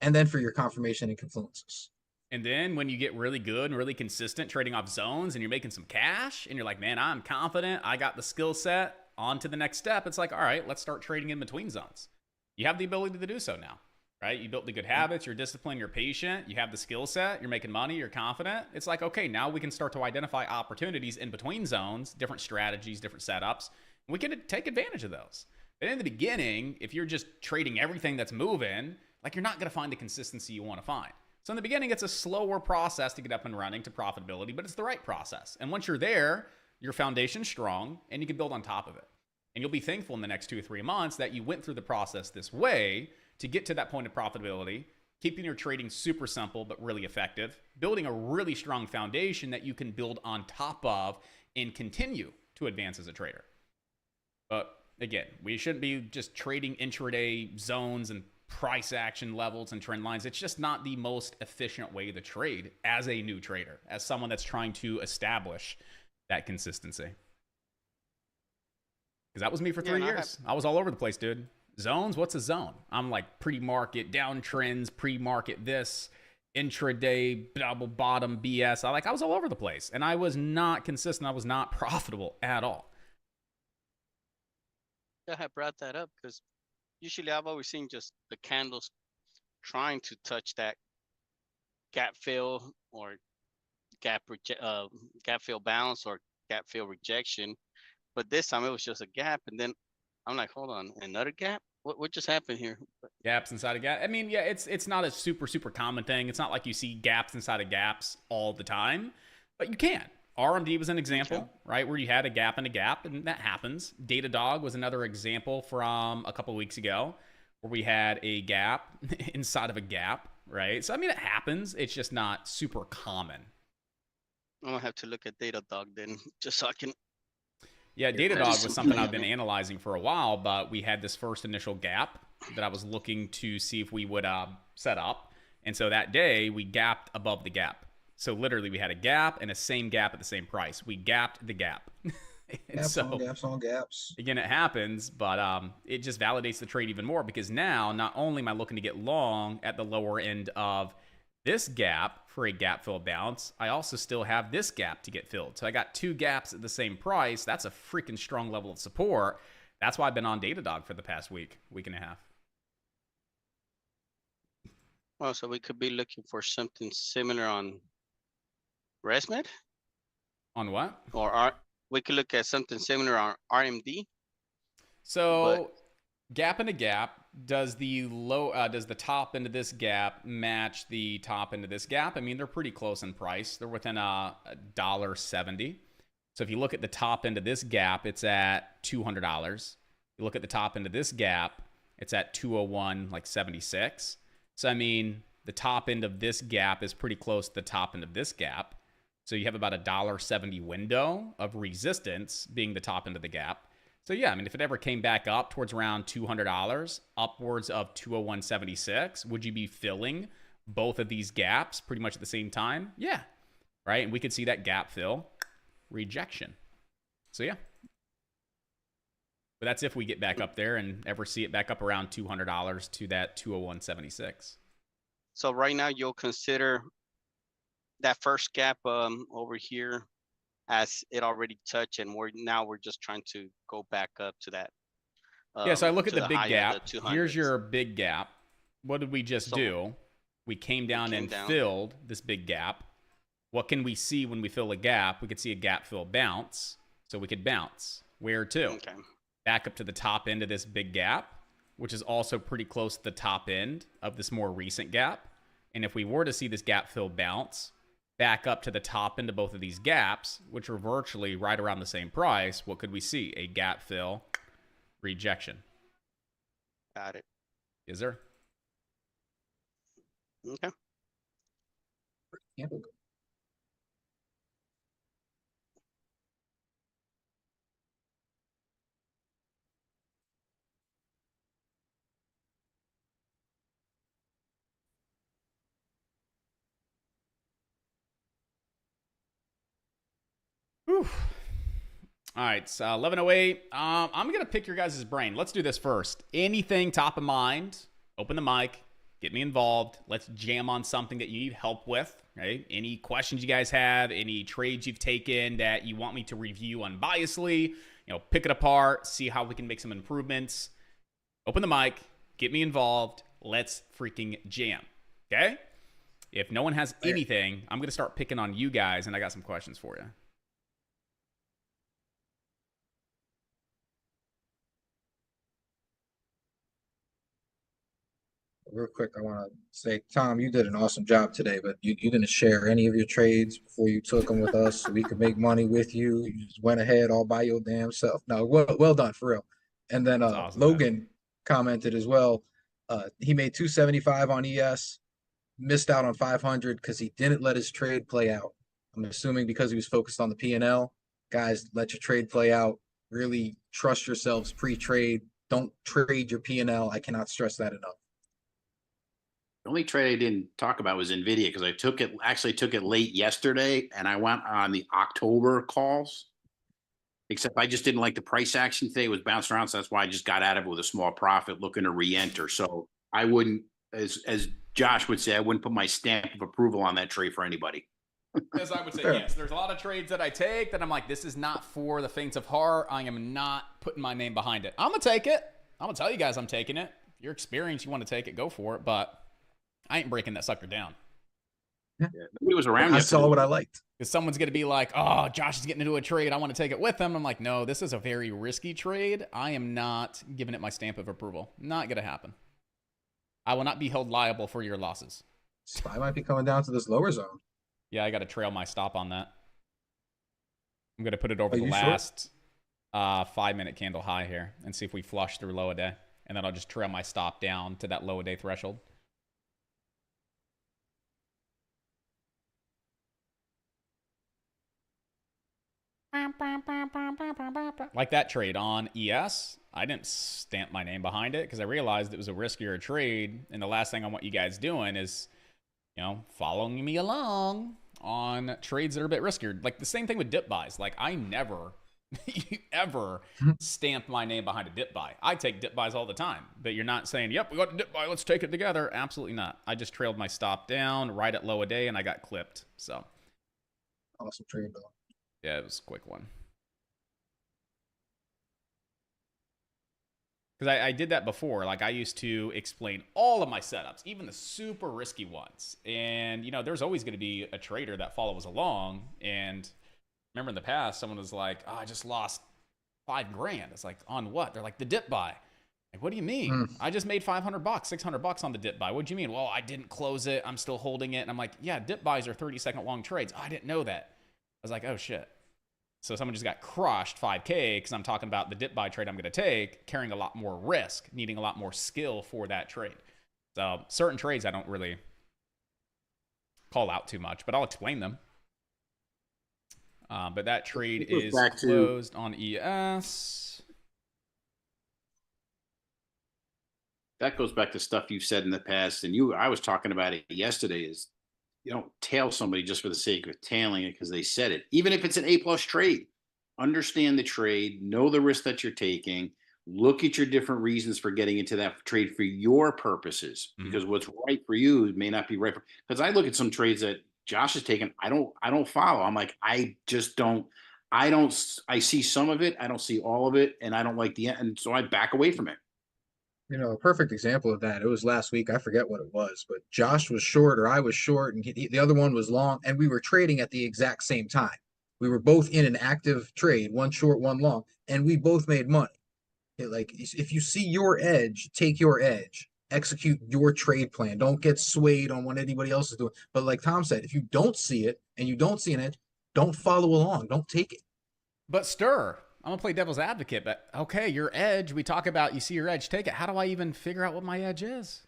S2: and then for your confirmation and confluences.
S1: And then when you get really good and really consistent trading off zones and you're making some cash and you're like, man, I'm confident, I got the skill set, on to the next step. It's like, all right, let's start trading in between zones. You have the ability to do so now, right? You built the good habits, you're disciplined, you're patient, you have the skill set, you're making money, you're confident. It's like, okay, now we can start to identify opportunities in between zones, different strategies, different setups. We can take advantage of those. But in the beginning, if you're just trading everything that's moving, like you're not going to find the consistency you want to find. So in the beginning, it's a slower process to get up and running to profitability, but it's the right process. And once you're there, your foundation's strong and you can build on top of it. And you'll be thankful in the next 2 or 3 months that you went through the process this way to get to that point of profitability, keeping your trading super simple but really effective, building a really strong foundation that you can build on top of and continue to advance as a trader. But again, we shouldn't be just trading intraday zones and price action levels and trend lines. It's just not the most efficient way to trade as a new trader, as someone that's trying to establish that consistency. Because that was me for 3 years. I was all over the place, dude. Zones, what's a zone? I'm like pre-market, downtrends, pre-market this, intraday, double bottom BS. I was all over the place. And I was not consistent. I was not profitable at all.
S9: I have brought that up because usually I've always seen just the candles trying to touch that gap fill or gap fill bounce or gap fill rejection. But this time it was just a gap, and then I'm like, hold on, another gap? What just happened here?
S1: Gaps inside a gap. I mean, yeah, it's not a super common thing. It's not like you see gaps inside of gaps all the time, but you can. RMD was an example, right, where you had a gap and a gap, and that happens. Datadog was another example from a couple of weeks ago where we had a gap inside of a gap, right? So, I mean, it happens. It's just not super common.
S9: I'm going to have to look at Datadog then, just so I can...
S1: Yeah, Datadog was something I've been analyzing for a while, but we had this first initial gap that I was looking to see if we would set up. And so that day, we gapped above the gap. So literally, we had a gap and a same gap at the same price. We gapped the gap.
S2: Gaps on gaps.
S1: Again, it happens, but it just validates the trade even more because now, not only am I looking to get long at the lower end of this gap for a gap fill bounce, I also still have this gap to get filled. So I got 2 gaps at the same price. That's a freaking strong level of support. That's why I've been on Datadog for the past week and a half.
S9: Well, so we could be looking for something similar on ResMed?
S1: On what?
S9: Or we could look at something similar on RMD.
S1: So gap into gap, does the top end of this gap match the top end of this gap? I mean, they're pretty close in price. They're within $1.70. So if you look at the top end of this gap, it's at $200. You look at the top end of this gap, it's at 201, like 76. So I mean, the top end of this gap is pretty close to the top end of this gap. So you have about $1.70 window of resistance being the top end of the gap. So yeah, I mean, if it ever came back up towards around $200, upwards of 201.76, would you be filling both of these gaps pretty much at the same time? Yeah, right? And we could see that gap fill, rejection. So yeah. But that's if we get back up there and ever see it back up around $200 to that 201.76.
S9: So right now you'll consider that first gap over here as it already touched, and we're just trying to go back up to that.
S1: Yeah, so I look at
S9: to
S1: the big
S9: high of
S1: gap.
S9: the
S1: Here's
S9: 200s.
S1: your big gap. What did we just
S9: So
S1: do? We came down
S9: came
S1: and
S9: down.
S1: filled this big gap. What can we see when we fill a gap? We could see a gap fill bounce. So we could bounce. Where to?
S9: Okay.
S1: Back up to the top end of this big gap, which is also pretty close to the top end of this more recent gap. And if we were to see this gap fill bounce back up to the top end of both of these gaps, which are virtually right around the same price, what could we see? A gap fill rejection.
S9: Got it.
S1: Is there?
S9: Okay.
S2: Candle.
S1: Whew. All right, so 11:08. I'm gonna pick your guys' brain. Let's do this first. Anything top of mind? Open the mic. Get me involved. Let's jam on something that you need help with. Right? Any questions you guys have? Any trades you've taken that you want me to review unbiasedly? You know, pick it apart. See how we can make some improvements. Open the mic. Get me involved. Let's freaking jam. Okay? If no one has anything, I'm gonna start picking on you guys, and I got some questions for you.
S2: Real quick, I want to say, Tom, you did an awesome job today, but you didn't share any of your trades before you took them with us so we could make money with you. You just went ahead all by your damn self. No, well done, for real. And then
S1: That's awesome, man.
S2: Logan commented as well. He made 275 on ES, missed out on 500 because he didn't let his trade play out. I'm assuming because he was focused on the P&L. Guys, let your trade play out. Really trust yourselves pre-trade. Don't trade your P&L. I cannot stress that enough.
S6: The only trade I didn't talk about was Nvidia because I took it late yesterday and I went on the October calls. Except I just didn't like the price action today. It was bouncing around, so that's why I just got out of it with a small profit, looking to re-enter. So I wouldn't, as Josh would say, I wouldn't put my stamp of approval on that trade for anybody.
S1: As I would say, yes. There's a lot of trades that I take that I'm like, this is not for the faint of heart. I am not putting my name behind it. I'm going to take it. I'm going to tell you guys I'm taking it. If you're experienced, you want to take it, go for it. But I ain't breaking that sucker down.
S6: Yeah. Nobody was around
S2: I
S6: yesterday.
S2: saw what I liked.
S1: Because someone's going to be like, oh, Josh is getting into a trade. I want to take it with him. I'm like, no, this is a very risky trade. I am not giving it my stamp of approval. Not going to happen. I will not be held liable for your losses.
S2: Spy might be coming down to this lower zone.
S1: Yeah, I got to trail my stop on that. I'm going to put it over
S2: Are
S1: the
S2: you sure?
S1: last 5-minute candle high here and see if we flush through low a day. And then I'll just trail my stop down to that low a day threshold. Like that trade on ES, I didn't stamp my name behind it because I realized it was a riskier trade. And the last thing I want you guys doing is, you know, following me along on trades that are a bit riskier. Like the same thing with dip buys. Like I never ever stamp my name behind a dip buy. I take dip buys all the time, but you're not saying, yep, we got a dip buy, let's take it together. Absolutely not. I just trailed my stop down right at low a day and I got clipped. So
S2: Awesome trade, though.
S1: yeah, it was a quick one. Because I did that before. Like I used to explain all of my setups, even the super risky ones. And, you know, there's always going to be a trader that follows along. And remember in the past, someone was like, oh, I just lost $5,000. It's like, on what? They're like, the dip buy. Like, what do you mean? I just made $500, $600 on the dip buy. What do you mean? Well, I didn't close it. I'm still holding it. And I'm like, yeah, dip buys are 30-second long trades. Oh, I didn't know that. I was like, oh shit. So someone just got crushed 5K because I'm talking about the dip buy trade I'm going to take, carrying a lot more risk, needing a lot more skill for that trade. So certain trades I don't really call out too much, but I'll explain them. But that trade is closed on ES.
S6: That goes back to stuff you've said in the past, and I was talking about it yesterday, is you don't tail somebody just for the sake of tailing it because they said it. Even if it's an A+ trade, understand the trade, know the risk that you're taking, look at your different reasons for getting into that trade for your purposes, because what's right for you may not be right for, because I look at some trades that Josh has taken, I don't follow. I'm like, I see some of it, I don't see all of it, and I don't like the end, and so I back away from it.
S2: You know, a perfect example of that, it was last week. I forget what it was, but Josh was short or I was short and the other one was long, and we were trading at the exact same time. We were both in an active trade, one short, one long, and we both made money. Like, if you see your edge, take your edge, execute your trade plan. Don't get swayed on what anybody else is doing. But like Tom said, if you don't see it and you don't see an edge, don't follow along. Don't take it.
S1: But Stir, I'm going to play devil's advocate, but okay, your edge, we talk about, you see your edge, take it. How do I even figure out what my edge is?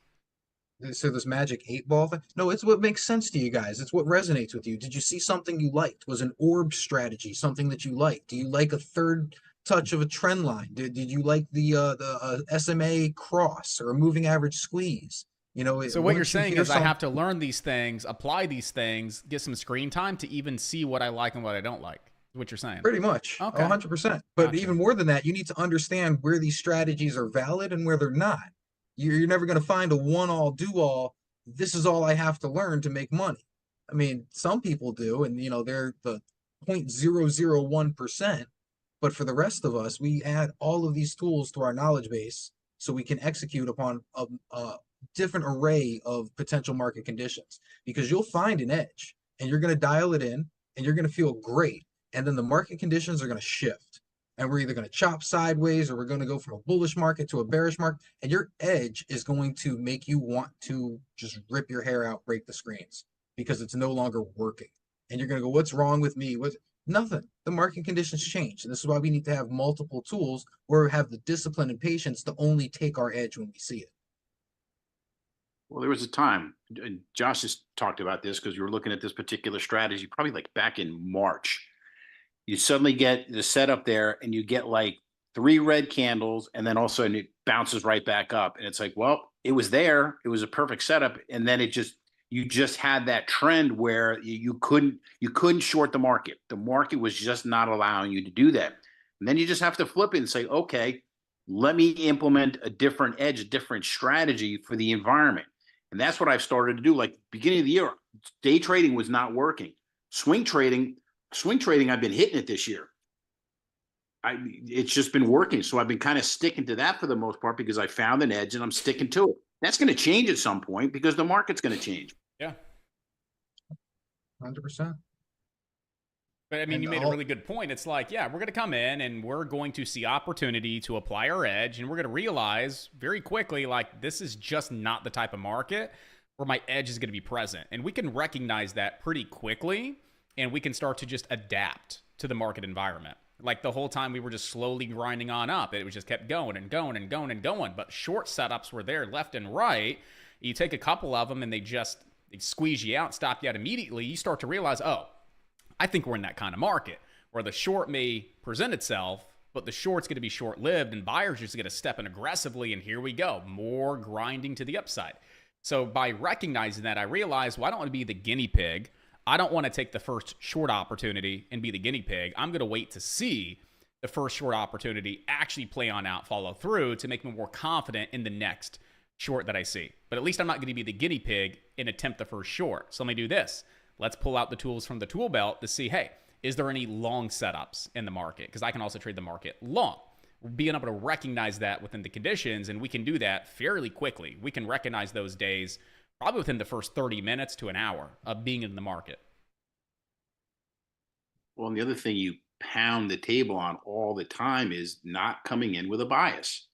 S2: So this magic 8-ball thing? No, it's what makes sense to you guys. It's what resonates with you. Did you see something you liked? Was an orb strategy something that you liked? Do you like a third touch of a trend line? Did you like the SMA cross or a moving average squeeze? You know,
S1: so what you're saying is I have to learn these things, apply these things, get some screen time to even see what I like and what I don't like. What you're saying?
S2: Pretty much. Okay. 100%. But
S1: Gotcha.
S2: even more than that, you need to understand where these strategies are valid and where they're not. You're never going to find a one-all, do-all. This is all I have to learn to make money. I mean, some people do, and you know, they're the 0.001%. But for the rest of us, we add all of these tools to our knowledge base so we can execute upon a different array of potential market conditions. Because you'll find an edge, and you're going to dial it in, and you're going to feel great. And then the market conditions are going to shift. And we're either going to chop sideways or we're going to go from a bullish market to a bearish market. And your edge is going to make you want to just rip your hair out, break the screens, because it's no longer working. And you're going to go, what's wrong with me? Nothing. The market conditions change. And this is why we need to have multiple tools or have the discipline and patience to only take our edge when we see it.
S6: Well, there was a time, and Josh has talked about this because you were looking at this particular strategy probably like back in March. You suddenly get the setup there and you get like 3 red candles, and then all of a sudden it bounces right back up. And it's like, well, it was there. It was a perfect setup. And then you just had that trend where you couldn't short the market. The market was just not allowing you to do that. And then you just have to flip it and say, okay, let me implement a different edge, a different strategy for the environment. And that's what I've started to do. Like beginning of the year, day trading was not working. Swing trading, I've been hitting it this year. It's just been working. So I've been kind of sticking to that for the most part because I found an edge and I'm sticking to it. That's going to change at some point because the market's going to change.
S1: Yeah.
S2: 100%.
S1: But I mean, you made a really good point. It's like, yeah, we're going to come in and we're going to see opportunity to apply our edge. And we're going to realize very quickly, like, this is just not the type of market where my edge is going to be present. And we can recognize that pretty quickly. And we can start to just adapt to the market environment. Like the whole time we were just slowly grinding on up. It was just kept going and going and going and going. But short setups were there left and right. You take a couple of them and they squeeze you out, stop you out immediately. You start to realize, oh, I think we're in that kind of market where the short may present itself, but the short's going to be short-lived and buyers just going to step in aggressively. And here we go, more grinding to the upside. So by recognizing that, I realized, well, I don't want to be the guinea pig. I don't want to take the first short opportunity and be the guinea pig. I'm going to wait to see the first short opportunity actually play on out, follow through to make me more confident in the next short that I see. But at least I'm not going to be the guinea pig and attempt the first short. So let me do this. Let's pull out the tools from the tool belt to see, hey, is there any long setups in the market? Because I can also trade the market long. Being able to recognize that within the conditions, and we can do that fairly quickly. We can recognize those days probably within the first 30 minutes to an hour of being in the market.
S6: Well, and the other thing you pound the table on all the time is not coming in with a bias.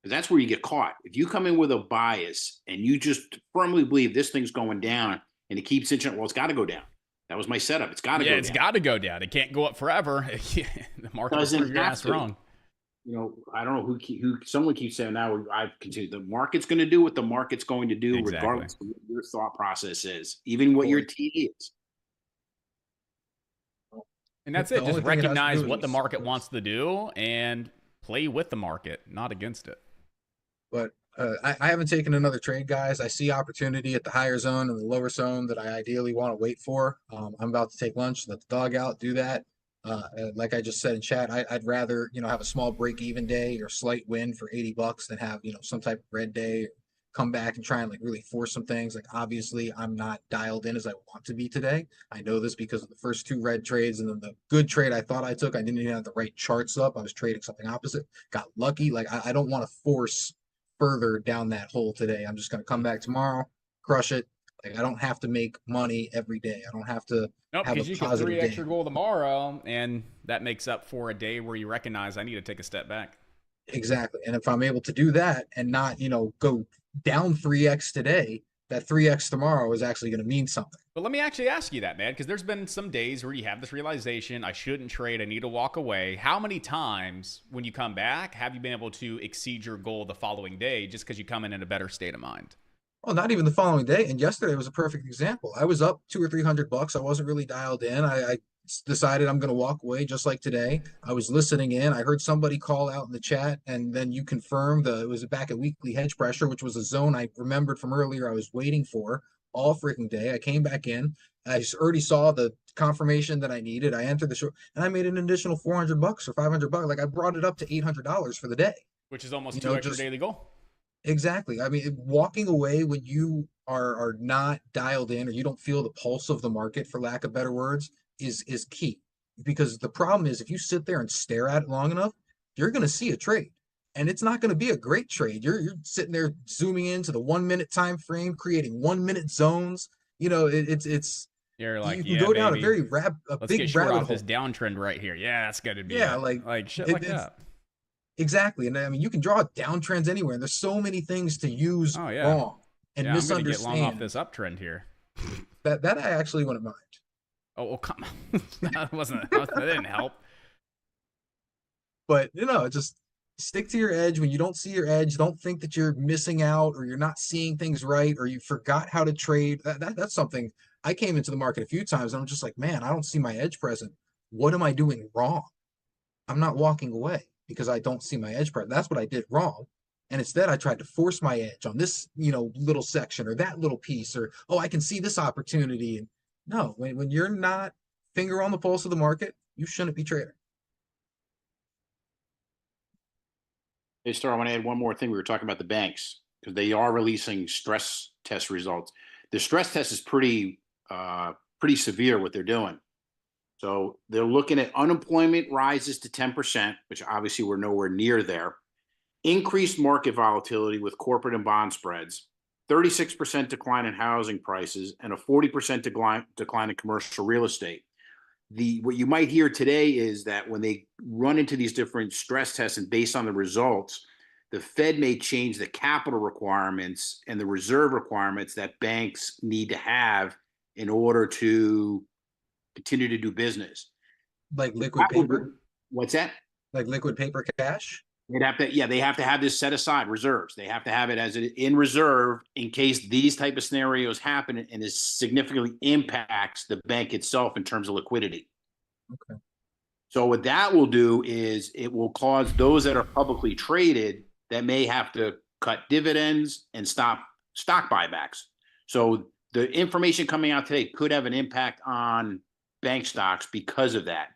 S6: Because that's where you get caught. If you come in with a bias and you just firmly believe this thing's going down and it keeps inching, well, it's got to go down. That was my setup. It's got to go down.
S1: It's got to go down. It can't go up forever. The market
S6: Doesn't
S1: will prove your
S6: have
S1: ass
S6: to.
S1: wrong.
S6: You know, I don't know who someone keeps saying now. I've continued. The market's going to do what the market's going to do,
S1: Exactly.
S6: regardless of what your thought process is, even what your TD is.
S1: And that's
S2: The
S1: it.
S2: only
S1: Just
S2: thing it has to
S1: recognize
S2: do
S1: what the
S2: is-
S1: market wants to do and play with the market, not against it.
S2: But I haven't taken another trade, guys. I see opportunity at the higher zone and the lower zone that I ideally want to wait for. I'm about to take lunch, let the dog out, do that. Like I just said in chat, I'd rather, have a small break even day or slight win for $80 than have, some type of red day, come back and try and like really force some things. Like obviously I'm not dialed in as I want to be today. I know this because of the first two red trades, and then the good trade I thought I took, I didn't even have the right charts up. I was trading something opposite, got lucky. Like I don't want to force further down that hole today. I'm just going to come back tomorrow, crush it. Like I don't have to make money every day. I don't have to
S1: Nope,
S2: have
S1: because
S2: a
S1: you get
S2: positive
S1: 3
S2: day.
S1: extra goal tomorrow, and that makes up for a day where you recognize I need to take a step back.
S2: Exactly. And if I'm able to do that and not, go down 3x today, that 3x tomorrow is actually going to mean something.
S1: But let me actually ask you that, man, because there's been some days where you have this realization, I shouldn't trade, I need to walk away. How many times when you come back have you been able to exceed your goal the following day just because you come in a better state of mind?
S2: Well, not even the following day. And yesterday was a perfect example. I was up $200 or $300. I wasn't really dialed in. I decided I'm going to walk away just like today. I was listening in. I heard somebody call out in the chat, and then you confirmed it was back at weekly hedge pressure, which was a zone I remembered from earlier I was waiting for all freaking day. I came back in. I already saw the confirmation that I needed. I entered the short, and I made an additional $400 or $500. Like I brought it up to $800 for the day.
S1: Which is almost
S2: You
S1: 2
S2: know,
S1: extra
S2: just-
S1: daily goal.
S2: Exactly. I mean, walking away when you are not dialed in or you don't feel the pulse of the market, for lack of better words, is key. Because the problem is if you sit there and stare at it long enough, you're going to see a trade. And it's not going to be a great trade. You're sitting there zooming into the 1 minute time frame, creating 1 minute zones. It's
S1: You're like,
S2: you can
S1: yeah,
S2: go down a
S1: baby.
S2: very
S1: Let's get
S2: big
S1: short
S2: rabbit
S1: off
S2: hole.
S1: this downtrend right here. Yeah, that's going to be
S2: Yeah,
S1: it.
S2: like,
S1: shit
S2: it-
S1: like
S2: it's-
S1: that.
S2: Exactly. And I mean, you can draw downtrends anywhere. And there's so many things to use
S1: Oh, yeah.
S2: wrong and
S1: Yeah, I'm going to get
S2: misunderstand.
S1: long off this uptrend here.
S2: That I actually wouldn't mind.
S1: Oh, come on. That didn't help.
S2: But just stick to your edge. When you don't see your edge, don't think that you're missing out or you're not seeing things right or you forgot how to trade. That's something I came into the market a few times and I'm just like, man, I don't see my edge present. What am I doing wrong? I'm not walking away because I don't see my edge present. That's what I did wrong. And instead I tried to force my edge on this, little section or that little piece, or, oh, I can see this opportunity. And no, when you're not finger on the pulse of the market, you shouldn't be trading.
S6: Hey, Star, I want to add one more thing. We were talking about the banks because they are releasing stress test results. The stress test is pretty severe what they're doing. So they're looking at unemployment rises to 10%, which obviously we're nowhere near there. Increased market volatility with corporate and bond spreads, 36% decline in housing prices, and a 40% decline in commercial real estate. What you might hear today is that when they run into these different stress tests and based on the results, the Fed may change the capital requirements and the reserve requirements that banks need to have in order to continue to do business.
S2: Like liquid paper?
S6: What's that?
S2: Like liquid paper cash?
S6: They have to have this set aside, reserves. They have to have it as in reserve in case these type of scenarios happen and it significantly impacts the bank itself in terms of liquidity.
S2: Okay.
S6: So what that will do is it will cause those that are publicly traded that may have to cut dividends and stop stock buybacks. So the information coming out today could have an impact on bank stocks because of that,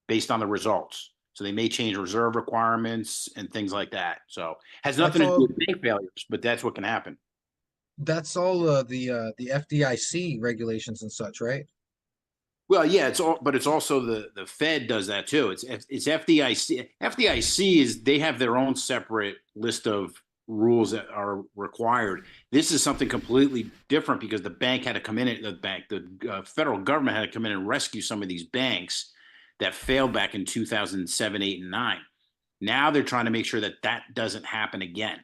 S6: based on the results. So they may change reserve requirements and things like that. So has nothing to do with bank failures, but that's what can happen.
S2: That's all the FDIC regulations and such, right?
S6: Well, yeah, but it's also the Fed does that too. It's FDIC. FDIC is they have their own separate list of rules that are required. This is something completely different because the bank had to come in. The federal government had to come in and rescue some of these banks that failed back in 2007, 8, and 9. Now they're trying to make sure that that doesn't happen again.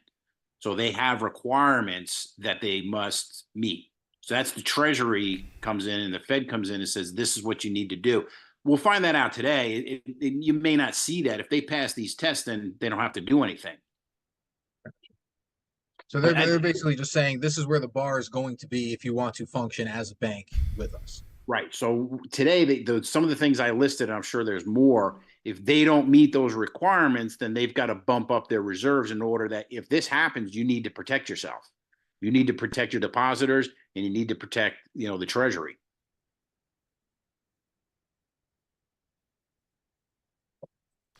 S6: So they have requirements that they must meet. So that's the Treasury comes in and the Fed comes in and says, this is what you need to do. We'll find that out today. You may not see that. If they pass these tests, then they don't have to do anything.
S2: So they're basically just saying this is where the bar is going to be if you want to function as a bank with us.
S6: Right. So today, some of the things I listed, I'm sure there's more. If they don't meet those requirements, then they've got to bump up their reserves in order that if this happens, you need to protect yourself. You need to protect your depositors and you need to protect, the Treasury.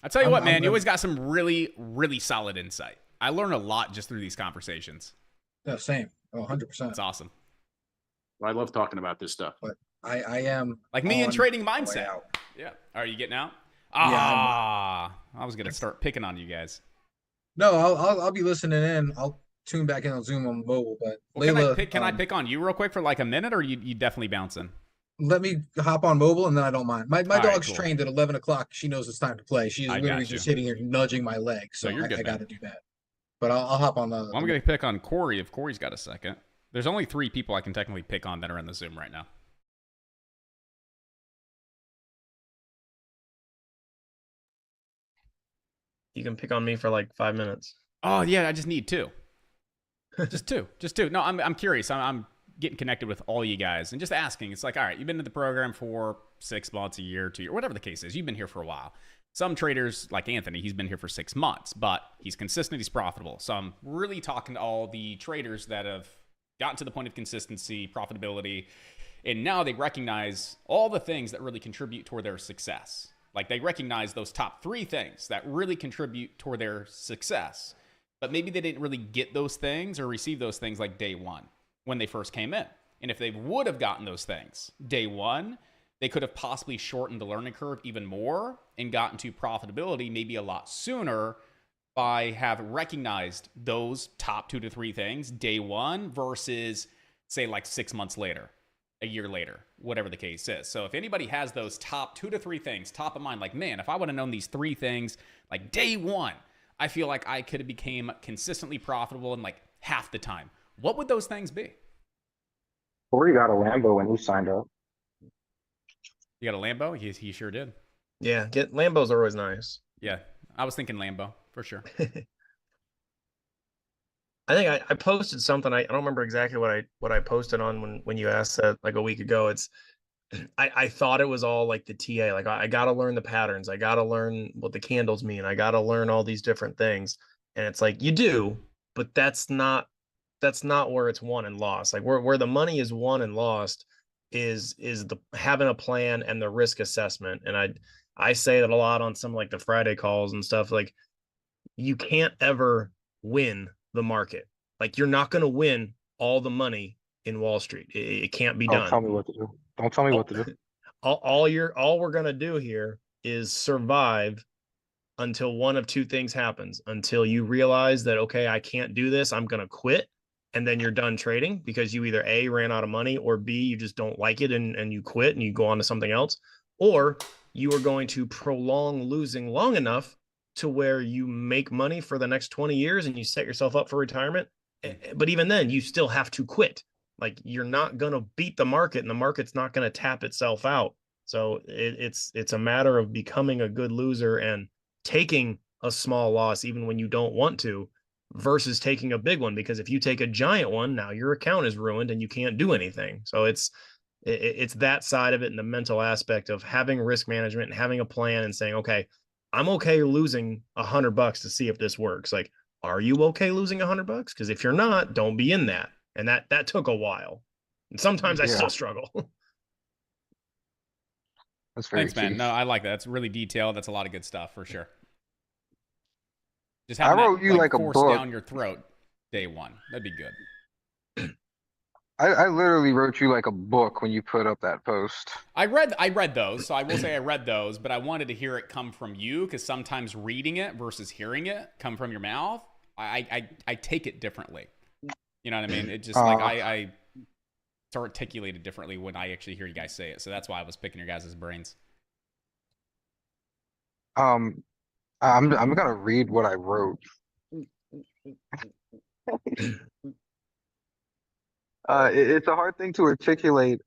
S1: I tell you what, man, you always got some really, really solid insight. I learn a lot just through these conversations.
S2: Yeah, same. Oh, 100%.
S1: That's awesome.
S6: Well, I love talking about this stuff.
S2: But I am
S1: like me in trading
S2: my way
S1: mindset.
S2: out.
S1: Yeah. Are you getting out?
S2: Yeah,
S1: I was gonna start picking on you guys.
S2: No, I'll be listening in. I'll tune back in on Zoom on mobile. But
S1: Well,
S2: Layla,
S1: can I pick on you real quick for like a minute, or you definitely bouncing?
S2: let me hop on mobile and then I don't mind. My
S1: All right,
S2: dog's
S1: cool.
S2: trained at 11 o'clock. She knows it's time to play. She's
S1: I
S2: literally
S1: got you.
S2: just sitting here nudging my leg. So
S1: No, you're good,
S2: I got to
S1: man.
S2: do that. But I'll hop on the.
S1: Well, I'm gonna pick on Corey if Corey's got a second. There's only 3 people I can technically pick on that are in the Zoom right now.
S7: You can pick on me for like 5 minutes.
S1: Oh yeah, I just need 2. Just two. No, I'm curious. I'm getting connected with all you guys and just asking. It's like, all right, you've been in the program for 6 months, a year, 2 years, whatever the case is. You've been here for a while. Some traders like Anthony, he's been here for 6 months, but he's consistent, he's profitable. So I'm really talking to all the traders that have gotten to the point of consistency, profitability, and now they recognize all the things that really contribute toward their success. Like they recognize those top 3 things that really contribute toward their success. But maybe they didn't really get those things or receive those things like day one when they first came in. And if they would have gotten those things day one, they could have possibly shortened the learning curve even more and gotten to profitability maybe a lot sooner by having recognized those top 2 to 3 things day one versus say like 6 months later, a year later, whatever the case is. So if anybody has those top 2 to 3 things top of mind, like, man, if I would have known these 3 things like day one, I feel like I could have became consistently profitable in like half the time. What would those things be?
S10: Corey got a Lambo when he signed up.
S1: You got a Lambo? He sure did.
S7: Yeah, Lambos are always nice.
S1: Yeah, I was thinking Lambo for sure.
S7: I think I posted something. I don't remember exactly what I posted on when you asked that like a week ago. It's I thought it was all like the TA. Like I got to learn the patterns. I got to learn what the candles mean. I got to learn all these different things. And it's like you do, but that's not where it's won and lost. Like where the money is won and lost is the having a plan and the risk assessment. And I say that a lot on some like the Friday calls and stuff. Like you can't ever win the market. Like you're not going to win all the money in Wall Street. It can't be done.
S10: Don't tell me what to do. Don't tell me what to do.
S7: All we're going to do here is survive until one of 2 things happens. Until you realize that, okay, I can't do this. I'm going to quit. And then you're done trading because you either A, ran out of money, or B, you just don't like it and you quit and you go on to something else. Or you are going to prolong losing long enough to where you make money for the next 20 years and you set yourself up for retirement. But even then, you still have to quit. Like you're not going to beat the market and the market's not going to tap itself out. So it's a matter of becoming a good loser and taking a small loss even when you don't want to versus taking a big one. Because if you take a giant one, now your account is ruined and you can't do anything. So it's that side of it and the mental aspect of having risk management and having a plan and saying, okay, I'm okay losing $100 to see if this works. Like, are you okay losing $100? Because if you're not, don't be in that. And that took a while. And sometimes I still struggle.
S10: That's very
S1: Thanks, man.
S10: key.
S1: No, I like that. That's really detailed. That's a lot of good stuff for sure. Just
S10: I
S1: having
S10: wrote
S1: that,
S10: you like a
S1: forced
S10: book.
S1: down your throat day one. That'd be good.
S10: I literally wrote you like a book when you put up that post.
S1: I read those, so I will say I read those, but I wanted to hear it come from you because sometimes reading it versus hearing it come from your mouth, I take it differently. You know what I mean? It just like I it's articulated differently when I actually hear you guys say it. So that's why I was picking your guys' brains.
S10: I'm gonna read what I wrote. It's a hard thing to articulate,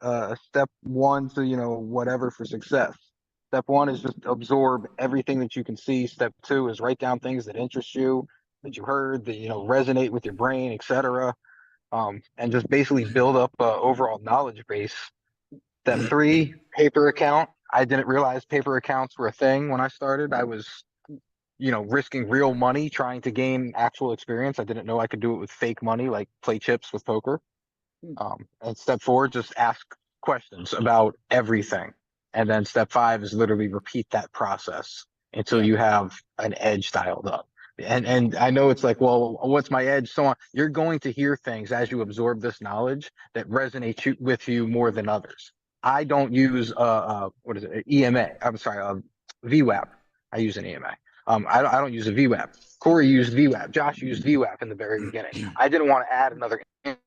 S10: step one to, whatever for success. Step one is just absorb everything that you can see. Step two is write down things that interest you, that you heard, that, resonate with your brain, etc. And just basically build up a overall knowledge base. Step three, paper account. I didn't realize paper accounts were a thing when I started. I was, risking real money trying to gain actual experience. I didn't know I could do it with fake money, like play chips with poker. And step four, just ask questions about everything. And then step five is literally repeat that process until you have an edge dialed up. And I know it's like, well, what's my edge? So on. You're going to hear things as you absorb this knowledge that resonate with you more than others. I don't use what is it? EMA. I'm sorry, VWAP. I use an EMA. I don't use a VWAP. Corey used VWAP. Josh used VWAP in the very beginning. I didn't want to add another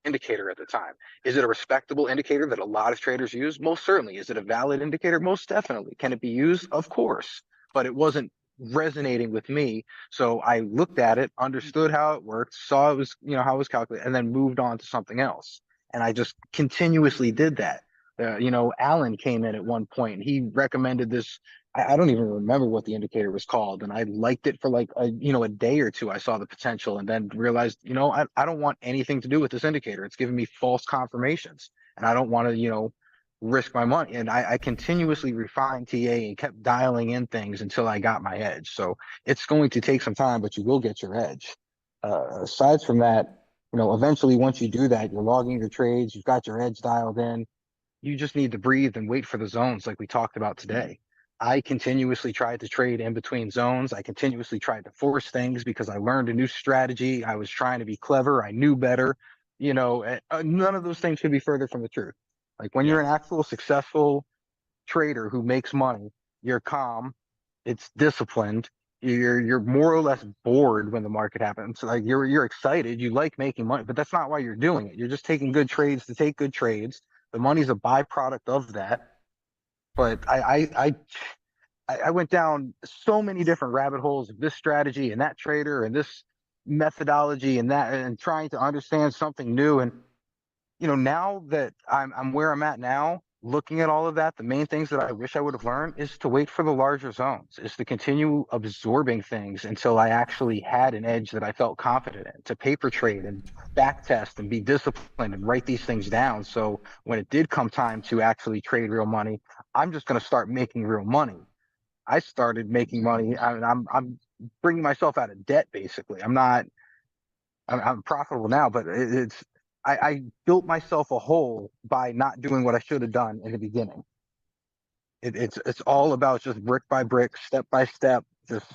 S10: indicator at the time. Is it a respectable indicator that a lot of traders use? Most certainly. Is it a valid indicator? Most definitely. Can it be used? Of course. But it wasn't resonating with me. So I looked at it, understood how it worked, saw it was, how it was calculated, and then moved on to something else. And I just continuously did that. Alan came in at one point and he recommended this. I don't even remember what the indicator was called. And I liked it for like a day or two. I saw the potential and then realized, I don't want anything to do with this indicator. It's giving me false confirmations and I don't want to, risk my money. And I continuously refined TA and kept dialing in things until I got my edge. So it's going to take some time, but you will get your edge. Aside from that, eventually once you do that, you're logging your trades, you've got your edge dialed in. You just need to breathe and wait for the zones like we talked about today. I continuously tried to trade in between zones. I continuously tried to force things because I learned a new strategy. I was trying to be clever. I knew better. None of those things could be further from the truth. Like when you're an actual successful trader who makes money, you're calm, it's disciplined, you're more or less bored when the market happens. Like you're excited, you like making money, but that's not why you're doing it. You're just taking good trades to take good trades. The money's a byproduct of that. But I went down so many different rabbit holes of this strategy and that trader and this methodology and that, and trying to understand something new. And now that I'm where I'm at now, looking at all of that, the main things that I wish I would have learned is to wait for the larger zones, is to continue absorbing things until I actually had an edge that I felt confident in, to paper trade and back test and be disciplined and write these things down. So when it did come time to actually trade real money, I'm just going to start making real money. I started making money. I'm bringing myself out of debt, basically. I'm profitable now, but I built myself a hole by not doing what I should have done in the beginning. It's all about just brick by brick, step by step, just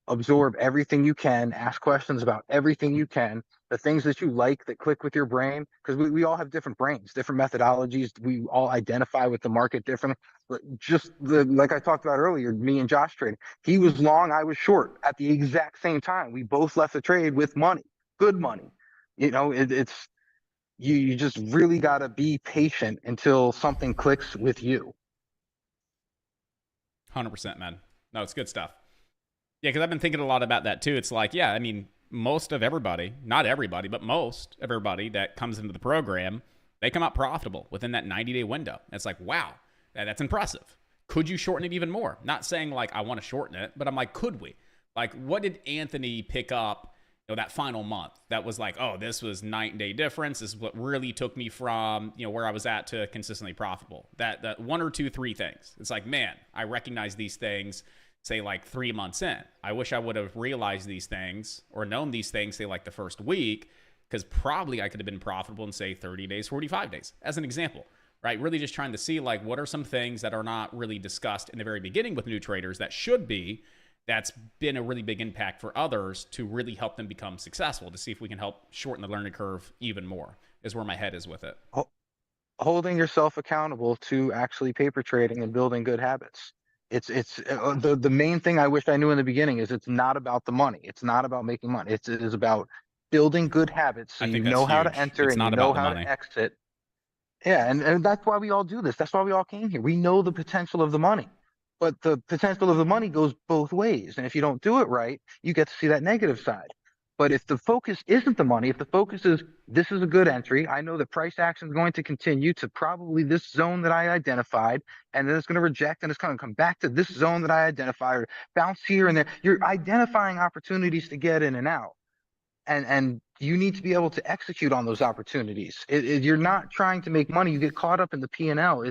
S10: absorb everything you can, ask questions about everything you can, the things that you like that click with your brain, because we all have different brains, different methodologies. We all identify with the market differently. But just like I talked about earlier, me and Josh trading. He was long, I was short at the exact same time. We both left the trade with money, good money. It's you just really got to be patient until something clicks with you.
S1: 100%, man. No, it's good stuff. Yeah, because I've been thinking a lot about that too. It's like, yeah, I mean, most of everybody, not everybody, but most everybody that comes into the program, they come out profitable within that 90-day window. It's like, wow, that's impressive. Could you shorten it even more? Not saying like I want to shorten it, but I'm like, could we? Like, what did Anthony pick up, that final month? That was like, oh, this was night and day difference. This is what really took me from, where I was at to consistently profitable. That one or two, three things. It's like, man, I recognize these things, say like 3 months in. I wish I would have realized these things or known these things, say like the first week, because probably I could have been profitable in say 30 days, 45 days, as an example, right? Really just trying to see like, what are some things that are not really discussed in the very beginning with new traders that should be, that's been a really big impact for others to really help them become successful, to see if we can help shorten the learning curve even more, is where my head is with it.
S10: Holding yourself accountable to actually paper trading and building good habits. It's the main thing I wish I knew in the beginning is it's not about the money. It's not about making money. It is about building good habits so you know how to enter and you know how to exit. Yeah, and that's why we all do this. That's why we all came here. We know the potential of the money. but the potential of the money goes both ways. And if you don't do it right, you get to see that negative side. But if the focus isn't the money, if the focus is this is a good entry, I know the price action is going to continue to probably this zone that I identified, and then it's going to reject and it's going to come back to this zone that I identified, or bounce here and there. You're identifying opportunities to get in and out. And you need to be able to execute on those opportunities. You're not trying to make money. You get caught up in the P&L.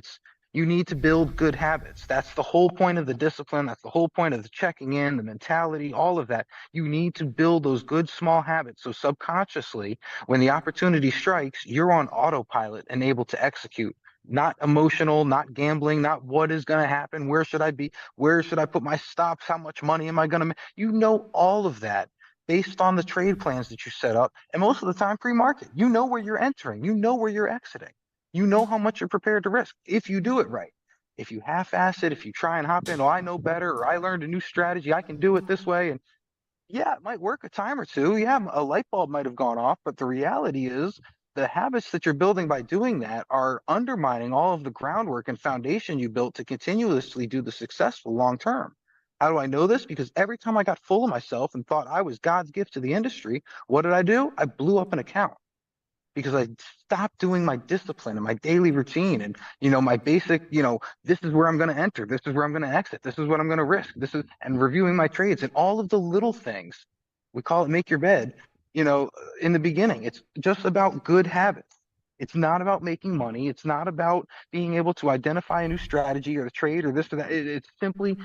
S10: You need to build good habits. That's the whole point of the discipline. That's the whole point of the checking in, the mentality, all of that. You need to build those good small habits. So subconsciously, when the opportunity strikes, you're on autopilot and able to execute. Not emotional, not gambling, not what is going to happen. Where should I be? Where should I put my stops? How much money am I going to make? You know all of that based on the trade plans that you set up. And most of the time, pre-market, you know where you're entering, you know where you're exiting. You know how much you're prepared to risk if you do it right. If you half-ass it, if you try and hop in, oh, I know better, or I learned a new strategy, I can do it this way. And yeah, it might work a time or two. Yeah, a light bulb might have gone off, but the reality is the habits that you're building by doing that are undermining all of the groundwork and foundation you built to continuously do the successful long term. How do I know this? Because every time I got full of myself and thought I was God's gift to the industry, what did I do? I blew up an account because I stopped doing my discipline and my daily routine and, my basic, this is where I'm going to enter. This is where I'm going to exit. This is what I'm going to risk. And reviewing my trades and all of the little things. We call it make your bed, in the beginning. It's just about good habits. It's not about making money. It's not about being able to identify a new strategy or a trade or this or that. It's simply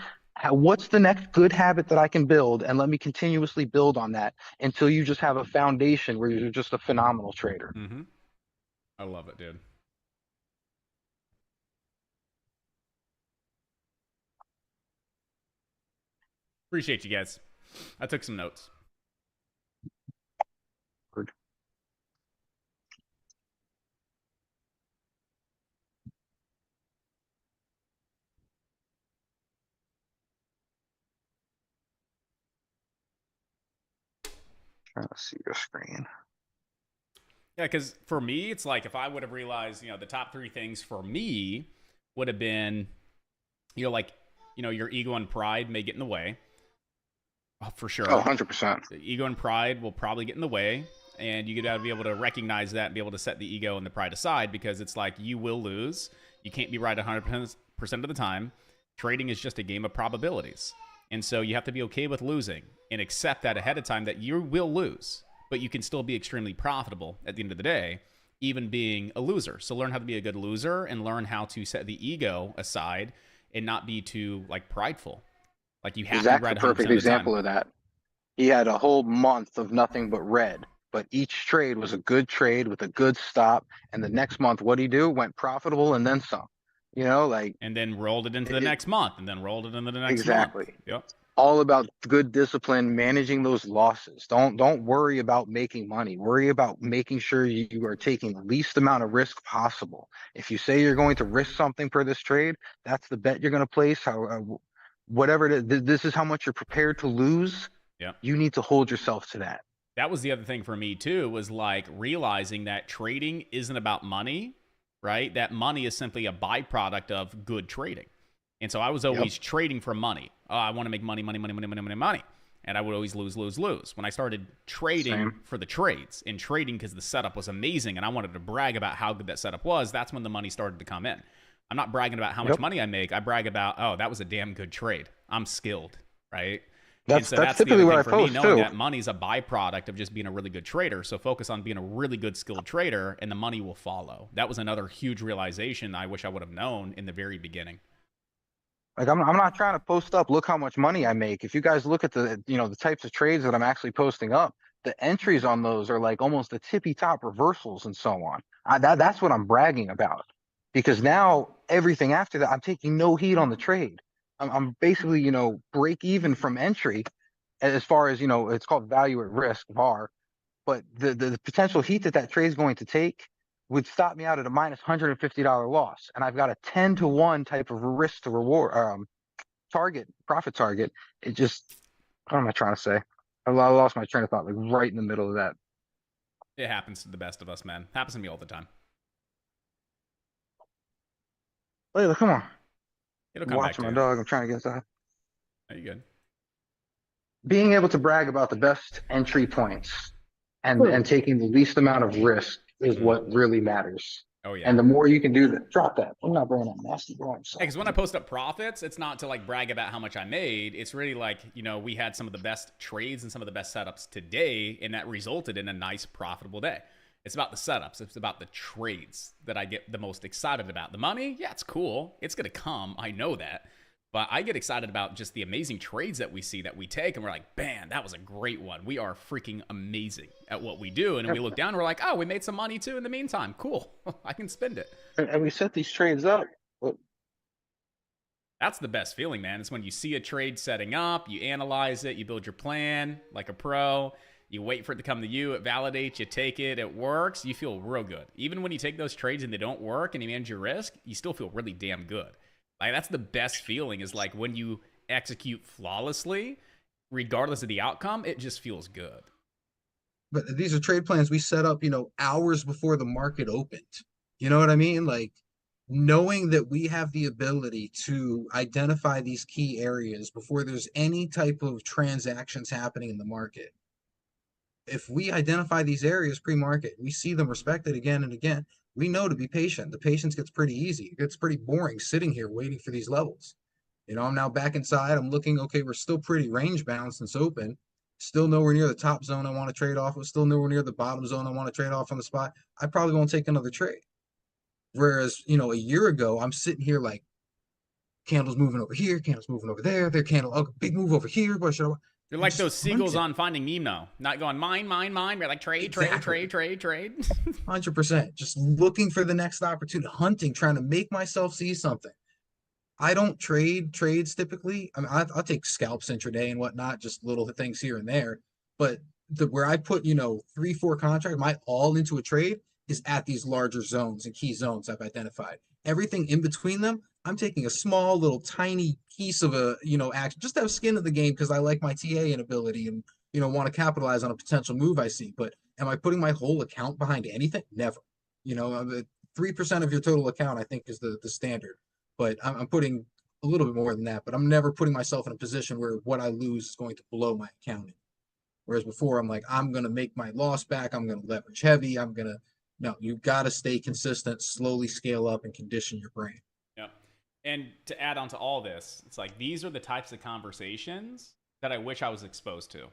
S10: what's the next good habit that I can build, and let me continuously build on that until you just have a foundation where you're just a phenomenal trader.
S1: Mm-hmm. I love it, dude. Appreciate you guys. I took some notes.
S10: Good. Trying to see your screen.
S1: Yeah, because for me, it's like if I would have realized, the top three things for me would have been, your ego and pride may get in the way. Oh, for sure.
S10: Oh, 100%.
S1: The ego and pride will probably get in the way. And you got to be able to recognize that and be able to set the ego and the pride aside, because it's like you will lose. You can't be right 100% of the time. Trading is just a game of probabilities. And so you have to be okay with losing and accept that ahead of time that you will lose, but you can still be extremely profitable at the end of the day, even being a loser. So learn how to be a good loser and learn how to set the ego aside and not be too prideful. Like you have
S10: Zach's
S1: to
S10: a
S1: read 100%
S10: perfect
S1: of the
S10: example
S1: time.
S10: of that. He had a whole month of nothing but red, but each trade was a good trade with a good stop. And the next month, what did he do? Went profitable and then some.
S1: And then rolled it into the next month, and then rolled it into the next
S10: exactly.
S1: month. Yep.
S10: All about good discipline, managing those losses. Don't worry about making money. Worry about making sure you are taking the least amount of risk possible. If you say you're going to risk something for this trade, that's the bet you're going to place. Whatever it is, this is how much you're prepared to lose.
S1: Yeah.
S10: You need to hold yourself to that.
S1: That was the other thing for me too, was realizing that trading isn't about money, right? That money is simply a byproduct of good trading. And so I was always trading for money. Oh, I want to make money. And I would always lose. When I started trading for the trades and trading because the setup was amazing and I wanted to brag about how good that setup was, that's when the money started to come in. I'm not bragging about how much money I make. I brag about, oh, that was a damn good trade. I'm skilled, right?
S10: That's typically what I post
S1: knowing
S10: too.
S1: that money's a byproduct of just being a really good trader. So focus on being a really good skilled trader and the money will follow. That was another huge realization I wish I would have known in the very beginning.
S10: Like I'm not trying to post up, look how much money I make. If you guys look at the types of trades that I'm actually posting up, the entries on those are like almost the tippy top reversals and so on. That's what I'm bragging about, because now everything after that, I'm taking no heat on the trade. I'm basically, break even from entry as far as, it's called value at risk, VAR. But the potential heat that trade is going to take would stop me out at a minus $150 loss. And I've got a 10-to-1 type of risk to reward profit target. It just, what am I trying to say? I lost my train of thought, right in the middle of that.
S1: It happens to the best of us, man. Happens to me all the time.
S10: Layla, come on.
S1: It'll come back
S10: Watching
S1: to
S10: my
S1: you.
S10: dog. I'm trying to get inside.
S1: Are you good?
S10: Being able to brag about the best entry points and taking the least amount of risk is what really matters.
S1: Oh yeah.
S10: And the more you can do that, drop that. I'm not bringing that nasty boy.
S1: Because when I post up profits, it's not to like brag about how much I made. It's really like, you know, we had some of the best trades and some of the best setups today, and that resulted in a nice profitable day. It's about the setups. It's about the trades that I get the most excited about. The money, yeah, it's cool. It's going to come. I know that. But I get excited about just the amazing trades that we see that we take, and we're like, man, that was a great one. We are freaking amazing at what we do. And then we look down and we're like, oh, we made some money too in the meantime. Cool. I can spend it.
S10: And we set these trades up.
S1: That's the best feeling, man. It's when you see a trade setting up, you analyze it, you build your plan like a pro, you wait for it to come to you, it validates, you take it, it works, you feel real good. Even when you take those trades and they don't work and you manage your risk, you still feel really damn good. Like, that's the best feeling, is like when you execute flawlessly, regardless of the outcome, it just feels good.
S2: But these are trade plans we set up, you know, hours before the market opened. You know what I mean? Like, knowing that we have the ability to identify these key areas before there's any type of transactions happening in the market. If we identify these areas pre-market, we see them respected again and again, we know to be patient. The patience gets pretty easy. It gets pretty boring sitting here waiting for these levels. You know, I'm now back inside. I'm looking, okay, we're still pretty range bound since open. Still nowhere near the top zone I want to trade off of. Still nowhere near the bottom zone I want to trade off on the spot. I probably won't take another trade. Whereas, you know, a year ago, I'm sitting here like, candles moving over here, candles moving over there, their candle, oh, big move over here. What should I?
S1: You're like those seagulls on Finding Nemo, not going mine. We're like trade.
S2: 100%. Just looking for the next opportunity, hunting, trying to make myself see something. I don't trade trades typically. I mean, I'll take scalps intraday and whatnot, just little things here and there. But where I put, you know, 3-4 contracts, my all into a trade is at these larger zones and key zones I've identified. Everything in between them, I'm taking a small little tiny piece of a, you know, action, just to have skin in the game because I like my TA ability and, you know, want to capitalize on a potential move I see. But am I putting my whole account behind anything? Never. You know, 3% of your total account, I think, is the standard. But I'm putting a little bit more than that. But I'm never putting myself in a position where what I lose is going to blow my accounting. Whereas before, I'm like, I'm going to make my loss back. I'm going to leverage heavy. No, you've got to stay consistent, slowly scale up and condition your brain.
S1: Yeah. And to add on to all this, it's like these are the types of conversations that I wish I was exposed to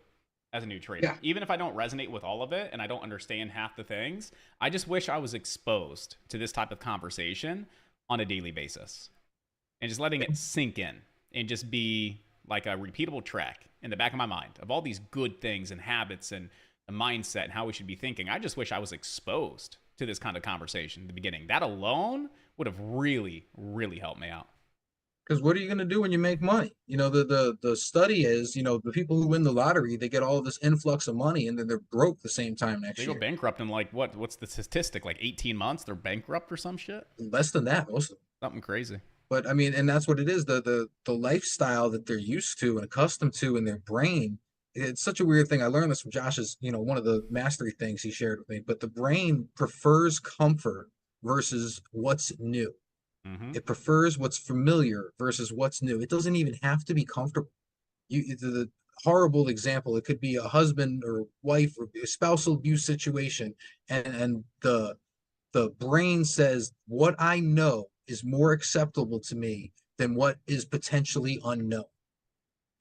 S1: as a new trader.
S2: Yeah.
S1: Even if I don't resonate with all of it and I don't understand half the things, I just wish I was exposed to this type of conversation on a daily basis and just letting it sink in and just be like a repeatable track in the back of my mind of all these good things and habits and the mindset and how we should be thinking. I just wish I was exposed to this kind of conversation in the beginning. That alone would have really, really helped me out.
S2: Because what are you going to do when you make money? You know, the study is, you know, the people who win the lottery, they get all this influx of money and then they're broke the same time next year.
S1: They go bankrupt in like, what's the statistic? Like 18 months, they're bankrupt or some shit?
S2: Less than that, most of them.
S1: Something crazy.
S2: But I mean, and that's what it is. The lifestyle that they're used to and accustomed to in their brain. It's such a weird thing. I learned this from Josh's, you know, one of the mastery things he shared with me. But the brain prefers comfort versus what's new.
S1: Mm-hmm.
S2: It prefers what's familiar versus what's new. It doesn't even have to be comfortable. The horrible example, it could be a husband or wife or a spousal abuse situation, and the brain says what I know is more acceptable to me than what is potentially unknown.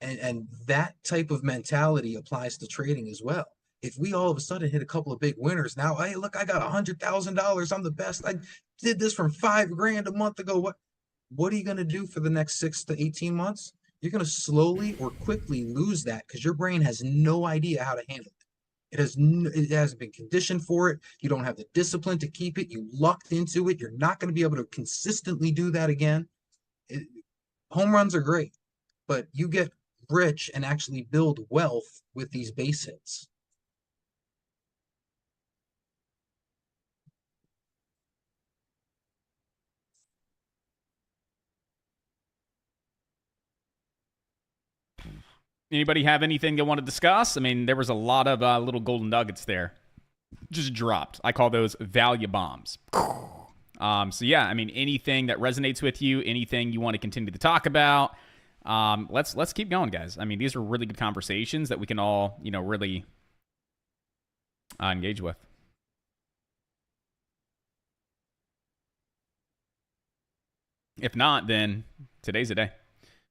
S2: And that type of mentality applies to trading as well. If we all of a sudden hit a couple of big winners now, hey, look, I got $100,000. I'm the best. I did this from $5,000 a month ago. What are you going to do for the next 6 to 18 months? You're going to slowly or quickly lose that because your brain has no idea how to handle it. It hasn't been conditioned for it. You don't have the discipline to keep it. You lucked into it. You're not going to be able to consistently do that again. Home runs are great, but you get rich and actually build wealth with these base hits.
S1: Anybody have anything they want to discuss? I mean, there was a lot of little golden nuggets there. Just dropped. I call those value bombs. So yeah, I mean, anything that resonates with you, anything you want to continue to talk about, let's keep going, guys. I mean, these are really good conversations that we can all, really engage with. If not, then today's the day.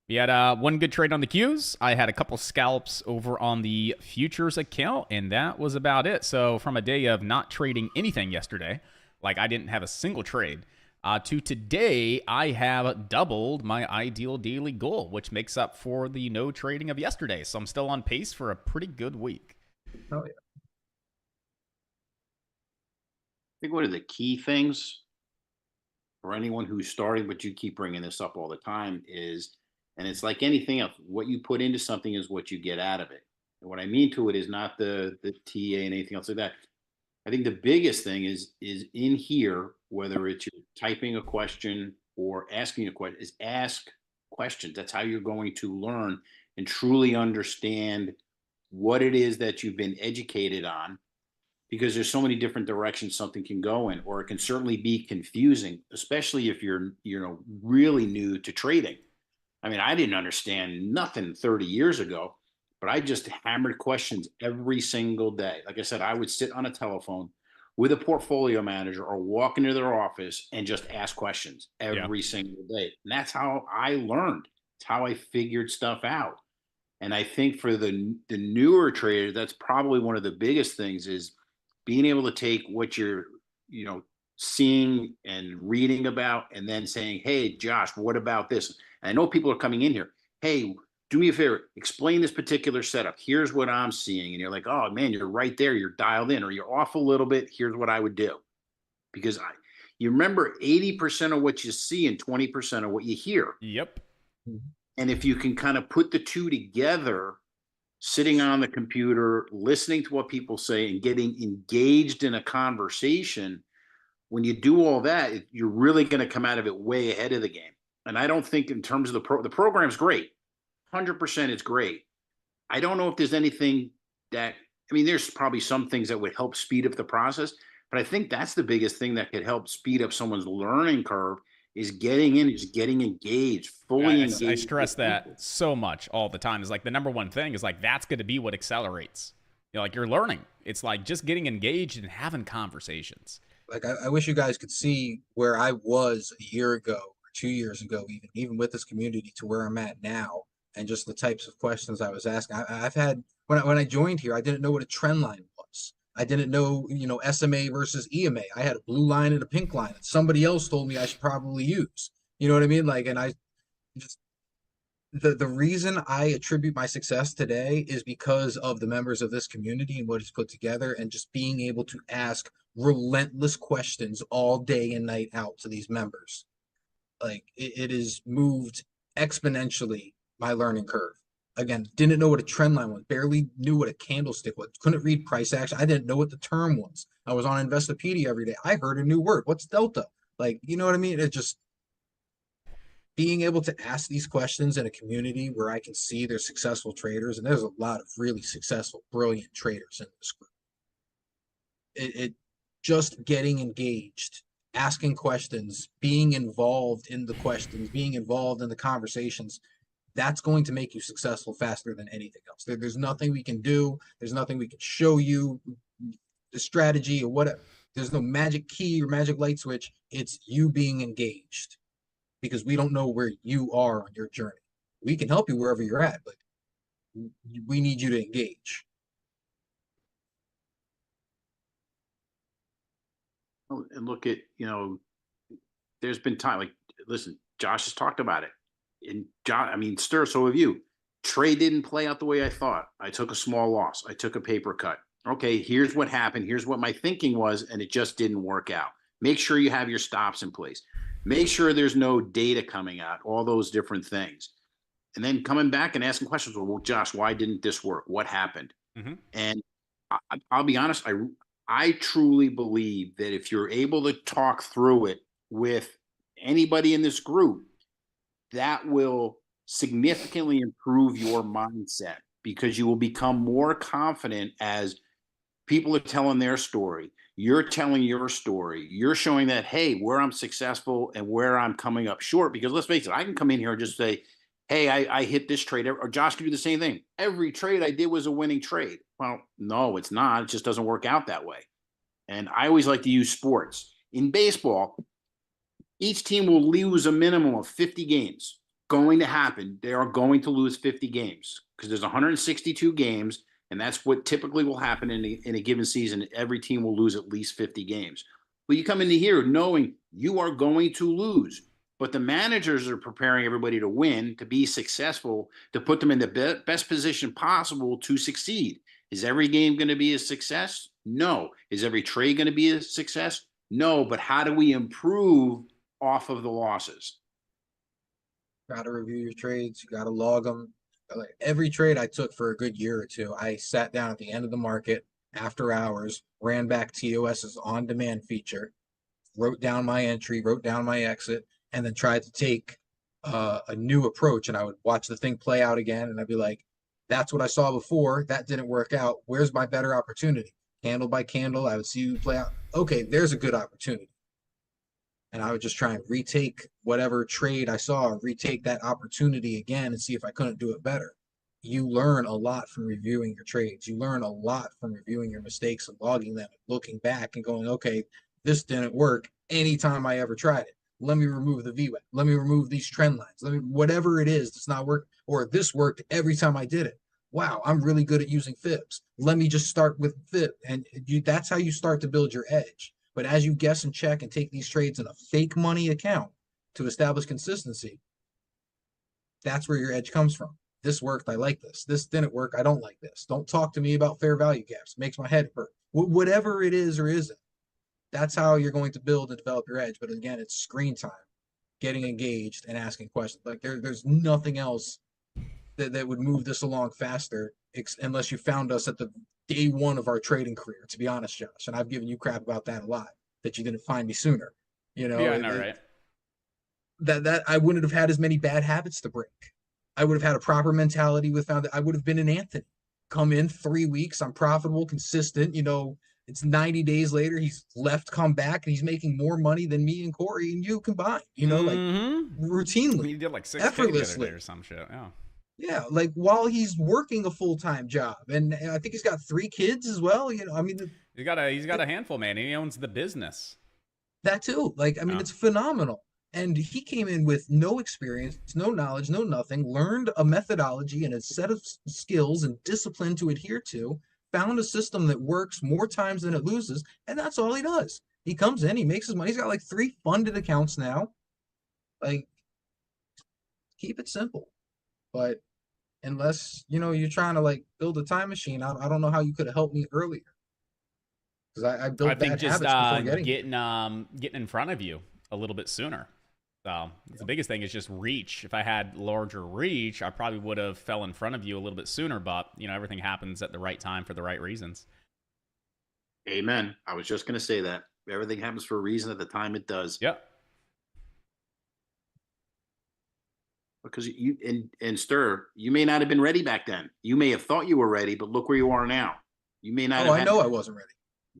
S1: We had one good trade on the Qs. I had a couple scalps over on the futures account, and that was about it. So from a day of not trading anything yesterday, like I didn't have a single trade, to today, I have doubled my ideal daily goal, which makes up for the no trading of yesterday. So I'm still on pace for a pretty good week.
S2: Oh, yeah.
S6: I think one of the key things for anyone who's starting, but you keep bringing this up all the time, is, and it's like anything else, what you put into something is what you get out of it. And what I mean to it is not the TA and anything else like that. I think the biggest thing is in here, whether it's you're typing a question or asking a question, is ask questions. That's how you're going to learn and truly understand what it is that you've been educated on, because there's so many different directions something can go in, or it can certainly be confusing, especially if you're really new to trading. I mean, I didn't understand nothing 30 years ago, but I just hammered questions every single day. Like I said, I would sit on a telephone with a portfolio manager or walk into their office and just ask questions every single day. And that's how I learned. It's how I figured stuff out. And I think for the newer traders, that's probably one of the biggest things, is being able to take what you're, seeing and reading about, and then saying, hey, Josh, what about this? And I know people are coming in here. Hey, do me a favor, explain this particular setup. Here's what I'm seeing. And you're like, oh man, you're right there. You're dialed in, or you're off a little bit. Here's what I would do. Because you remember 80% of what you see and 20% of what you hear.
S1: Yep.
S6: And if you can kind of put the two together, sitting on the computer, listening to what people say and getting engaged in a conversation, when you do all that, you're really going to come out of it way ahead of the game. And I don't think in terms of the program's great. 100% it's great. I don't know if there's anything that, there's probably some things that would help speed up the process, but I think that's the biggest thing that could help speed up someone's learning curve, is getting in, is getting engaged, fully engaged.
S1: I stress that so much all the time. Is like the number one thing is like, that's going to be what accelerates. Like you're learning. It's like just getting engaged and having conversations.
S2: Like I wish you guys could see where I was a year ago or 2 years ago, even with this community, to where I'm at now, and just the types of questions I was asking. I've had, when I joined here, I didn't know what a trend line was. I didn't know, SMA versus EMA. I had a blue line and a pink line that somebody else told me I should probably use. You know what I mean? Like, and I just, the reason I attribute my success today is because of the members of this community and what he's put together, and just being able to ask relentless questions all day and night out to these members. Like it has moved exponentially my learning curve. Again, didn't know what a trend line was, barely knew what a candlestick was, couldn't read price action. I didn't know what the term was. I was on Investopedia every day. I heard a new word. What's delta? Like, you know what I mean? It just, being able to ask these questions in a community where I can see there's successful traders, and there's a lot of really successful, brilliant traders in this group. It just getting engaged, asking questions, being involved in the questions, being involved in the conversations, that's going to make you successful faster than anything else. There's nothing we can do. There's nothing we can show you, the strategy or whatever. There's no magic key or magic light switch. It's you being engaged, because we don't know where you are on your journey. We can help you wherever you're at, but we need you to engage.
S6: And look at, there's been time, like, listen, Josh has talked about it. And John, Stir, so have you. Trade didn't play out the way I thought. I took a small loss. I took a paper cut. Okay, here's what happened. Here's what my thinking was, and it just didn't work out. Make sure you have your stops in place. Make sure there's no data coming out, all those different things. And then coming back and asking questions. Well, Josh, why didn't this work? What happened? Mm-hmm. And I'll be honest, I truly believe that if you're able to talk through it with anybody in this group, that will significantly improve your mindset, because you will become more confident as People are telling their story. You're telling your story. You're showing that, hey, where I'm successful and where I'm coming up short. Because let's face it, I can come in here and just say, hey, I hit this trade. Or Josh can do the same thing. Every trade I did was a winning trade. Well, no, it's not. It just doesn't work out that way. And I always like to use sports. In baseball, each team will lose a minimum of 50 games. Going to happen. They are going to lose 50 games because there's 162 games. And that's what typically will happen in a given season. Every team will lose at least 50 games. But you come into here knowing you are going to lose. But the managers are preparing everybody to win, to be successful, to put them in the best position possible to succeed. Is every game going to be a success? No. Is every trade going to be a success? No. But how do we improve off of the losses?
S2: Got to review your trades. You got to log them. Like every trade I took for a good year or two, I sat down at the end of the market after hours, ran back TOS's on-demand feature, wrote down my entry, wrote down my exit, and then tried to take a new approach. And I would watch the thing play out again, and I'd be like, that's what I saw before. That didn't work out. Where's my better opportunity? Candle by candle, I would see you play out. Okay, there's a good opportunity. And I would just try and retake whatever trade I saw and retake that opportunity again and see if I couldn't do it better. You learn a lot from reviewing your trades. You learn a lot from reviewing your mistakes and logging them, and looking back and going, okay, this didn't work anytime I ever tried it. Let me remove the VWAP. Let me remove these trend lines. Let me, whatever it is that's not working, or this worked every time I did it. Wow, I'm really good at using fibs. Let me just start with fib. And that's how you start to build your edge. But as you guess and check and take these trades in a fake money account to establish consistency, that's where your edge comes from. This worked, I like this. This didn't work, I don't like this. Don't talk to me about fair value gaps. It makes my head hurt. Whatever it is or isn't, that's how you're going to build and develop your edge. But again, it's screen time, getting engaged and asking questions. Like there's nothing else that would move this along faster unless you found us at the day one of our trading career, to be honest, Josh. And I've given you crap about that a lot, that you didn't find me sooner. You know,
S1: Yeah, I know, right?
S2: That I wouldn't have had as many bad habits to break. I would have had a proper mentality with found that I would have been an Anthony. Come in 3 weeks, I'm profitable, consistent, you know, it's 90 days later, he's left, come back, and he's making more money than me and Corey and you combined, you know, like routinely.
S1: He did like 6K
S2: effortlessly.
S1: the other day or some shit. Yeah.
S2: Yeah, like while he's working a full-time job, and I think he's got 3 kids as well. You know, I mean,
S1: he's got a handful, man. He owns the business.
S2: That too. Like, I mean, it's phenomenal. And he came in with no experience, no knowledge, no nothing. Learned a methodology and a set of skills and discipline to adhere to. Found a system that works more times than it loses, and that's all he does. He comes in, he makes his money. He's got like 3 funded accounts now. Like, keep it simple. But unless, you know, you're trying to like build a time machine, I don't know how you could have helped me earlier. Because I built bad habits before
S1: getting in front of you a little bit sooner. So the biggest thing is just reach. If I had larger reach, I probably would have fell in front of you a little bit sooner. But you know, everything happens at the right time for the right reasons.
S6: Amen. I was just going to say that everything happens for a reason at the time it does.
S1: Yep.
S6: Because you and Stir, you may not have been ready back then. You may have thought you were ready, but look where you are now. You may not.
S2: I know I wasn't ready.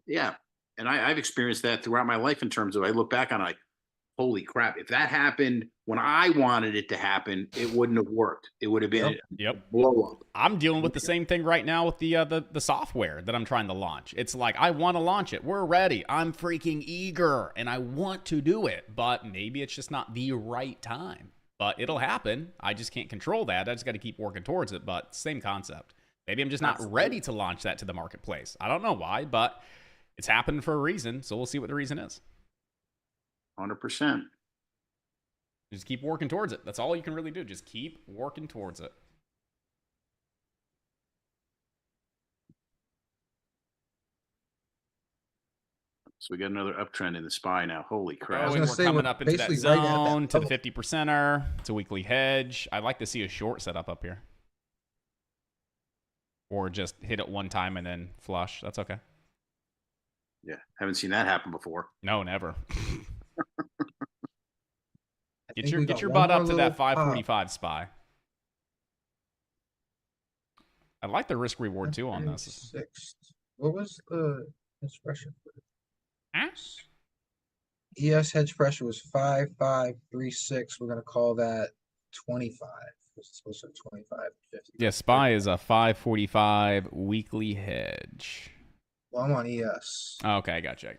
S6: Yeah, and I've experienced that throughout my life in terms of I look back on like, holy crap! If that happened when I wanted it to happen, it wouldn't have worked. It would have been a blow up.
S1: I'm dealing with the same thing right now with the software that I'm trying to launch. It's like I want to launch it. We're ready. I'm freaking eager, and I want to do it, but maybe it's just not the right time. But it'll happen. I just can't control that. I just got to keep working towards it. But same concept. Maybe I'm just not ready to launch that to the marketplace. I don't know why, but it's happened for a reason. So we'll see what the reason is.
S6: 100%.
S1: Just keep working towards it. That's all you can really do. Just keep working towards it.
S6: So we got another uptrend in the SPY now. Holy crap.
S1: Oh, and we're coming up into that zone, to the 50%er. It's a weekly hedge. I'd like to see a short setup up here. Or just hit it one time and then flush. That's okay.
S6: Yeah, haven't seen that happen before.
S1: No, never. Get your butt up to that 545 SPY. I like the risk reward too on this.
S2: What was the hedge pressure?
S1: Huh?
S2: ES hedge pressure was 5536. We're gonna call that 25. It's supposed to be 25, 50.
S1: Yeah, SPY is a 545 weekly hedge.
S2: Well, I'm on ES,
S1: Oh, okay, I got you.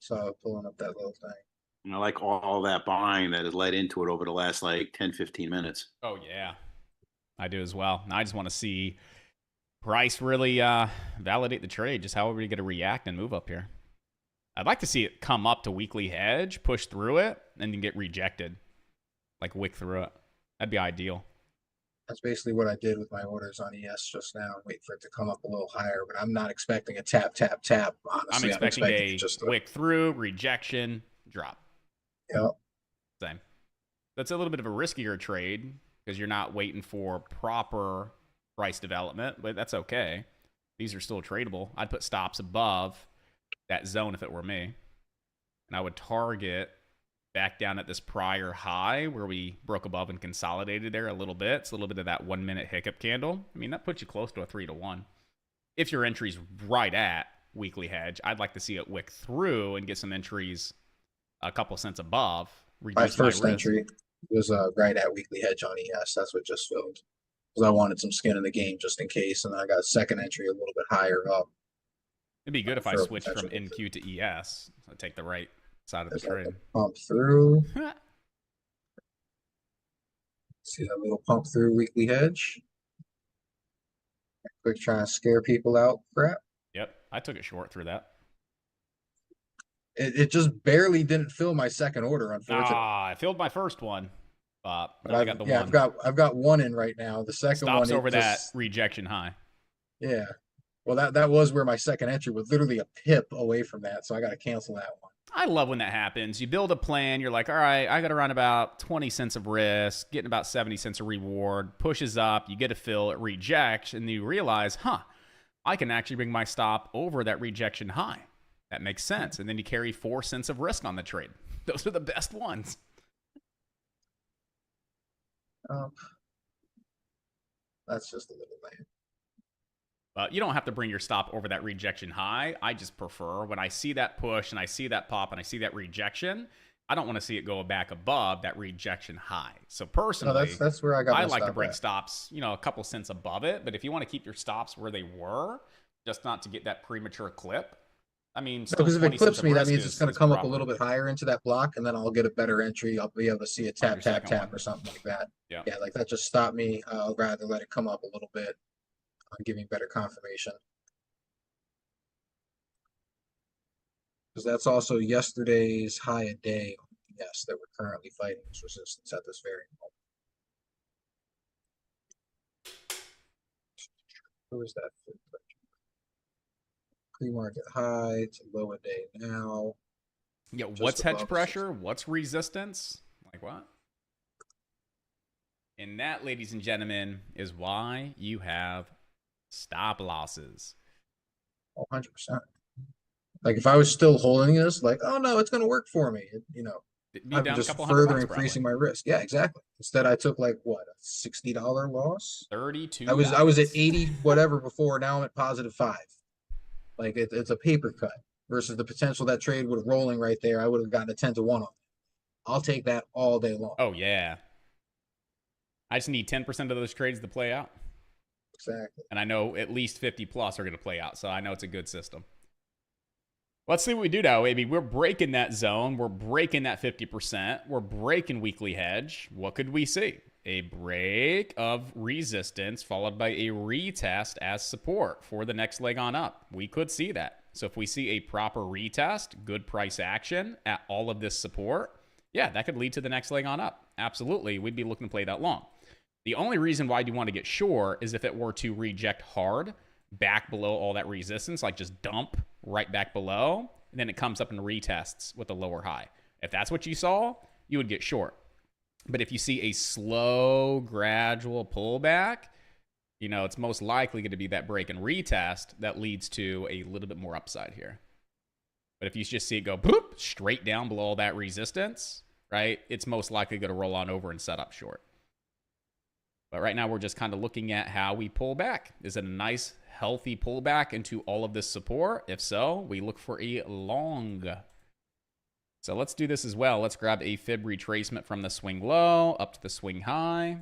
S2: so pulling up that little thing.
S6: And I like all that buying that has led into it over the last like 10, 15 minutes.
S1: Oh yeah, I do as well. I just want to see price really validate the trade. Just how are we going to react and move up here? I'd like to see it come up to weekly hedge, push through it, and then get rejected, like wick through it. That'd be ideal.
S2: That's basically what I did with my orders on ES just now. Wait for it to come up a little higher, but I'm not expecting a tap, tap, tap. Honestly,
S1: I'm expecting a
S2: just
S1: wick through, rejection, drop.
S2: Yep.
S1: Same. That's a little bit of a riskier trade because you're not waiting for proper price development, but that's okay. These are still tradable. I'd put stops above that zone if it were me. And I would target back down at this prior high where we broke above and consolidated there a little bit. It's a little bit of that 1 minute hiccup candle. I mean, that puts you close to a 3-to-1. If your entry's right at weekly hedge, I'd like to see it wick through and get some entries a couple cents above.
S2: My first entry was right at weekly hedge on ES. That's what just filled. Because I wanted some skin in the game just in case. And then I got second entry a little bit higher up.
S1: It'd be good if I switched from NQ to ES. So take the right side of the trade.
S2: Pump through. See that little pump through weekly hedge. Quick trying to scare people out crap.
S1: Yep, I took it short through that.
S2: It just barely didn't fill my second order, unfortunately.
S1: I filled my first one. But
S2: I
S1: got the
S2: yeah,
S1: one.
S2: I've got one in right now. The second
S1: Stops
S2: one
S1: over that rejection high.
S2: Yeah. Well, that was where my second entry was literally a pip away from that, so I got to cancel that one.
S1: I love when that happens. You build a plan. You're like, all right, I got to run about 20 cents of risk, getting about 70 cents of reward. Pushes up, you get a fill, it rejects, and you realize, I can actually bring my stop over that rejection high. That makes sense. And then you carry 4 cents of risk on the trade. Those are the best ones.
S2: That's just a little lame.
S1: But you don't have to bring your stop over that rejection high. I just prefer when I see that push and I see that pop and I see that rejection, I don't want to see it go back above that rejection high. So personally,
S2: that's where I got.
S1: I like to bring stops, a couple cents above it. But if you want to keep your stops where they were, just not to get that premature clip. I mean,
S2: because if it clips me, that means it's going to come up a little bit higher into that block, and then I'll get a better entry. I'll be able to see a tap, tap, tap, or something like that.
S1: Yeah,
S2: like that just stopped me. I'll rather let it come up a little bit. Give me better confirmation. Because that's also yesterday's high a day on ES that we're currently fighting this resistance at this very moment. Who is that? Pre-market high to low a day now.
S1: Yeah, what's hedge pressure? What's resistance? Like what? And that, ladies and gentlemen, is why you have stop losses.
S2: 100%. Like if I was still holding this, like, oh no, it's going to work for me. I'm just further increasing my risk. Yeah, exactly. Instead, I took like what, a $60 loss?
S1: 32.
S2: I was at 80 whatever before. Now I'm at +5. Like it's a paper cut versus the potential that trade would have rolling right there. I would have gotten a 10-to-1 on it. I'll take that all day long.
S1: Oh yeah. I just need 10% of those trades to play out.
S2: Exactly.
S1: And I know at least 50 plus are going to play out. So I know it's a good system. Let's see what we do now, baby. We're breaking that zone. We're breaking that 50%. We're breaking weekly hedge. What could we see? A break of resistance followed by a retest as support for the next leg on up. We could see that. So if we see a proper retest, good price action at all of this support, yeah, that could lead to the next leg on up. Absolutely. We'd be looking to play that long. The only reason why you want to get short is if it were to reject hard back below all that resistance, like just dump right back below, and then it comes up and retests with a lower high. If that's what you saw, you would get short. But if you see a slow, gradual pullback, it's most likely going to be that break and retest that leads to a little bit more upside here. But if you just see it go boop, straight down below all that resistance, right, it's most likely going to roll on over and set up short. But right now we're just kind of looking at how we pull back. Is it a nice, healthy pullback into all of this support? If so, we look for a long. So let's do this as well. Let's grab a fib retracement from the swing low up to the swing high.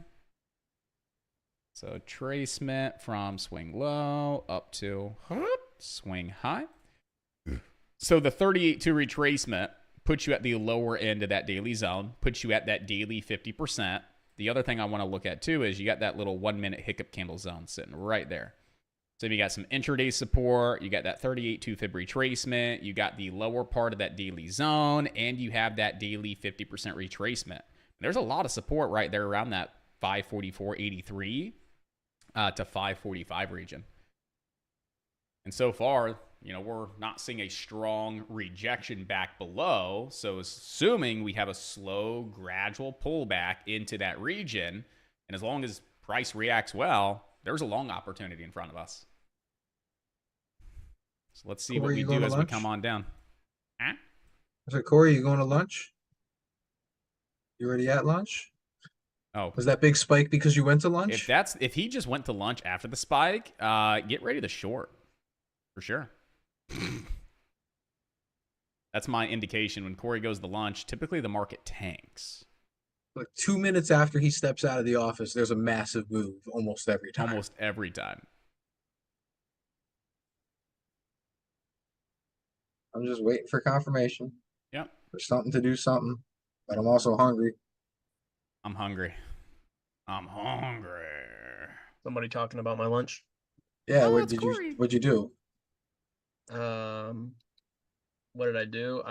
S1: So tracement from swing low up to swing high. So the 38.2 retracement puts you at the lower end of that daily zone, puts you at that daily 50%. The other thing I want to look at too is you got that little 1 minute hiccup candle zone sitting right there. So you got some intraday support, you got that 38.2 fib retracement, you got the lower part of that daily zone, and you have that daily 50% retracement. There's a lot of support right there around that 544.83 to 545 region. And so far, you know, we're not seeing a strong rejection back below. So assuming we have a slow, gradual pullback into that region, and as long as price reacts well, there's a long opportunity in front of us. So let's see what we do as we come on down. Huh?
S2: So Corey, you going to lunch? You already at lunch?
S1: Oh,
S2: Was that big spike because you went to lunch?
S1: if he just went to lunch after the spike, get ready to short for sure. That's my indication. When Corey goes to lunch, typically the market tanks.
S2: Like 2 minutes after he steps out of the office, there's a massive move almost every time.
S1: Almost every time.
S2: I'm just waiting for confirmation.
S1: Yep.
S2: For something to do something. But I'm also hungry.
S1: I'm hungry. I'm hungry.
S7: Somebody talking about my lunch.
S2: Yeah,
S1: Oh,
S2: what
S1: it's
S2: did
S1: Corey.
S2: what'd you do?
S7: What did I do?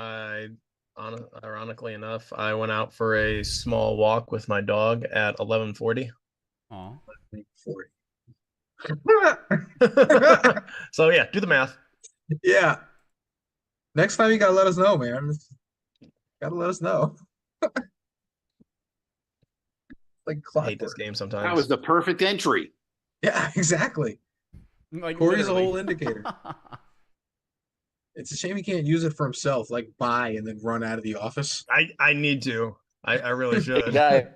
S7: Ironically enough, I went out for a small walk with my dog at 11:40.
S1: Aw.
S2: 40.
S7: So yeah, do the math.
S2: Yeah. Next time you gotta let us know, man. Gotta let us know. Like
S7: I hate this
S2: clockwork.
S7: game sometimes.
S6: That was the perfect entry.
S2: Yeah, exactly.
S1: Like
S2: Corey's a
S1: literally.
S2: whole indicator. It's a shame he can't use it for himself, like buy and then run out of the office.
S7: I need to. I really should.
S11: Guy,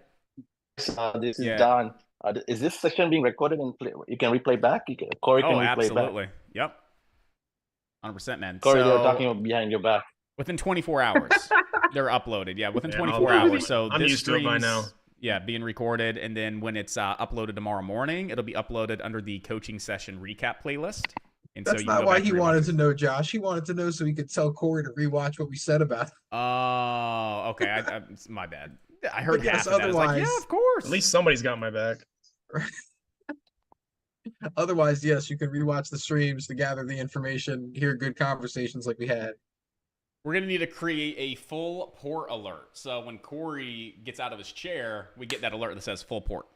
S11: this is
S1: Yeah.
S11: Don. Is this session being recorded and you can replay back? Corey can
S1: Oh,
S11: replay back.
S1: absolutely. Yep. 100%, man.
S11: Corey, they're
S1: So,
S11: talking about behind your back.
S1: within 24 hours, they're uploaded. Yeah, within
S7: Yeah,
S1: 24
S7: I'll-
S1: hours. So
S7: I'm
S1: this
S7: used to it by
S1: stream's,
S7: now.
S1: Yeah, being recorded, and then when it's uploaded tomorrow morning, it'll be uploaded under the coaching session recap playlist. And
S2: That's
S1: so you
S2: not
S1: go
S2: why
S1: back
S2: he
S1: and rewatch
S2: wanted
S1: it.
S2: to know, Josh. He wanted to know so he could tell Corey to rewatch what we said about it.
S1: Oh, okay. It's my bad. I heard
S2: But yes,
S1: half of that. I was like, yeah,
S2: otherwise-
S1: of course.
S7: At least somebody's got my back.
S2: Otherwise, yes, you can rewatch the streams to gather the information, hear good conversations like we had.
S1: We're going to need to create a full port alert. So when Corey gets out of his chair, we get that alert that says full port.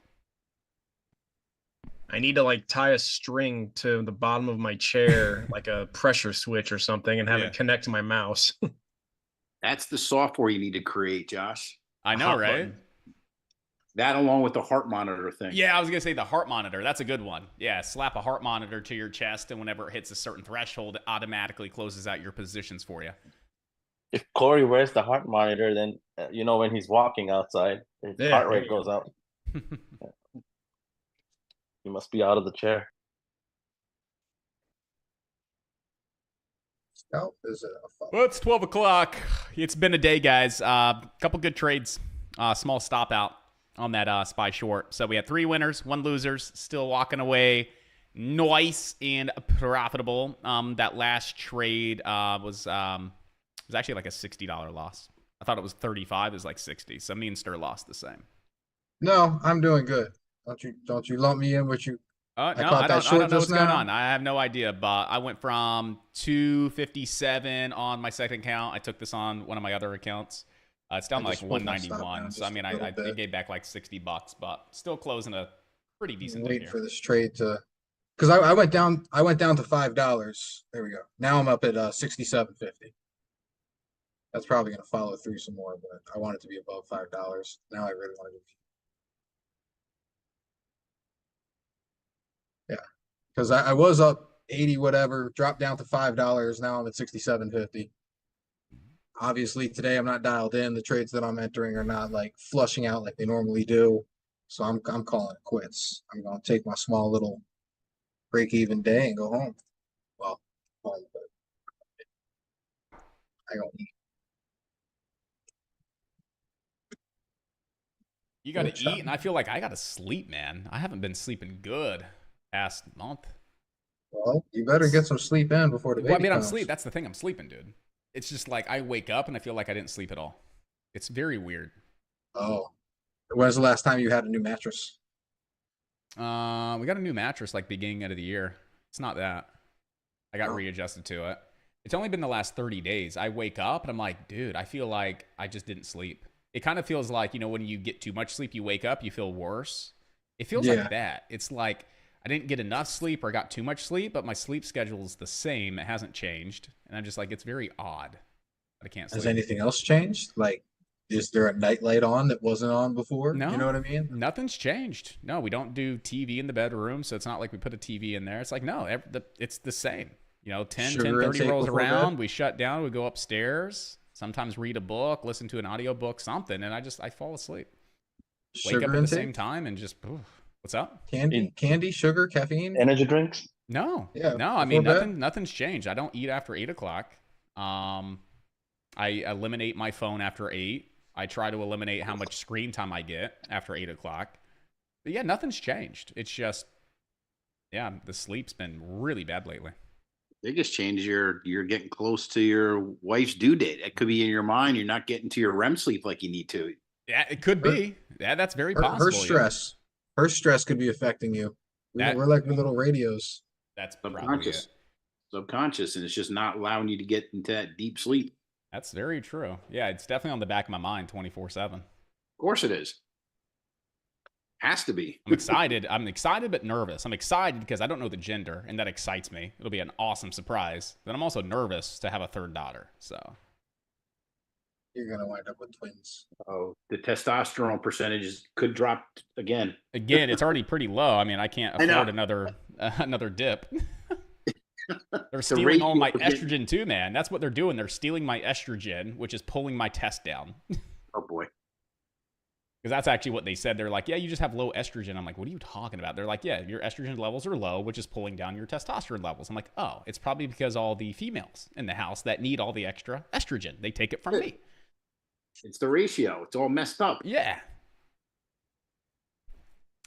S7: I need to like tie a string to the bottom of my chair, like a pressure switch or something, and have
S1: Yeah.
S7: it connect to my mouse.
S6: That's the software you need to create, Josh.
S1: I know,
S6: Hot
S1: right?
S6: button. That along with the heart monitor thing.
S1: Yeah, I was going to say the heart monitor. That's a good one. Yeah, slap a heart monitor to your chest, and whenever it hits a certain threshold, it automatically closes out your positions for you.
S11: If Corey wears the heart monitor, then you know when he's walking outside, his
S7: Yeah,
S11: heart
S7: there
S11: rate
S7: you
S11: goes up. He must be out of the chair.
S2: Scalp is a follow.
S1: Well, it's 12 o'clock. It's been a day, guys. Couple good trades. Small stop out on that SPY short. So we had 3 winners, 1 losers. Still walking away nice and profitable. That last trade was actually like a $60 loss. I thought it was 35. It was like 60. So me and Stir lost the same.
S2: No, I'm doing good. Don't you lump me in with you?
S1: No,
S2: caught
S1: I
S2: that
S1: don't
S2: short
S1: know what's
S2: just
S1: going
S2: now.
S1: on. I have no idea, but I went from 257 on my second account. I took this on one of my other accounts. It's down
S2: I
S1: to like
S2: just pulled my stop
S1: 191.
S2: down
S1: So I
S2: just
S1: mean,
S2: a little
S1: I
S2: bit.
S1: gave back like $60, but still closing a pretty decent day
S2: Waiting for
S1: here.
S2: this trade to, because I went down to $5. There we go. Now I'm up at 67.50. That's probably gonna follow through some more, but I want it to be above $5. Now I really want to. Yeah, because I was up 80 whatever, dropped down to $5. Now I'm at 67.50. Obviously today I'm not dialed in. The trades that I'm entering are not like flushing out like they normally do. So I'm calling it quits. I'm gonna take my small little break even day and go home. Well, home, but I don't eat.
S1: You got to
S2: Good job.
S1: eat, and I feel like I got to sleep, man. I haven't been sleeping good past month.
S2: Well, you better get some sleep in before the baby
S1: Well, I mean, I'm
S2: comes.
S1: sleep. That's the thing. I'm sleeping, dude. It's just like I wake up and I feel like I didn't sleep at all. It's very weird.
S2: Oh, when's the last time you had a new mattress?
S1: We got a new mattress like beginning of the year. It's not that. I got readjusted to it. It's only been the last 30 days. I wake up and I'm like, dude, I feel like I just didn't sleep. It kind of feels like, you know, when you get too much sleep, you wake up, you feel worse. It feels
S2: Yeah.
S1: like that. It's like I didn't get enough sleep or got too much sleep, but my sleep schedule is the same. It hasn't changed. And I'm just like, it's very odd. But I can't sleep.
S2: Has anything else changed? Like, is there a nightlight on that wasn't on before?
S1: No,
S2: You know what I mean?
S1: Nothing's changed. No, we don't do TV in the bedroom, so it's not like we put a TV in there. It's like, no, it's the same. You know, 10,
S2: Sugar
S1: 10:30
S2: intake
S1: rolls
S2: before bed?
S1: around, we shut down, we go upstairs, sometimes read a book, listen to an audiobook, something, and I fall asleep. Wake
S2: Sugar
S1: up at the
S2: intake?
S1: same time and just, oof. What's up?
S2: Candy, sugar, caffeine?
S11: Energy drinks?
S1: No,
S2: Yeah,
S1: no, I mean,
S2: before bed?
S1: nothing's changed. I don't eat after 8 o'clock. I eliminate my phone after 8. I try to eliminate how much screen time I get after 8 o'clock. But yeah, nothing's changed. It's just, yeah, the sleep's been really bad lately.
S6: Biggest change is you're getting close to your wife's due date. It could be in your mind. You're not getting to your REM sleep like you need to.
S1: Yeah, it could be. Yeah, that's very possible.
S2: Her
S1: yeah.
S2: stress. Her stress could be affecting you. We're like little radios.
S1: That's probably
S6: Subconscious.
S1: it.
S6: Subconscious, and it's just not allowing you to get into that deep sleep.
S1: That's very true. Yeah, it's definitely on the back of my mind 24/7.
S6: Of course it is. Has to be.
S1: I'm excited. I'm excited but nervous. I'm excited because I don't know the gender, and that excites me. It'll be an awesome surprise. But I'm also nervous to have a third daughter. So
S2: You're gonna wind up with twins.
S6: Oh, the testosterone percentages could drop again.
S1: again, it's already pretty low. I mean, I can't
S6: I know.
S1: afford another dip. They're stealing
S6: ratio
S1: all my
S6: of getting-
S1: estrogen too, man. That's what they're doing. They're stealing my estrogen, which is pulling my test down.
S6: Oh boy.
S1: Because that's actually what they said. They're like, yeah, you just have low estrogen. I'm like, what are you talking about? They're like, yeah, your estrogen levels are low, which is pulling down your testosterone levels. I'm like, oh, it's probably because all the females in the house that need all the extra estrogen, they take it from me.
S6: It's the ratio. It's all messed up.
S1: Yeah.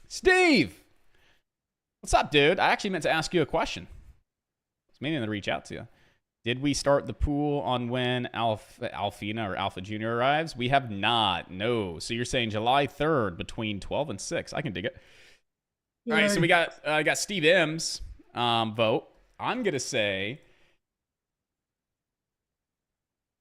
S1: Steve, what's up, dude? I actually meant to ask you a question. I was meaning to reach out to you. Did we start the pool on when Alfina or Alpha Junior arrives? We have not. No. So you're saying July 3rd between 12 and 6. I can dig it. All right. So we got Steve M's vote. I'm going to say,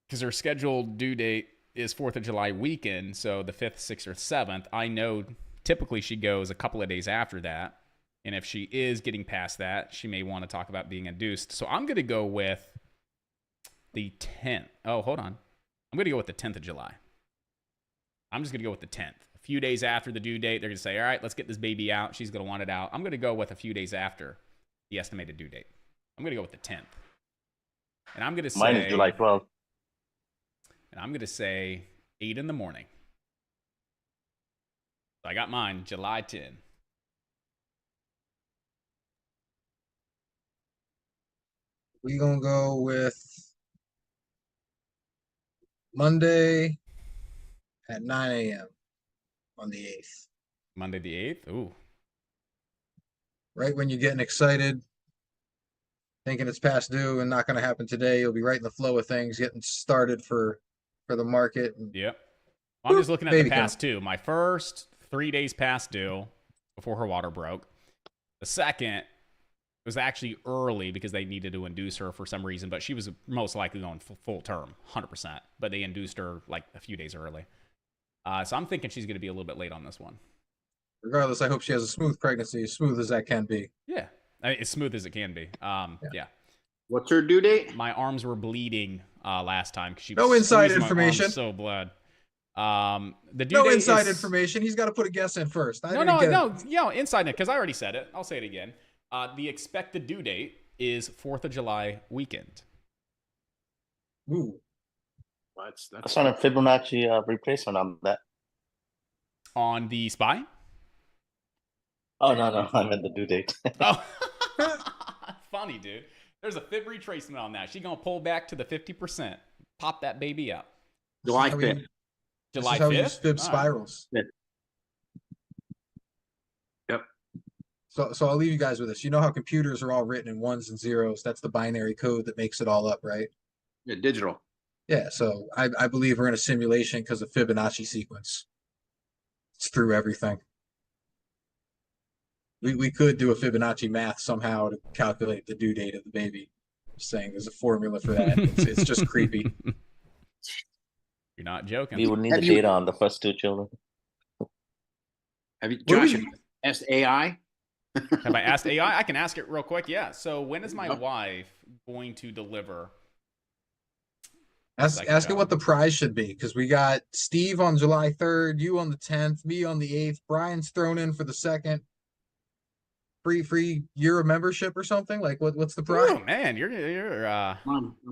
S1: because her scheduled due date is 4th of July weekend, so the 5th, 6th, or 7th. I know typically she goes a couple of days after that. And if she is getting past that, she may want to talk about being induced. So I'm going to go with the 10th. Oh, hold on. I'm going to go with the 10th of July. I'm just going to go with the 10th. A few days after the due date, they're going to say, all right, let's get this baby out. She's going to want it out. I'm going to go with a few days after the estimated due date. I'm going to go with the 10th. And I'm going to say...
S11: Mine is July 12th.
S1: And I'm going to say 8 in the morning. So I got mine, July 10.
S2: We're gonna go with Monday at 9 a.m. on the 8th.
S1: Monday the 8th? Ooh.
S2: Right when you're getting excited, thinking it's past due and not gonna happen today, you'll be right in the flow of things, getting started for the market.
S1: Yep. I'm just looking at the
S2: Baby
S1: past two. My first 3 days past due before her water broke. The second was actually early because they needed to induce her for some reason, but she was most likely going full term, 100%. But they induced her like a few days early. So I'm thinking she's going to be a little bit late on this one.
S2: Regardless, I hope she has a smooth pregnancy, as smooth as that can be.
S1: Yeah. I mean, as smooth as it can be. Yeah.
S6: What's her due date?
S1: My arms were bleeding last time because she
S2: No inside
S1: squeezed my arms
S2: information.
S1: so blood. The due
S2: No
S1: date
S2: inside
S1: is...
S2: information. He's got to put a guess in first.
S1: No, inside it, because I already said it. I'll say it again. The expected due date is 4th of July weekend.
S2: Ooh.
S11: That's on a Fibonacci replacement on that.
S1: On the SPY?
S11: Oh no, I meant the due date.
S1: Oh, funny, dude. There's a fib retracement on that. She gonna pull back to the 50%. Pop that baby out.
S6: July
S2: This is how
S6: 5th.
S2: we-
S1: July
S2: This is how we
S1: 5th.
S2: use fib
S1: All right.
S2: spirals.
S6: Yep.
S2: So I'll leave you guys with this. You know how computers are all written in ones and zeros? That's the binary code that makes it all up, right?
S6: Yeah, digital.
S2: Yeah, so I believe we're in a simulation because of Fibonacci sequence. It's through everything. We could do a Fibonacci math somehow to calculate the due date of the baby. Just saying there's a formula for that. It's just creepy.
S1: You're not joking.
S11: We would need
S6: Have
S11: the
S6: you-
S11: data on the first 2 children.
S6: Have you,
S2: What do
S6: Josh,
S2: we-
S6: have you asked AI?
S1: Have I asked AI? I can ask it real quick. Yeah. So when is my
S6: Yep.
S1: wife going to deliver?
S2: Ask
S1: Like,
S2: ask it what the prize should be, because we got Steve on July 3rd, you on the 10th, me on the 8th, Brian's thrown in for the 2nd. Free year of membership or something? Like what's the prize?
S1: Oh man, you're
S6: I'm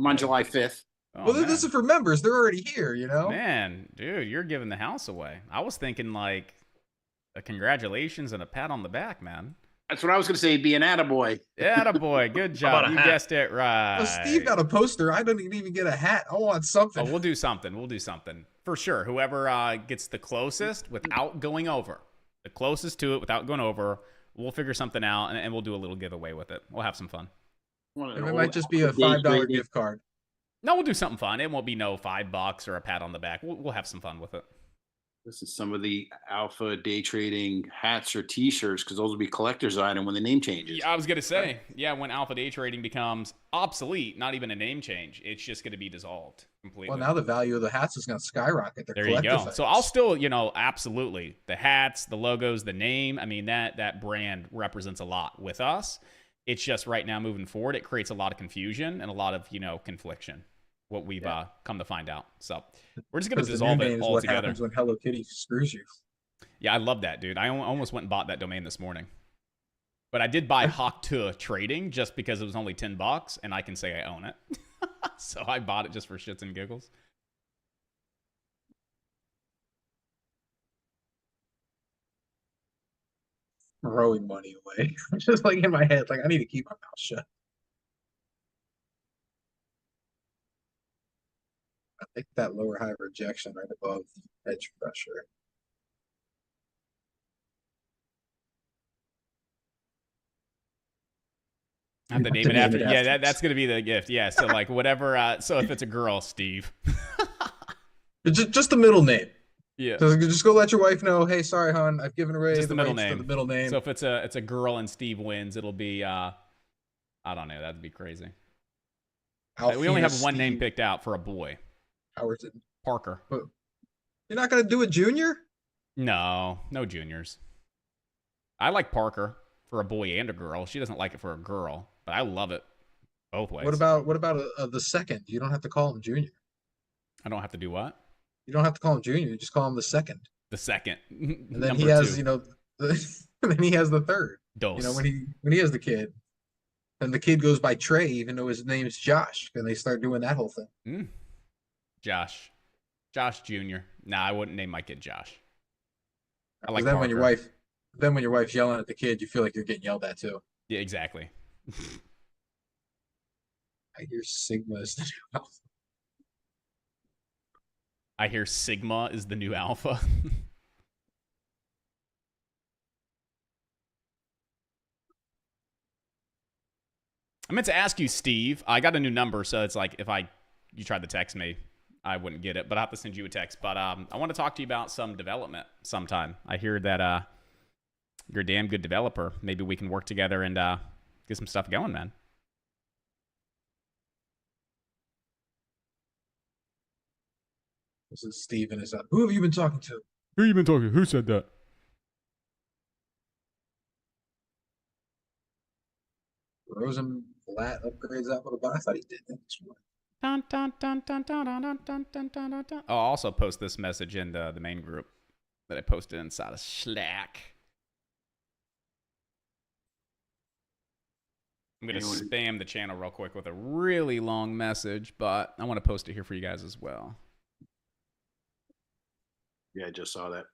S6: on July 5th.
S1: oh,
S2: Well,
S1: man.
S2: this is for members. They're already here, you know?
S1: Man, dude, you're giving the house away. I was thinking like a congratulations and a pat on the back, man.
S6: That's what I was going to say. Be an attaboy.
S1: Attaboy, good
S7: How
S1: job.
S7: about a
S1: You
S7: hat?
S1: guessed it right.
S2: Well, Steve got a poster. I don't even get a hat. I want something.
S1: Oh, we'll do something. We'll do something for sure. Whoever gets the closest without going over, the closest to it without going over, we'll figure something out and we'll do a little giveaway with it. We'll have some fun.
S2: It might just be a $5 gift card.
S1: No, we'll do something fun. It won't be no $5 or a pat on the back. We'll have some fun with it.
S6: This is some of the alpha day trading hats or T-shirts because those will be collector's item when the name changes.
S1: Yeah, I was gonna say, yeah, when alpha day trading becomes obsolete, not even a name change, it's just gonna be dissolved completely.
S2: Well, now the value of the hats is going to skyrocket. They're
S1: There you go.
S2: collector's
S1: So
S2: items.
S1: I'll still, absolutely the hats, the logos, the name. I mean that brand represents a lot with us. It's just right now moving forward, it creates a lot of confusion and a lot of confliction. What we've come to find out. So we're just gonna
S2: Because the
S1: dissolve
S2: new
S1: it
S2: name is
S1: all
S2: what
S1: together.
S2: happens when Hello Kitty screws you.
S1: Yeah, I love that, dude. I almost went and bought that domain this morning. But I did buy Hawk2 Trading just because it was only $10 and I can say I own it. So I bought it just for shits and giggles.
S2: Throwing money away. I'm just like in my head, like I need to keep my mouth shut. I think that lower high rejection right above edge pressure.
S1: I have to name it after. Yeah, that's gonna be the gift. Yeah, so like whatever. So if it's a girl, Steve.
S2: Just the middle name.
S1: Yeah.
S2: So just go let your wife know, hey, sorry, hon, I've given away
S1: Just the middle
S2: rights to
S1: name.
S2: the middle name.
S1: So if it's a girl and Steve wins, it'll be I don't know. That'd be crazy. We only have one name picked out for a boy.
S2: Howard's
S1: Parker.
S2: You're not gonna do a junior?
S1: No juniors. I like Parker for a boy and a girl. She doesn't like it for a girl, but I love it both ways.
S2: What about the second? You don't have to call him junior.
S1: I don't have to do what?
S2: You don't have to call him junior. You just call him the second.
S1: The second.
S2: And then he has, and then he has the third.
S1: Dos.
S2: When he has the kid, and the kid goes by Trey, even though his name's Josh, and they start doing that whole thing.
S1: Josh Jr. Nah, I wouldn't name my kid Josh. I like
S2: then
S1: Parker.
S2: when your wife's yelling at the kid, you feel like you're getting yelled at too.
S1: Yeah, exactly.
S2: I hear Sigma is the new alpha.
S1: I hear Sigma is the new alpha. I meant to ask you, Steve. I got a new number, so it's like if you tried to text me, I wouldn't get it, but I have to send you a text. But I want to talk to you about some development sometime. I hear that you're a damn good developer. Maybe we can work together and get some stuff going, man.
S2: This is Steve and his who have you been talking to?
S1: Who you been talking to? Who said that?
S2: Rosenblatt upgrades out with a buy. I thought he did that this morning.
S1: Dun, dun, dun, dun, dun, dun, dun, dun, dun, dun, dun, dun. I'll also post this message in the main group that I posted inside of Slack. I'm going to spam the channel real quick with a really long message, but I want to post it here for you guys as well.
S6: Yeah, I just saw that.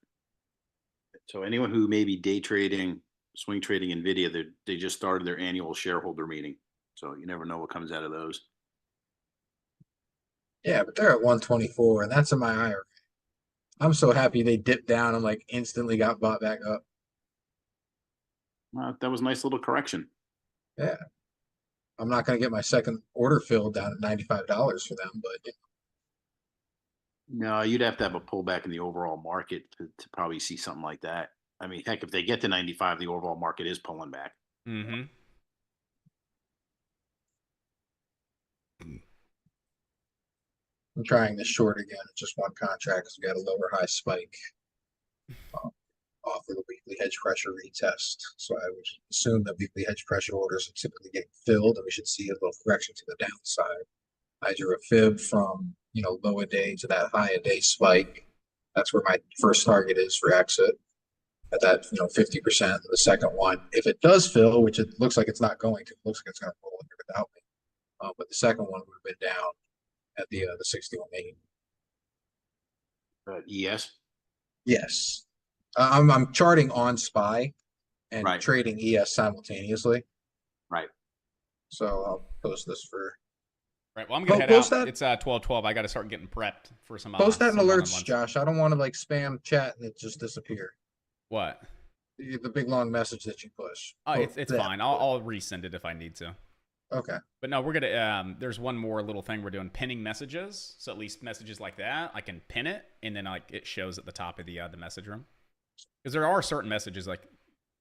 S6: So anyone who may be day trading swing trading NVIDIA, they just started their annual shareholder meeting. So you never know what comes out of those.
S2: Yeah, but they're at 124, and that's in my IRA. I'm so happy they dipped down and like instantly got bought back up.
S6: That was a nice little correction.
S2: Yeah. I'm not going to get my second order filled down at $95 for them, but
S6: No, you'd have to have a pullback in the overall market to probably see something like that. I mean, heck, if they get to 95, the overall market is pulling back.
S1: Mm-hmm.
S2: I'm trying this short again. It's just one contract because we got a lower high spike off of the weekly hedge pressure retest. So I would assume that weekly hedge pressure orders are typically getting filled, and we should see a little correction to the downside. I drew a fib from low a day to that high a day spike. That's where my first target is for exit at that 50%. The second one, if it does fill, which it looks like it's not going to, it looks like it's going to roll here without me. But the second one would have been down at the 61.8.
S6: ES.
S2: Yes, I'm charting on SPY and
S6: Right.
S2: trading ES simultaneously.
S6: Right.
S2: So I'll post this for.
S1: Right. Well, I'm gonna head
S2: post
S1: out.
S2: that-
S1: It's 12:12. I got to start getting prepped for some.
S2: Post that in
S1: some
S2: alerts,
S1: one-on-ones.
S2: Josh. I don't want to like spam chat and it just disappear.
S1: What?
S2: The big long message that you push.
S1: Oh, it's
S2: that.
S1: fine. I'll resend it if I need to.
S2: Okay.
S1: But no, we're gonna. There's one more little thing we're doing: pinning messages. So at least messages like that, I can pin it, and then like it shows at the top of the message room. Because there are certain messages like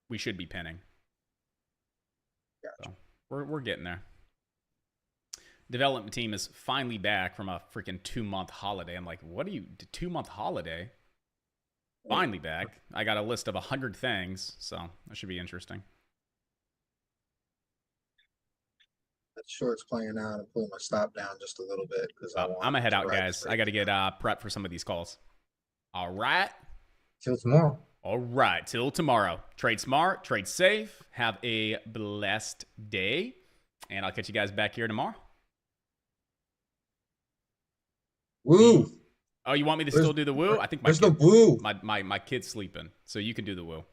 S1: we should be pinning.
S2: Gotcha.
S1: So we're getting there. Development team is finally back from a freaking 2-month holiday. I'm like, what are you? 2-month holiday? Finally back. I got a list of 100 things, so that should be interesting.
S2: That short's playing out. I'm pulling my stop down just a little bit because
S1: I'm gonna head out, guys. I got to get prepped for some of these calls. All right.
S2: Till tomorrow.
S1: All right. Till tomorrow. Trade smart, trade safe. Have a blessed day. And I'll catch you guys back here tomorrow.
S2: Woo!
S1: Oh, you want me to still do the woo? I think
S2: There's no woo.
S1: my kid's sleeping, so you can do the woo.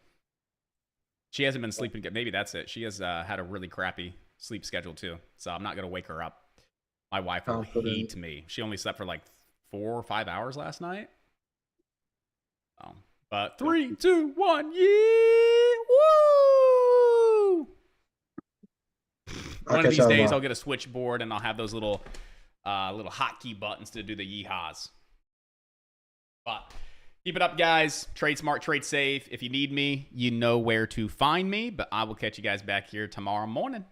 S1: She hasn't been sleeping. Maybe that's it. She has had a really crappy sleep schedule too, so I'm not gonna wake her up. My wife will hate me. She only slept for like 4 or 5 hours last night. But 3, 2, 1, yeah, woo! One of these days, I'll get a switchboard and I'll have those little hotkey buttons to do the yeehaws. But keep it up, guys. Trade smart, trade safe. If you need me, you know where to find me. But I will catch you guys back here tomorrow morning.